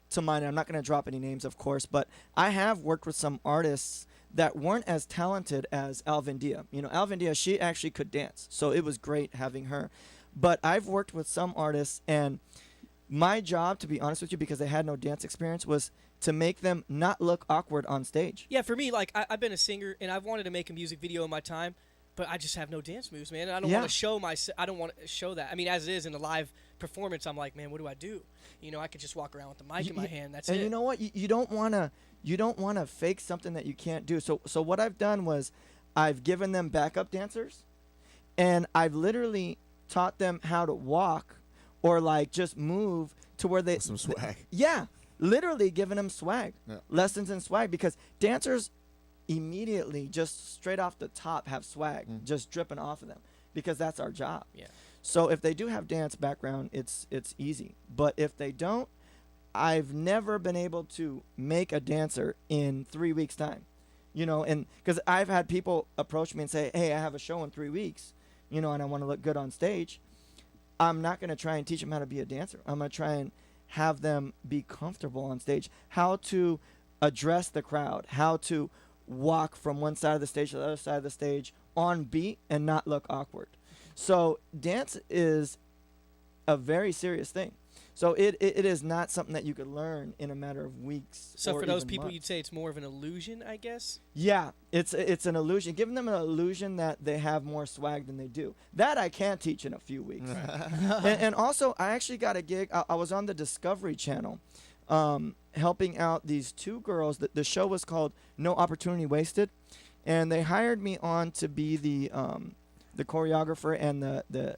to mind. I'm not going to drop any names, of course, but I have worked with some artists that weren't as talented as Alvin Dia. Alvin Dia, she actually could dance, so it was great having her. But I've worked with some artists, and my job, to be honest with you, because they had no dance experience, was to make them not look awkward on stage. Yeah, for me, like I've been a singer and I've wanted to make a music video in my time, but I just have no dance moves, man. And I don't want to show I don't want to show that. I mean, as it is in a live performance, I'm like, man, what do I do? I could just walk around with the mic in my hand. That's it. And you know what? You don't want to fake something that you can't do. So what I've done was I've given them backup dancers, and I've literally taught them how to walk or like just move to where they some swag. Yeah, literally giving them swag, lessons in swag, because dancers immediately just straight off the top have swag just dripping off of them, because that's our job. Yeah. So if they do have dance background, it's easy. But if they don't, I've never been able to make a dancer in 3 weeks' time, and because I've had people approach me and say, hey, I have a show in 3 weeks, and I want to look good on stage. I'm not going to try and teach them how to be a dancer. I'm going to try and have them be comfortable on stage, how to address the crowd, how to walk from one side of the stage to the other side of the stage on beat and not look awkward. So dance is a very serious thing. So it is not something that you could learn in a matter of weeks. So or for those even people, months. you'd say it's more of an illusion, I guess? Yeah, it's an illusion. Giving them an illusion that they have more swag than they do. That I can teach in a few weeks. and also, I actually got a gig. I was on the Discovery Channel helping out these two girls. The show was called No Opportunity Wasted. And they hired me on to be the choreographer and the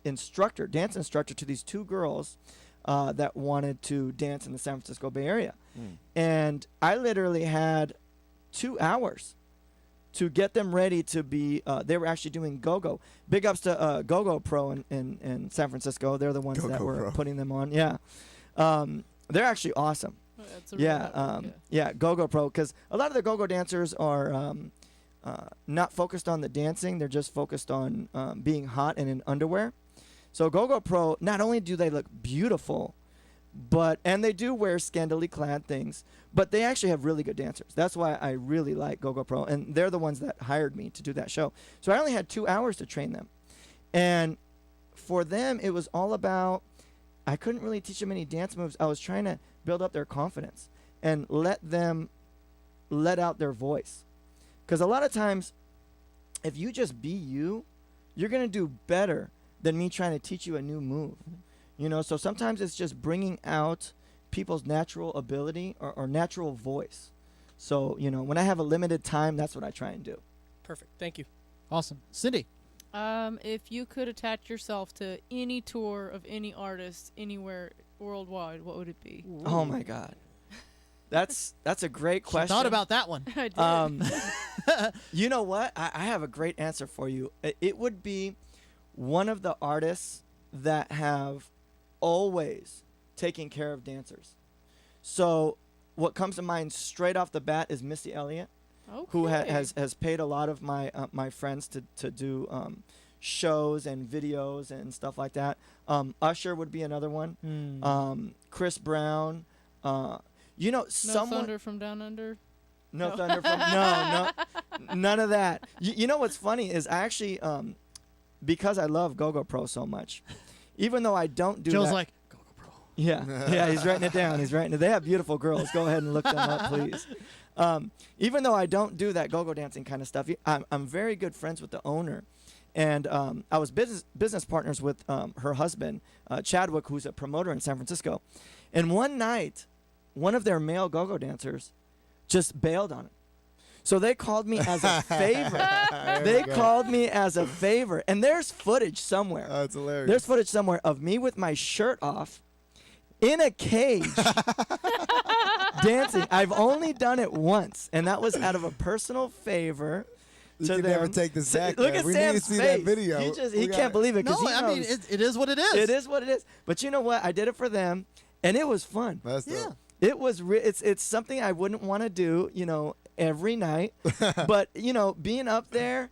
instructor, dance instructor to these two girls that wanted to dance in the San Francisco Bay Area. And I literally had 2 hours to get them ready to be, they were actually doing go-go. Big ups to Go-Go Pro in San Francisco. They're the ones Go-Go that were Pro. putting them on. Yeah. They're actually awesome. That's a real Yeah, Go-Go Pro, because a lot of the go-go dancers are not focused on the dancing. They're just focused on being hot and in underwear. So Go-Go Pro, not only do they look beautiful, and they do wear scantily clad things, but they actually have really good dancers. That's why I really like Go-Go Pro, and they're the ones that hired me to do that show. So I only had 2 hours to train them. And for them, it was all about, I couldn't really teach them any dance moves. I was trying to build up their confidence and let them let out their voice. Because a lot of times, if you just be you, you're going to do better than me trying to teach you a new move. So sometimes it's just bringing out people's natural ability or natural voice. So, when I have a limited time, that's what I try and do. Perfect. Thank you. Awesome. Cindy. If you could attach yourself to any tour of any artist anywhere worldwide, what would it be? Ooh. Oh, my God. That's a great question. She thought about that one. I did. You know what? I have a great answer for you. It would be one of the artists that have always taken care of dancers. So what comes to mind straight off the bat is Missy Elliott, who has paid a lot of my my friends to do shows and videos and stuff like that. Usher would be another one. Chris Brown. You know, No Thunder from Down Under. No Thunder from no, none of that. You know what's funny is I actually because I love Go-Go Pro so much, even though I don't do Joe's that, like, yeah, he's writing it down. He's writing it. They have beautiful girls. Go ahead and look them up, please. Even though I don't do that go-go dancing kind of stuff, I'm very good friends with the owner. And I was business partners with her husband, Chadwick, who's a promoter in San Francisco. And one night, one of their male go-go dancers just bailed on him. So they called me as a favor. They called me as a favor. And there's footage somewhere. Oh, it's hilarious. There's footage somewhere of me with my shirt off in a cage dancing. I've only done it once, and that was out of a personal favor. You to can them. never take this back. Look man. at We Sam's need to see face. that video. He can't believe it. No, He I mean, knows. it is what it is. It is what it is. But you know what? I did it for them, and it was fun. That's dope. It was. It's something I wouldn't want to do, you know, every night. But you know, being up there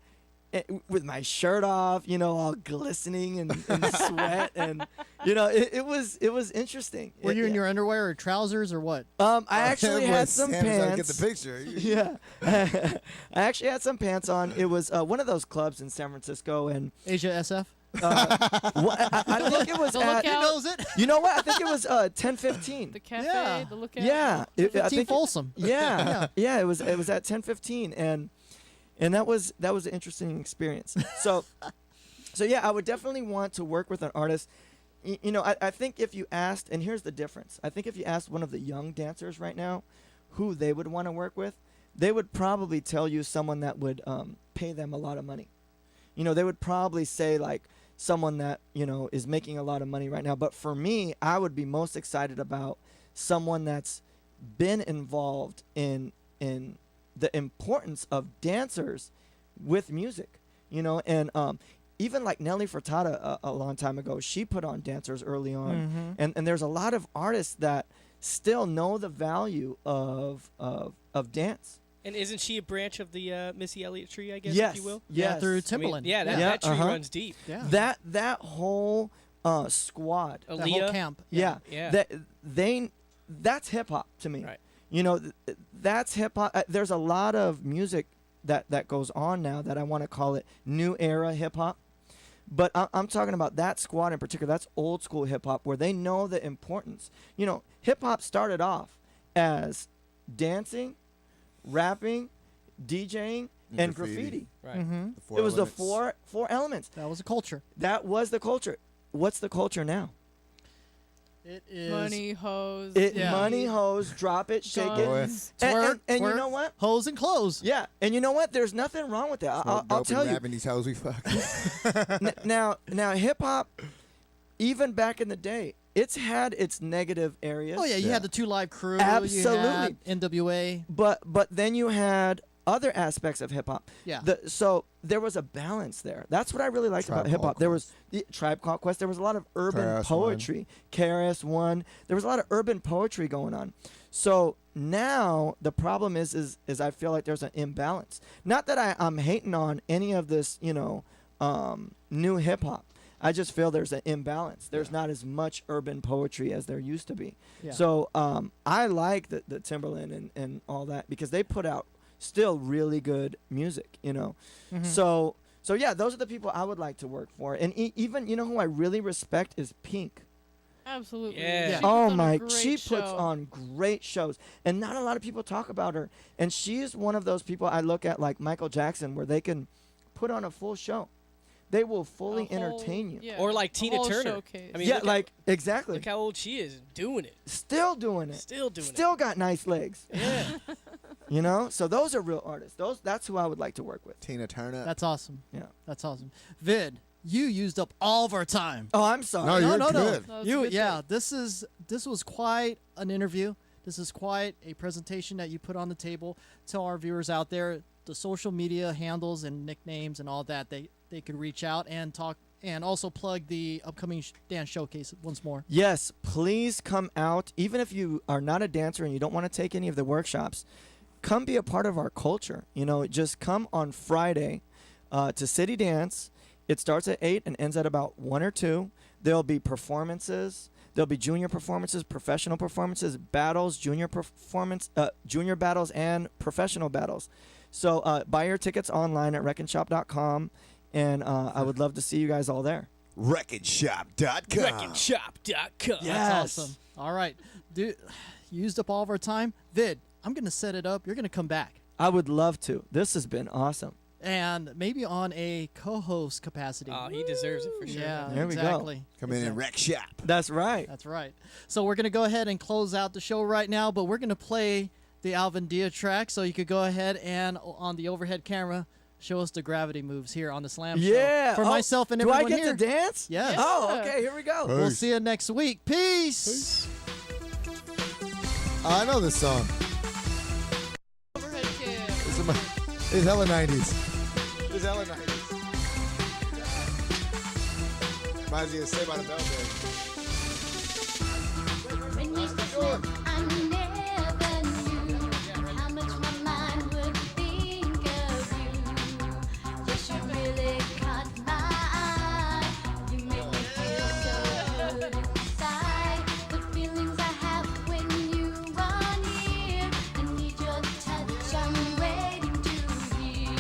with my shirt off, you know, all glistening and sweat, and you know, it was interesting. Were you in your underwear or trousers or what? I actually had some Sam's trying to pants. get the picture. Yeah, I actually had some pants on. It was one of those clubs in San Francisco, and Asia SF. I think it was The at. Lookout? He knows it. You know what? I think it was 10:15. The cafe, Yeah. the Lookout. Yeah, I 15 think Folsom. Yeah, it was at 10:15, and that was an interesting experience. So yeah, I would definitely want to work with an artist. You know, I think if you asked, and here's the difference. I think if you asked one of the young dancers right now who they would want to work with, they would probably tell you someone that would pay them a lot of money. You know, they would probably say like someone that, you know, is making a lot of money right now. But for me, I would be most excited about someone that's been involved in the importance of dancers with music, you know, and even like Nelly Furtado a long time ago, she put on dancers early on, and there's a lot of artists that still know the value of dance. And isn't she a branch of the Missy Elliott tree, I guess, Yes, if you will? yes. Yeah, through I mean, Timberland. yeah, that tree runs deep. Yeah. That whole squad, That whole Aaliyah. camp. yeah, Yeah. that's hip hop to me. Right. You know, that's hip hop. There's a lot of music that goes on now that I want to call it new era hip hop. But I'm talking about that squad in particular. That's old school hip hop where they know the importance. You know, hip hop started off as dancing, rapping, DJing, and graffiti. Right. It was the four elements. That was a culture. That was the culture. What's the culture now? It is Money, hoes. Money, hoes, drop it, shake Guns. it, Twerk, and you twerk, know what? Hoes and clothes. Yeah, and you know what? There's nothing wrong with that. I'll tell you. These hoes we fuck. Now hip hop, even back in the day, it's had its negative areas. Oh yeah, you had the 2 Live Crew. Absolutely. You had NWA. But then you had other aspects of hip hop. Yeah. So there was a balance there. That's what I really liked Tribe about hip hop. Called There was the Tribe Called Quest. There was a lot of urban KRS-One. poetry. KRS-One. There was a lot of urban poetry going on. So now the problem is I feel like there's an imbalance. Not that I'm hating on any of this, you know, new hip hop. I just feel there's an imbalance. There's not as much urban poetry as there used to be. Yeah. So I like the Timberland and all that because they put out still really good music, you know. So yeah, those are the people I would like to work for. And even, you know, who I really respect is Pink. Absolutely. Yeah. She Oh puts on a my, great she puts show. on great shows, and not a lot of people talk about her. And she is one of those people I look at like Michael Jackson, where they can put on a full show. They will fully A whole- entertain you. yeah, Or like a Tina whole Turner. showcase. I mean, Yeah, look like exactly. look how old she is, doing it. Still doing it. Still doing Still got nice legs. it. Yeah. You know, so those are real artists. That's who I would like to work with. Tina Turner. That's awesome. Yeah. That's awesome. Vid, you used up all of our time. Oh, I'm sorry. No, you're no. good. No, it's a You good yeah, thing. this was quite an interview. This is quite a presentation that you put on the table. Tell our viewers out there the social media handles and nicknames and all that they could reach out and talk and also plug the upcoming dance showcase once more. Yes, please come out. Even if you are not a dancer and you don't want to take any of the workshops, come be a part of our culture. You know, just come on Friday to City Dance. It starts at 8 and ends at about 1 or 2. There'll be performances. There'll be junior performances, professional performances, battles, junior battles, and professional battles. So buy your tickets online at reckonshop.com, and I would love to see you guys all there. Reckonshop.com. Reckonshop.com. Yes. That's awesome. All right. Dude, used up all of our time. Vid, I'm going to set it up. You're going to come back. I would love to. This has been awesome. And maybe on a co-host capacity. Oh, he deserves it for sure. Yeah, There we go. exactly. Come in and wreck shop. That's right. That's right. So we're going to go ahead and close out the show right now, but we're going to play the Alvin Dia track, so you could go ahead and on the overhead camera show us the gravity moves here on the Slam Yeah. Show. For myself and do everyone I get here. to dance? Yes. Oh, okay. Here we go. We'll see you next week. Peace. I know this song. Overhead kick. It's hella 90s. It's hella 90s. Reminds me of Saved by the Bell, When you said I never knew how much my mind would think of you. Yes, you really caught my eye. You make me feel so good inside. The feelings I have when you are near. I need your touch, I'm waiting to hear.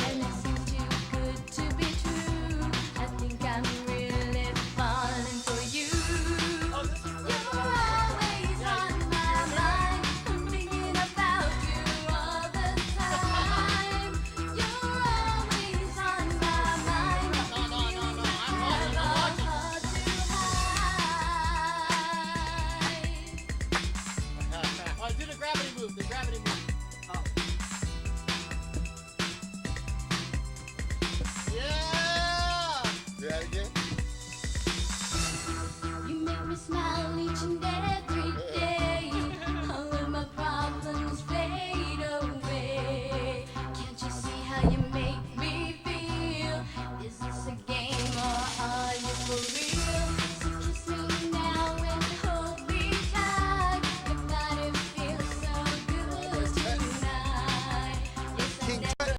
And it seems too good to be true. I think I'm really falling for you. You're always on my mind. I'm thinking about you all the time. You're always on my mind. The feelings I have are hard to hide. Do the gravity move. The gravity move. Yeah. Do that again? You make me smile each and every day. All of my problems fade away. Can't you see how you make me feel? Is this a game or are you for real? So kiss me now and hold me tight. Your body feels so good tonight. Yes, I never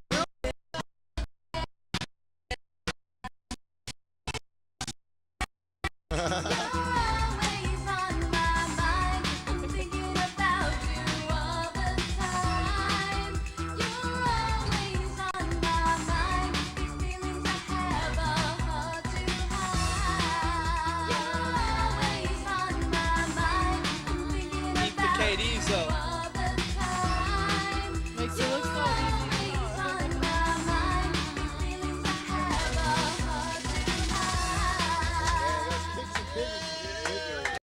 You're always on my mind. I'm thinking about you all the time. You're always on my mind. These feelings I have are hard to hide. You're always on my mind. I'm thinking Keep the about KDs you up. all